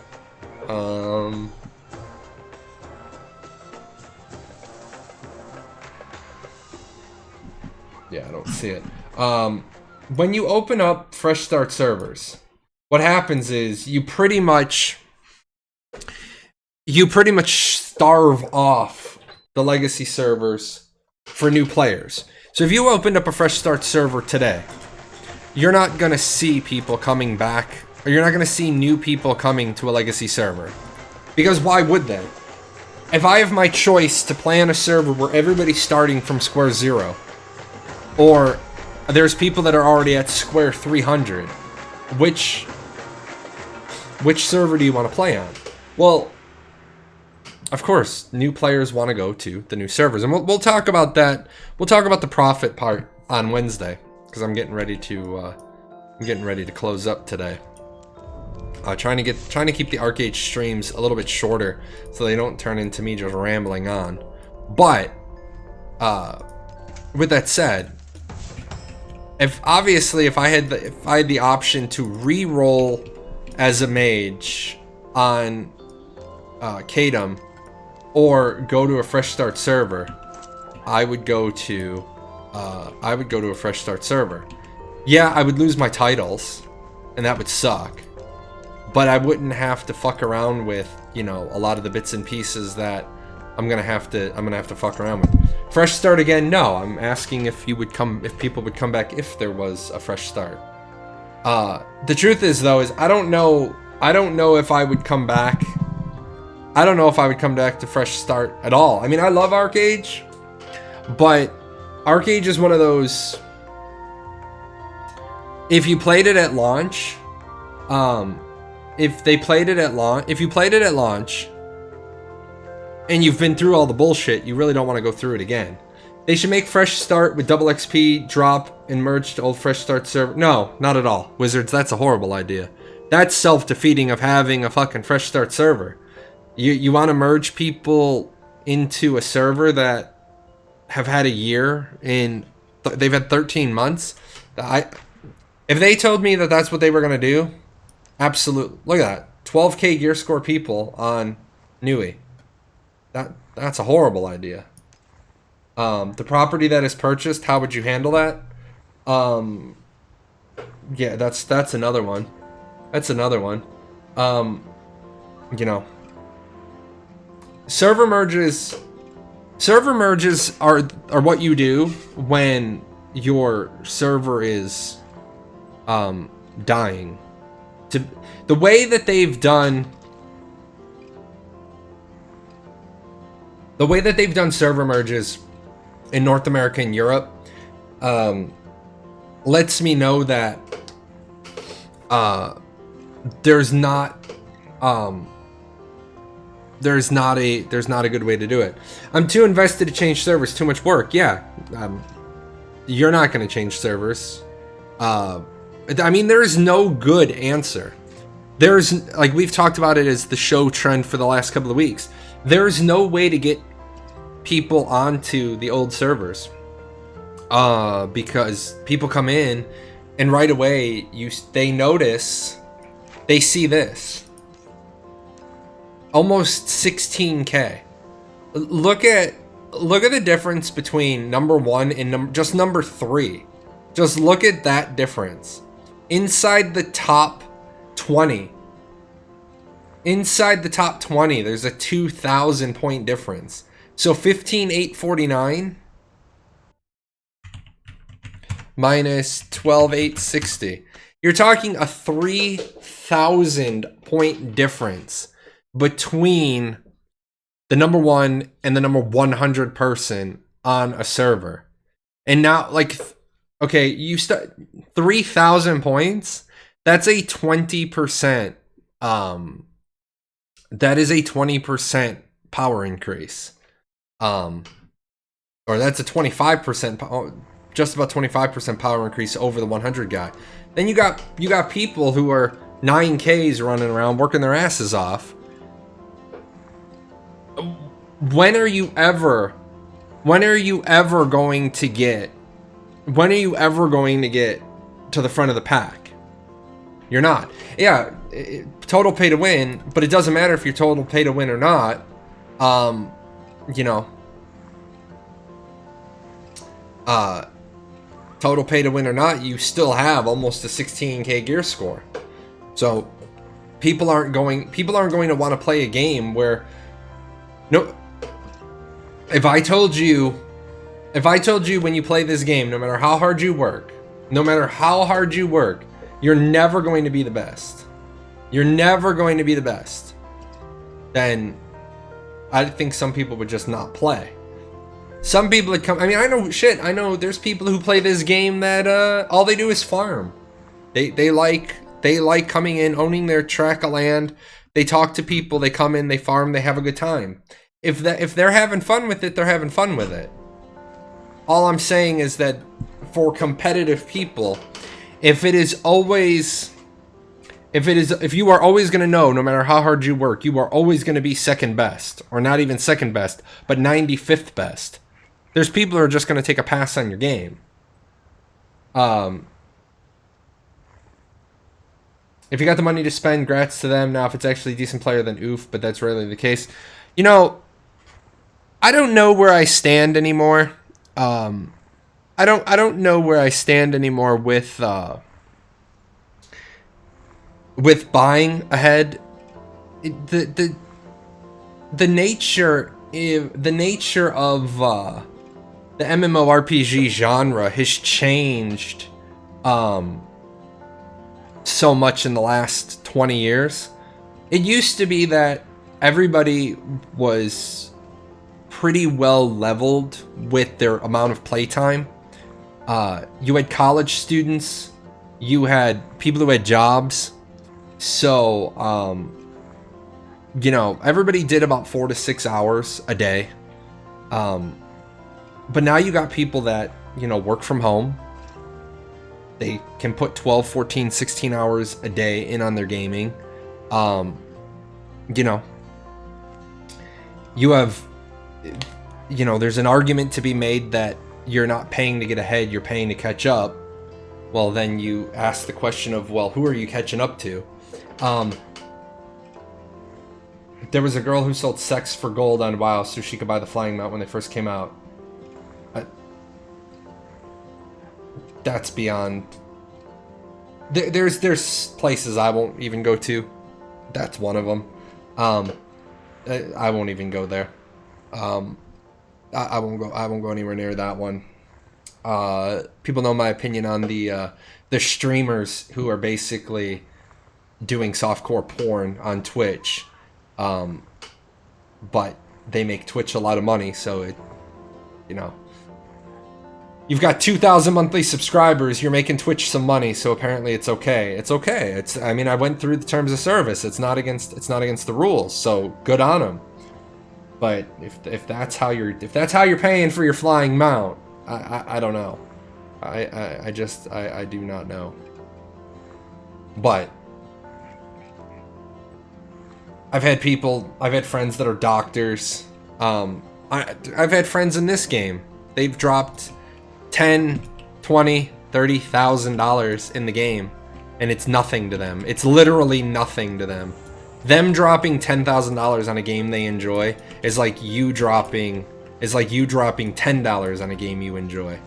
Yeah, I don't see it. When you open up fresh start servers, what happens is you you pretty much starve off the legacy servers for new players. So if you opened up a fresh start server today, you're not going to see people coming back, or you're not going to see new people coming to a legacy server. Because why would they? If I have my choice to play on a server where everybody's starting from square 0, or there's people that are already at square 300, which server do you want to play on? Well, of course, new players want to go to the new servers, and we'll talk about that. We'll talk about the profit part on Wednesday, because I'm getting ready to close up today. Trying to keep the Archeage streams a little bit shorter so they don't turn into me just rambling on. But with that said, if I had the option to re-roll as a mage on Kadum or go to a fresh start server, I would go to a fresh start server. Yeah, I would lose my titles, and that would suck. But I wouldn't have to fuck around with, you know, a lot of the bits and pieces that I'm gonna have to fuck around with. Fresh start again? No, I'm asking if people would come back if there was a fresh start. The truth is though, I don't know if I would come back. I don't know if I would come back to fresh start at all. I mean, I love Archeage, but Archeage is one of those. If you played it at launch, if you played it at launch, and you've been through all the bullshit, you really don't want to go through it again. They should make fresh start with double XP, drop, and merge to old fresh start server. No, not at all. Wizards, that's a horrible idea. That's self-defeating of having a fucking fresh start server. You want to merge people into a server that have had a year in, they've had 13 months. If they told me that that's what they were going to do, absolutely. Look at that. 12k gear score people on Nui. That's a horrible idea. The property that is purchased, how would you handle that? Yeah, that's another one. That's another one. You know, server merges are what you do when your server is dying. The way that they've done server merges in North America and Europe lets me know that there's not a good way to do it. I'm too invested to change servers, too much work. Yeah, you're not going to change servers. I mean, there's no good answer. There's, like we've talked about it as the show trend for the last couple of weeks. There's no way to get people onto the old servers because people come in and right away they see this almost 16k. Look at the difference between number 1 and number 3. Just look at that difference. Inside the top 20, there's a 2,000 point difference. So 15,849 minus 12,860. You're talking a 3,000 point difference between the number 1 and the number 100 person on a server. And now, like, okay, you start 3,000 points. That's a 20%. That is a 20% power increase. Or that's a 25%, just about 25% power increase over the 100 guy. Then you got people who are 9Ks running around working their asses off. When are you ever going to get to the front of the pack? You're not. Yeah, total pay to win, but it doesn't matter if you're total pay to win or not. You know, total pay to win or not, you still have almost a 16k gear score. So people aren't going to want to play a game where No, if I told you when you play this game, no matter how hard you work, you're never going to be the best. You're never going to be the best. Then I think some people would just not play. Some people that come, I mean, I know there's people who play this game that all they do is farm. They like coming in, owning their tract of land. They talk to people, they come in, they farm, they have a good time. If they're having fun with it, they're having fun with it. All I'm saying is that for competitive people, if you are always going to know, no matter how hard you work, you are always going to be second best, or not even second best, but 95th best. There's people who are just going to take a pass on your game. If you got the money to spend, grats to them. Now, if it's actually a decent player, then oof, but that's rarely the case. You know, I don't know where I stand anymore. I don't know where I stand anymore with buying ahead. The nature of the MMORPG genre has changed so much in the last 20 years. It used to be that everybody was pretty well leveled with their amount of playtime. You had college students, you had people who had jobs, so everybody did about 4 to 6 hours a day. But now you got people that, work from home. They can put 12, 14, 16 hours a day in on their gaming. You have, there's an argument to be made that you're not paying to get ahead, you're paying to catch up. Well, then you ask the question of, well, who are you catching up to? There was a girl who sold sex for gold on WoW so she could buy the flying mount when they first came out. That's beyond. There's places I won't even go to. That's one of them. I won't even go there. I won't go anywhere near that one. People know my opinion on the streamers who are basically doing softcore porn on Twitch, but they make Twitch a lot of money, so it, you've got 2,000 monthly subscribers, you're making Twitch some money, so apparently it's okay. It's okay. I went through the terms of service. It's not against the rules, so good on them. But if that's how you're paying for your flying mount, I don't know. I do not know. But I've had friends that are doctors. I've had friends in this game. They've dropped $10,000, $20,000, $30,000 in the game, and it's nothing to them. It's literally nothing to them. Them dropping $10,000 on a game they enjoy is like you dropping $10 on a game you enjoy.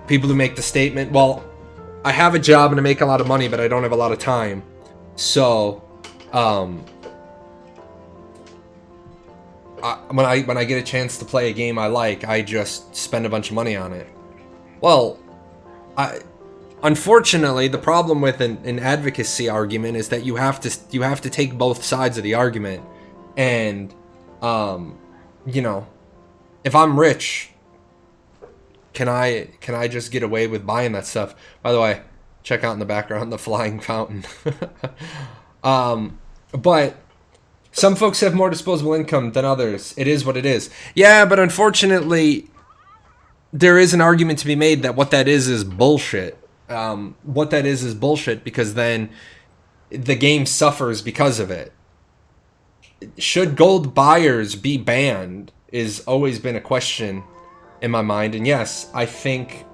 People who make the statement, well, I have a job and I make a lot of money, but I don't have a lot of time. So, when I get a chance to play a game I like, I just spend a bunch of money on it. Well, unfortunately, the problem with an advocacy argument is that you have to take both sides of the argument, and if I'm rich, can I just get away with buying that stuff? By the way, check out in the background the flying fountain. But some folks have more disposable income than others. It is what it is. Yeah, but unfortunately, there is an argument to be made that what that is bullshit. What that is bullshit, because then the game suffers because of it. Should gold buyers be banned is always been a question in my mind. And yes, I think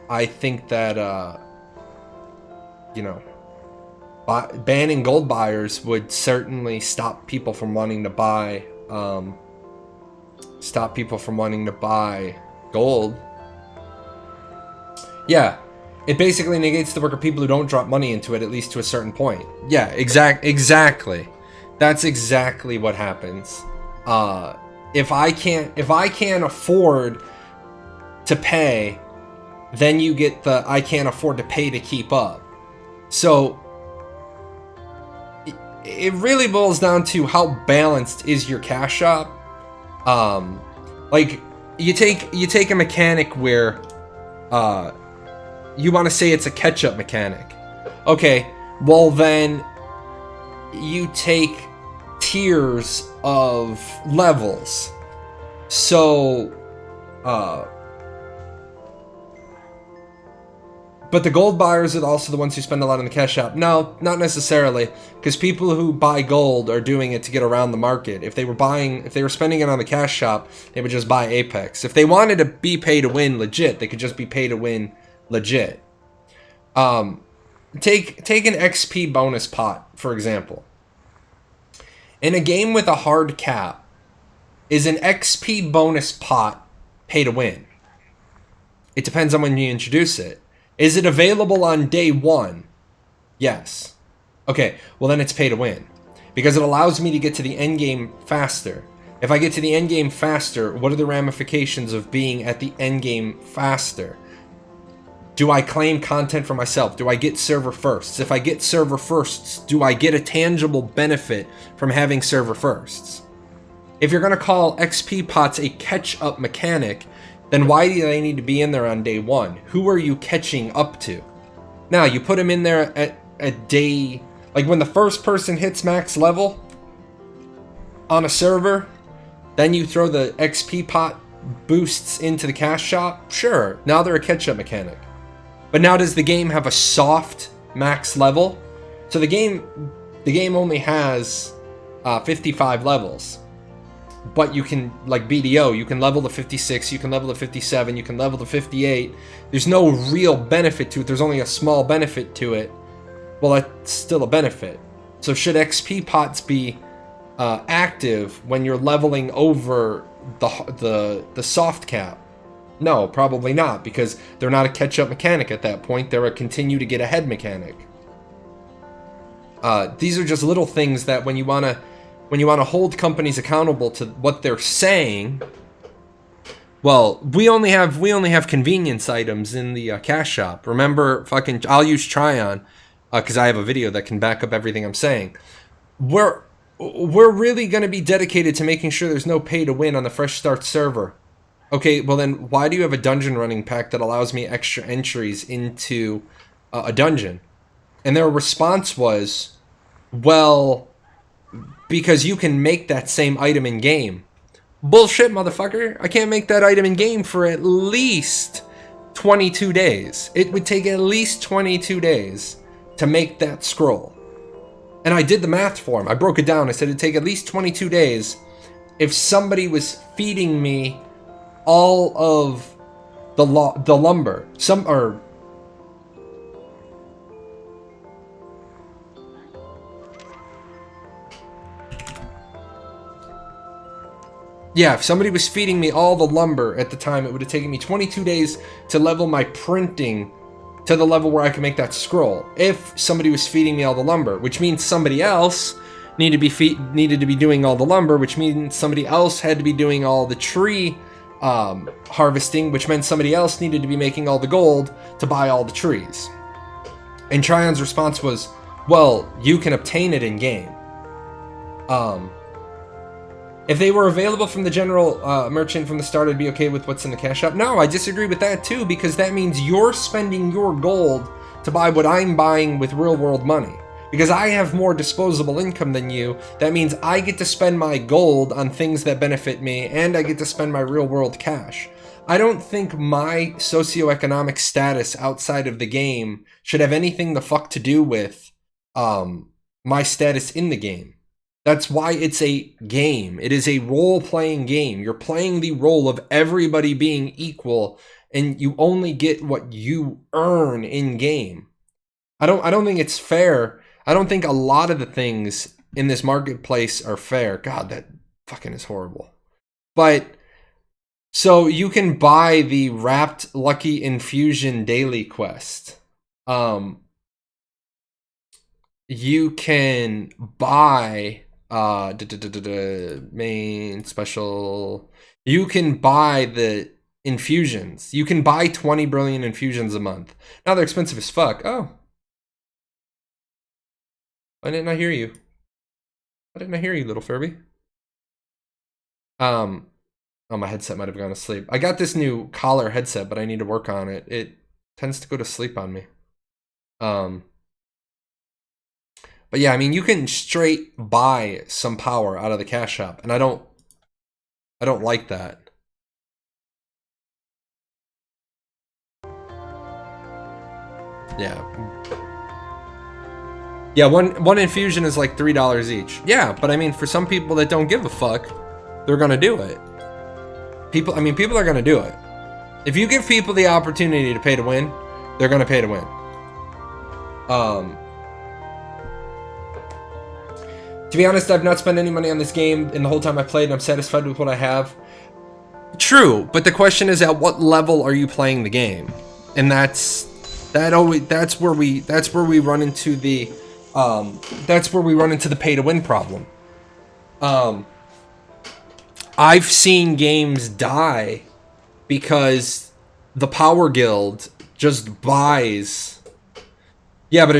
I think that banning gold buyers would certainly stop people from wanting to buy stop people from wanting to buy gold. Yeah, it basically negates the work of people who don't drop money into it, at least to a certain point. Yeah, exactly. That's exactly what happens. If I can't afford to pay, then you get the I can't afford to pay to keep up. So it really boils down to how balanced is your cash shop. Like you take a mechanic where you want to say it's a catch-up mechanic. Okay, well then you take tiers of levels. So but the gold buyers are also the ones who spend a lot in the cash shop. No, not necessarily, because people who buy gold are doing it to get around the market. If they were spending it on the cash shop, they would just buy Apex. If they wanted to be pay to win legit, they could just be pay to win legit. Take an XP bonus pot, for example. In a game with a hard cap, is an XP bonus pot pay to win? It depends on when you introduce it. Is it available on day one? Yes. Okay, well then it's pay to win. Because it allows me to get to the end game faster. If I get to the end game faster, what are the ramifications of being at the end game faster? Do I claim content for myself? Do I get server firsts? If I get server firsts, do I get a tangible benefit from having server firsts? If you're going to call XP pots a catch-up mechanic, then why do they need to be in there on day one? Who are you catching up to? Now, you put them in there at day... Like when the first person hits max level on a server, then you throw the XP pot boosts into the cash shop. Sure, now they're a catch-up mechanic. But now does the game have a soft max level? So the game only has 55 levels. But you can, like BDO, you can level to 56, you can level to 57, you can level to 58. There's no real benefit to it. There's only a small benefit to it. Well, that's still a benefit. So should XP pots be active when you're leveling over the soft cap? No, probably not, because they're not a catch-up mechanic at that point. They're a continue to get ahead mechanic. These are just little things that when you want to hold companies accountable to what they're saying, well, we only have convenience items in the cash shop. Remember, I'll use Tryon because I have a video that can back up everything I'm saying. We're really going to be dedicated to making sure there's no pay to win on the Fresh Start server. Okay, well then why do you have a dungeon running pack that allows me extra entries into a dungeon? And their response was, well, because you can make that same item in game. Bullshit, motherfucker. I can't make that item in game for at least 22 days. It would take at least 22 days to make that scroll. And I did the math for him. I broke it down. I said it'd take at least 22 days if somebody was feeding me all of the lumber. Yeah, if somebody was feeding me all the lumber at the time, it would have taken me 22 days to level my printing to the level where I could make that scroll. If somebody was feeding me all the lumber, which means somebody else needed to be doing all the lumber, which means somebody else had to be doing all the tree harvesting, which meant somebody else needed to be making all the gold to buy all the trees. And Tryon's response was, well, you can obtain it in game. If they were available from the general merchant from the start, I'd be okay with what's in the cash shop. No, I disagree with that too, because that means you're spending your gold to buy what I'm buying with real world money. Because I have more disposable income than you, that means I get to spend my gold on things that benefit me, and I get to spend my real world cash. I don't think my socioeconomic status outside of the game should have anything the fuck to do with my status in the game. That's why it's a game. It is a role-playing game. You're playing the role of everybody being equal, and you only get what you earn in game. I don't think it's fair. I don't think a lot of the things in this marketplace are fair. God, that fucking is horrible. But So you can buy the Wrapped Lucky Infusion daily quest. You can buy main special. You can buy the infusions. You can buy 20 brilliant infusions a month. Now they're expensive as fuck. Oh. Why didn't I hear you? Why didn't I hear you, little Furby? Oh, my headset might have gone to sleep. I got this new collar headset, but I need to work on it. It tends to go to sleep on me. But yeah, I mean, you can straight buy some power out of the cash shop, and I don't like that. Yeah. Yeah, one infusion is like $3 each. Yeah, but I mean, for some people that don't give a fuck, they're gonna do it. People are gonna do it. If you give people the opportunity to pay to win, they're gonna pay to win. To be honest, I've not spent any money on this game in the whole time I played, and I'm satisfied with what I have. True, but the question is, at what level are you playing the game? And that's where we run into the pay to win problem. I've seen games die because the Power Guild just buys. Yeah, but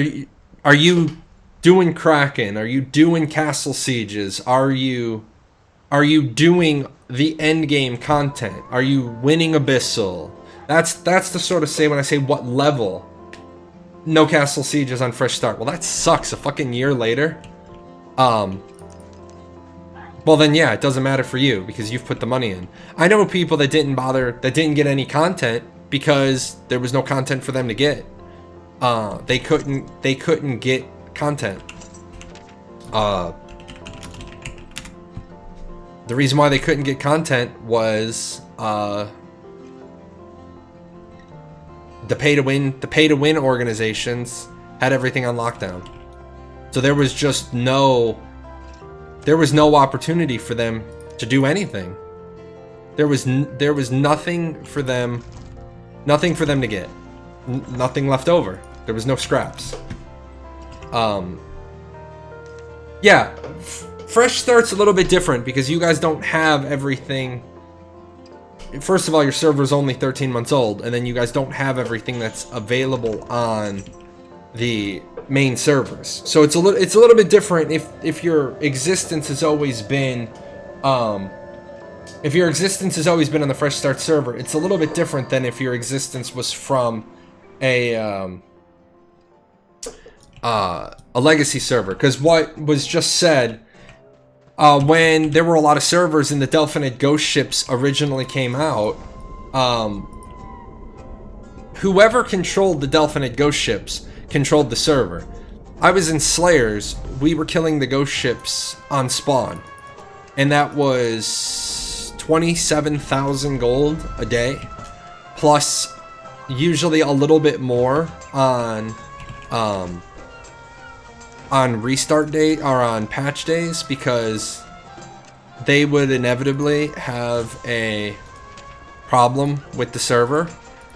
are you doing Kraken? Are you doing Castle Sieges? Are you doing the end game content? Are you winning Abyssal? That's the sort of say when I say what level. No Castle Sieges on Fresh Start. Well, that sucks. A fucking year later. Well then, yeah, it doesn't matter for you because you've put the money in. I know people that didn't get any content because there was no content for them to get. They couldn't get content. The reason why they couldn't get content was the pay to win organizations had everything on lockdown. So there was no opportunity for them to do anything. There was nothing for them to get. Nothing left over. There was no scraps. Yeah, Fresh Start's a little bit different because you guys don't have everything. First of all, your server's only 13 months old, and then you guys don't have everything that's available on the main servers. So it's a little bit different if your existence has always been on the Fresh Start server. It's a little bit different than if your existence was from a legacy server. Because what was just said, when there were a lot of servers and the Delphinid Ghost ships originally came out, whoever controlled the Delphinid Ghost ships controlled the server. I was in Slayers, we were killing the ghost ships on spawn, and that was 27,000 gold a day, plus usually a little bit more on restart day or on patch days, because they would inevitably have a problem with the server,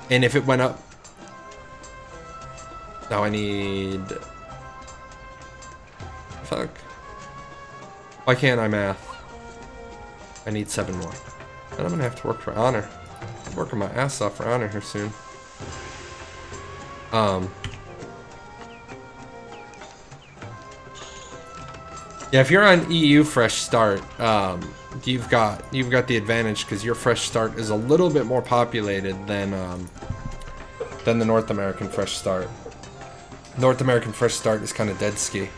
and if it went up. Now I need... Fuck. Why can't I math? I need 7 more. And I'm gonna have to work for honor. I'm working my ass off for honor here soon. Yeah, if you're on EU Fresh Start, you've got the advantage because your Fresh Start is a little bit more populated than the North American Fresh Start. North American Fresh Start is kind of dead ski,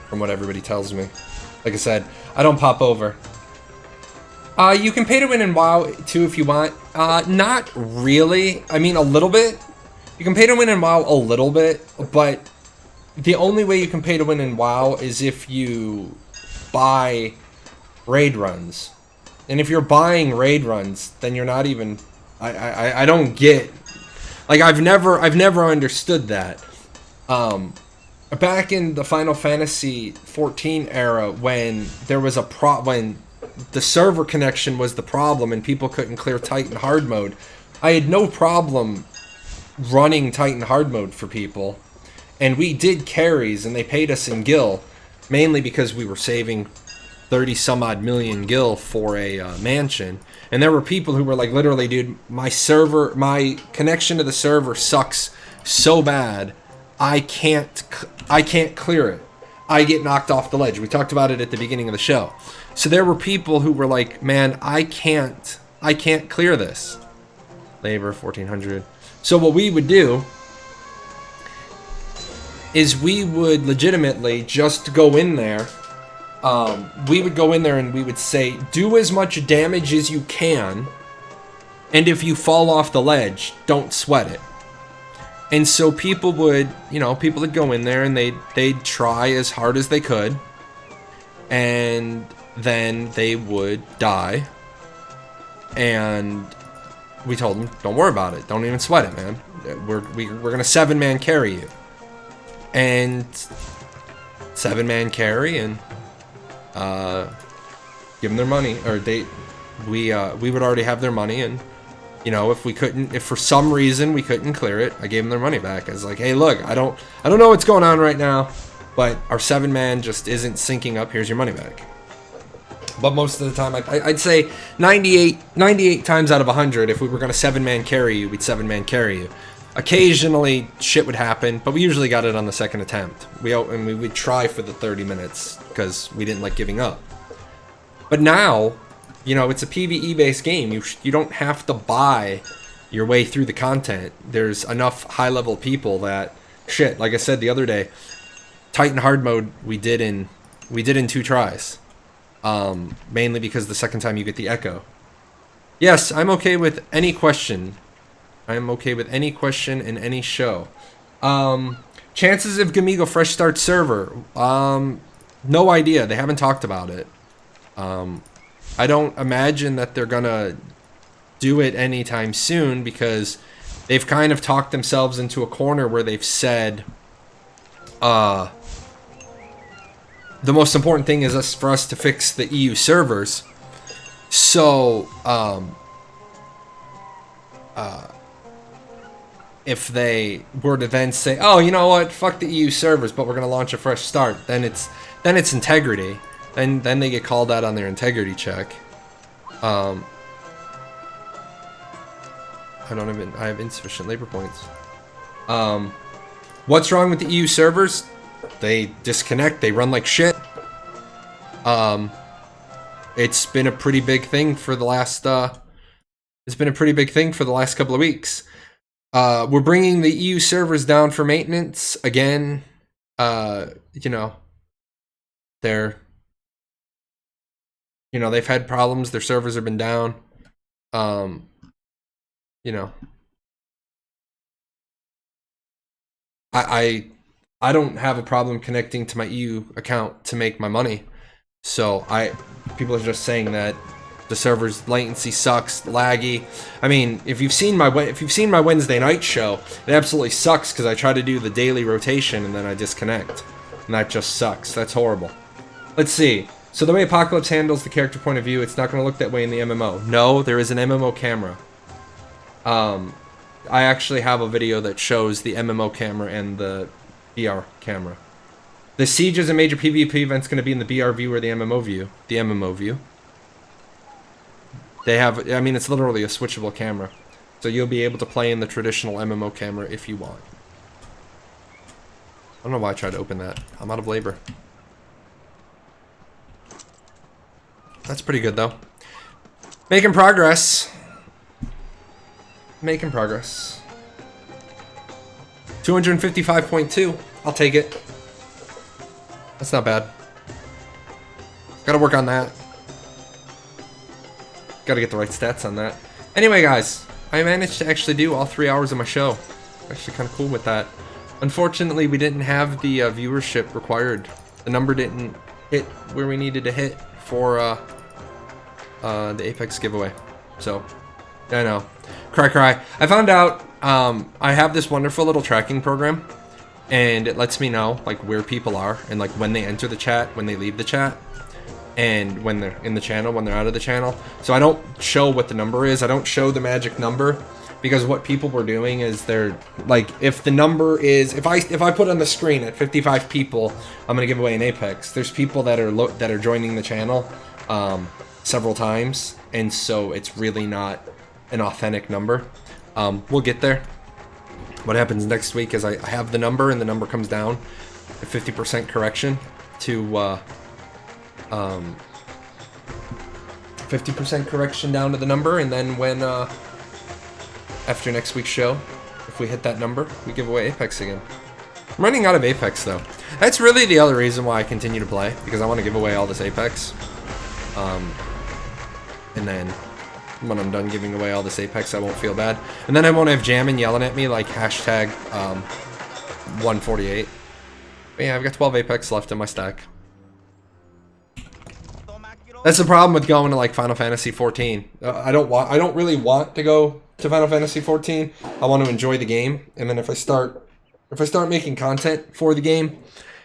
from what everybody tells me. Like I said, I don't pop over. You can pay to win in WoW too if you want. Not really. I mean, a little bit. You can pay to win in WoW a little bit, but the only way you can pay to win in WoW is if you buy raid runs. And if you're buying raid runs, then you're not even... I don't get... Like, I've never understood that. Back in the Final Fantasy 14 era, when there was when the server connection was the problem and people couldn't clear Titan hard mode, I had no problem running Titan hard mode for people. And we did carries, and they paid us in gil, mainly because we were saving 30 some odd million gil for a mansion. And there were people who were like, literally, dude, my connection to the server sucks so bad, I can't clear it. I get knocked off the ledge. We talked about it at the beginning of the show. So there were people who were like, man, I can't clear this. Labor 1400. So what we would do is we would legitimately just go in there. We would go in there and we would say, do as much damage as you can, and if you fall off the ledge, don't sweat it. And so people would, people would go in there and they'd try as hard as they could, and then they would die. And we told them, don't worry about it. Don't even sweat it, man. We're gonna 7-man carry you. And 7-man carry, and give them their money, or we would already have their money, and if for some reason we couldn't clear it, I gave them their money back. I was like, hey, look, I don't know what's going on right now, but our 7-man just isn't syncing up. Here's your money back. But most of the time, I'd say 98 times out of 100, if we were going to 7-man carry you, we'd 7-man carry you. Occasionally, shit would happen, but we usually got it on the second attempt. We would try for the 30 minutes, because we didn't like giving up. But now, it's a PvE-based game. You don't have to buy your way through the content. There's enough high-level people that, shit, like I said the other day, Titan hard mode we did in 2 tries. Mainly because the second time you get the echo. Yes, I'm okay with any question. I'm okay with any question in any show. Chances of Gamigo fresh start server. No idea. They haven't talked about it. I don't imagine that they're gonna do it anytime soon, because they've kind of talked themselves into a corner where they've said, the most important thing is for us to fix the EU servers. So, if they were to then say, oh, you know what, fuck the EU servers, but we're going to launch a fresh start, then it's integrity. And then they get called out on their integrity check. I have insufficient labor points. What's wrong with the EU servers? They disconnect, they run like shit. It's been a pretty big thing for the last couple of weeks. We're bringing the EU servers down for maintenance again. They've had problems. Their servers have been down. I don't have a problem connecting to my EU account to make my money. So people are just saying that the server's latency sucks, laggy. I mean, if you've seen my Wednesday night show, it absolutely sucks because I try to do the daily rotation and then I disconnect, and that just sucks. That's horrible. Let's see. So the way Apocalypse handles the character point of view, it's not going to look that way in the MMO. No, there is an MMO camera. I actually have a video that shows the MMO camera and the BR camera. The Siege is a major PvP event's going to be in the BR view or the MMO view. The MMO view. They have, it's literally a switchable camera. So you'll be able to play in the traditional MMO camera if you want. I don't know why I tried to open that. I'm out of labor. That's pretty good, though. Making progress. Making progress. 255.2. I'll take it. That's not bad. Gotta work on that. Gotta get the right stats on that. Anyway, guys, I managed to actually do all 3 hours of my show. Actually kind of cool with that. Unfortunately, we didn't have the viewership required. The number didn't hit where we needed to hit for the Apex giveaway. So, I know. Cry. I found out I have this wonderful little tracking program, and it lets me know like where people are and like when they enter the chat, when they leave the chat. and when they're in the channel, when they're out of the channel. So I don't show what the number is. I don't show the magic number, because what people were doing is they're like, if the number is, if I put on the screen at 55 people, I'm gonna give away an Apex. There's people that are joining the channel several times, and so it's really not an authentic number. We'll get there. What happens next week is I have the number, and the number comes down, a 50% correction to 50% correction down to the number, and then when after next week's show, if we hit that number, we give away Apex again. I'm running out of Apex though. That's really the other reason why I continue to play, because I want to give away all this Apex. And then when I'm done giving away all this Apex, I won't feel bad. And then I won't have Jammin yelling at me like hashtag 148. But yeah, I've got 12 Apex left in my stack. That's the problem with going to like Final Fantasy 14. I don't really want to go to Final Fantasy 14. I want to enjoy the game, and then if I start making content for the game,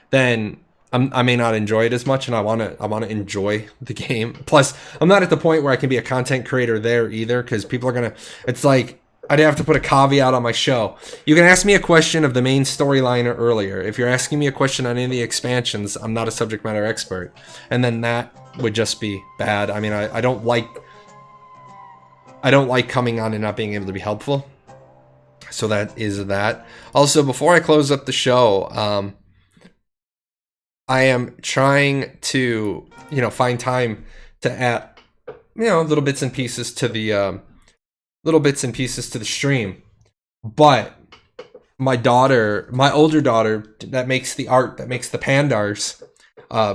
then I may not enjoy it as much, and I want to enjoy the game. Plus, I'm not at the point where I can be a content creator there either, because people are gonna. It's like I'd have to put a caveat on my show. You can ask me a question of the main storyline earlier. If you're asking me a question on any of the expansions, I'm not a subject matter expert, and then that would just be bad. I mean, I don't like coming on and not being able to be helpful. So that is that. Also, before I close up the show, I am trying to, find time to add, little bits and pieces to the stream. But my older daughter that makes the art, that makes the pandars,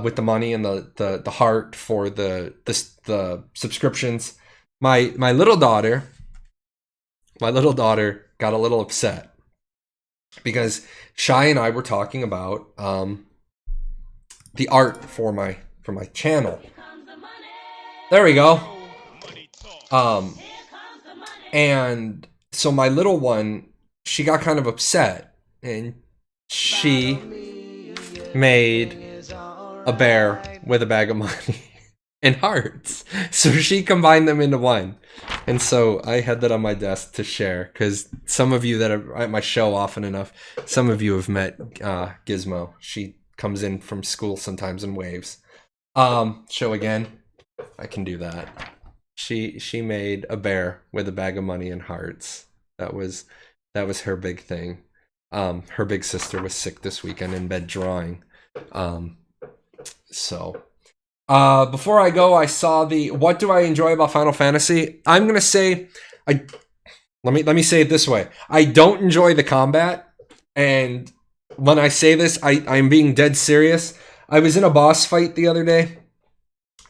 with the money and the heart for the subscriptions. My little daughter got a little upset because Shy and I were talking about the art for my channel. There we go. And so my little one, she got kind of upset, and she made a bear with a bag of money and hearts. So she combined them into one. And so I had that on my desk to share, because some of you that are at my show often enough, some of you have met Gizmo. She comes in from school sometimes and waves. Show again. I can do that. She made a bear with a bag of money and hearts. That was her big thing. Her big sister was sick this weekend in bed drawing. So before I go, I saw what do I enjoy about Final Fantasy? I'm gonna say let me say it this way. I don't enjoy the combat, and when I say this, I'm being dead serious. I was in a boss fight the other day,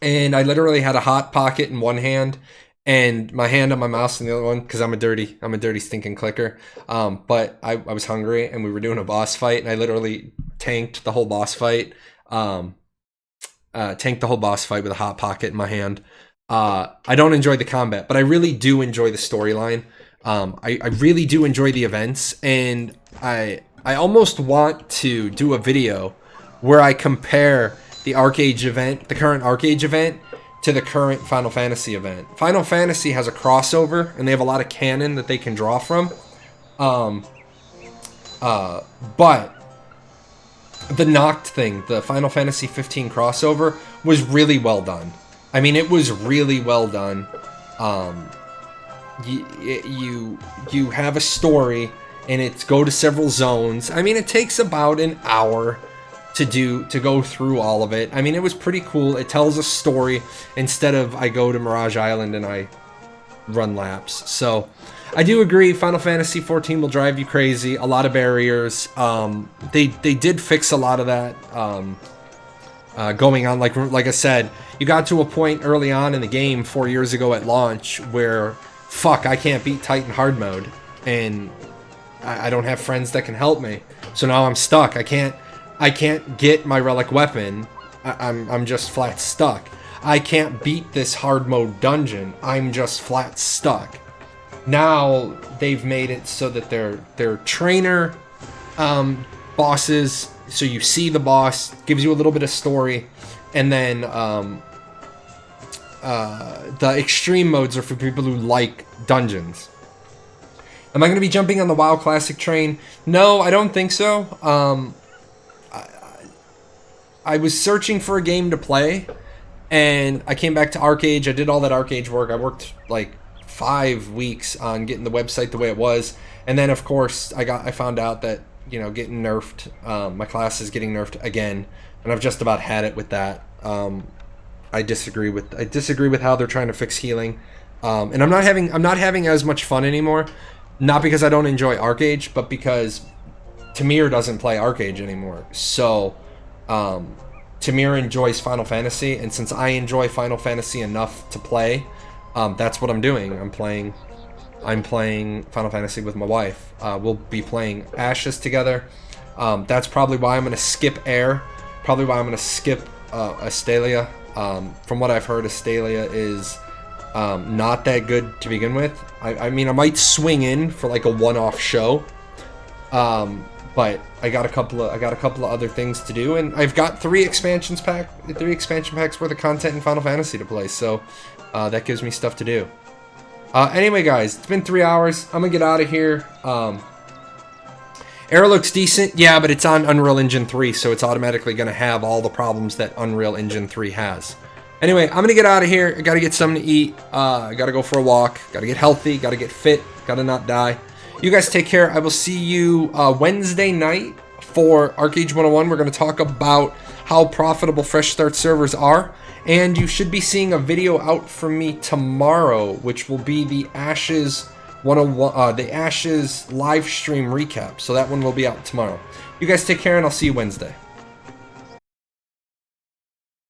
and I literally had a hot pocket in one hand and my hand on my mouse in the other one, because I'm a dirty stinking clicker. But I was hungry, and we were doing a boss fight, and I literally tanked the whole boss fight. Tanked the whole boss fight with a hot pocket in my hand. I don't enjoy the combat, but I really do enjoy the storyline. I really do enjoy the events, and I almost want to do a video where I compare the Archeage event, the current Archeage event, to the current Final Fantasy event. Final Fantasy has a crossover, and they have a lot of canon that they can draw from. But the Noct thing, the Final Fantasy 15 crossover, was really well done. I mean, it was really well done. You have a story, and it's go to several zones. I mean, it takes about an hour to go through all of it. I mean, it was pretty cool. It tells a story instead of I go to Mirage Island and I run laps. So I do agree, Final Fantasy 14 will drive you crazy. A lot of barriers. They did fix a lot of that going on. Like I said, you got to a point early on in the game 4 years ago at launch where, fuck, I can't beat Titan hard mode, and I don't have friends that can help me. So now I'm stuck. I can't get my relic weapon. I'm just flat stuck. I can't beat this hard mode dungeon. I'm just flat stuck. Now they've made it so that they're trainer bosses. So you see the boss, gives you a little bit of story, and then the extreme modes are for people who like dungeons. Am I going to be jumping on the WoW Classic train? No, I don't think so. I was searching for a game to play, and I came back to Archeage. I did all that Archeage work. I worked like 5 weeks on getting the website the way it was, and then of course I found out that, you know, getting nerfed. My class is getting nerfed again, and I've just about had it with that. I disagree with how they're trying to fix healing, and I'm not having as much fun anymore. Not because I don't enjoy Archeage, but because Tamir doesn't play Archeage anymore. So Tamir enjoys Final Fantasy, and since I enjoy Final Fantasy enough to play, that's what I'm doing. I'm playing Final Fantasy with my wife. We'll be playing Ashes together. That's probably why I'm going to skip Air. Probably why I'm going to skip Astalia. From what I've heard, Astalia is not that good to begin with. I mean, I might swing in for like a one-off show, but I got a couple of other things to do, and I've got 3 expansion packs worth of content in Final Fantasy to play. So that gives me stuff to do. Anyway, guys, it's been 3 hours. I'm gonna get out of here. Air looks decent, yeah, but it's on Unreal Engine 3, so it's automatically gonna have all the problems that Unreal Engine 3 has. Anyway, I'm gonna get out of here. I gotta get something to eat. I gotta go for a walk. Gotta get healthy. Gotta get fit. Gotta not die. You guys take care. I will see you Wednesday night for Archeage 101. We're gonna talk about how profitable Fresh Start servers are, and you should be seeing a video out from me tomorrow, which will be the Ashes 101, the Ashes live stream recap. So that one will be out tomorrow. You guys take care, and I'll see you Wednesday.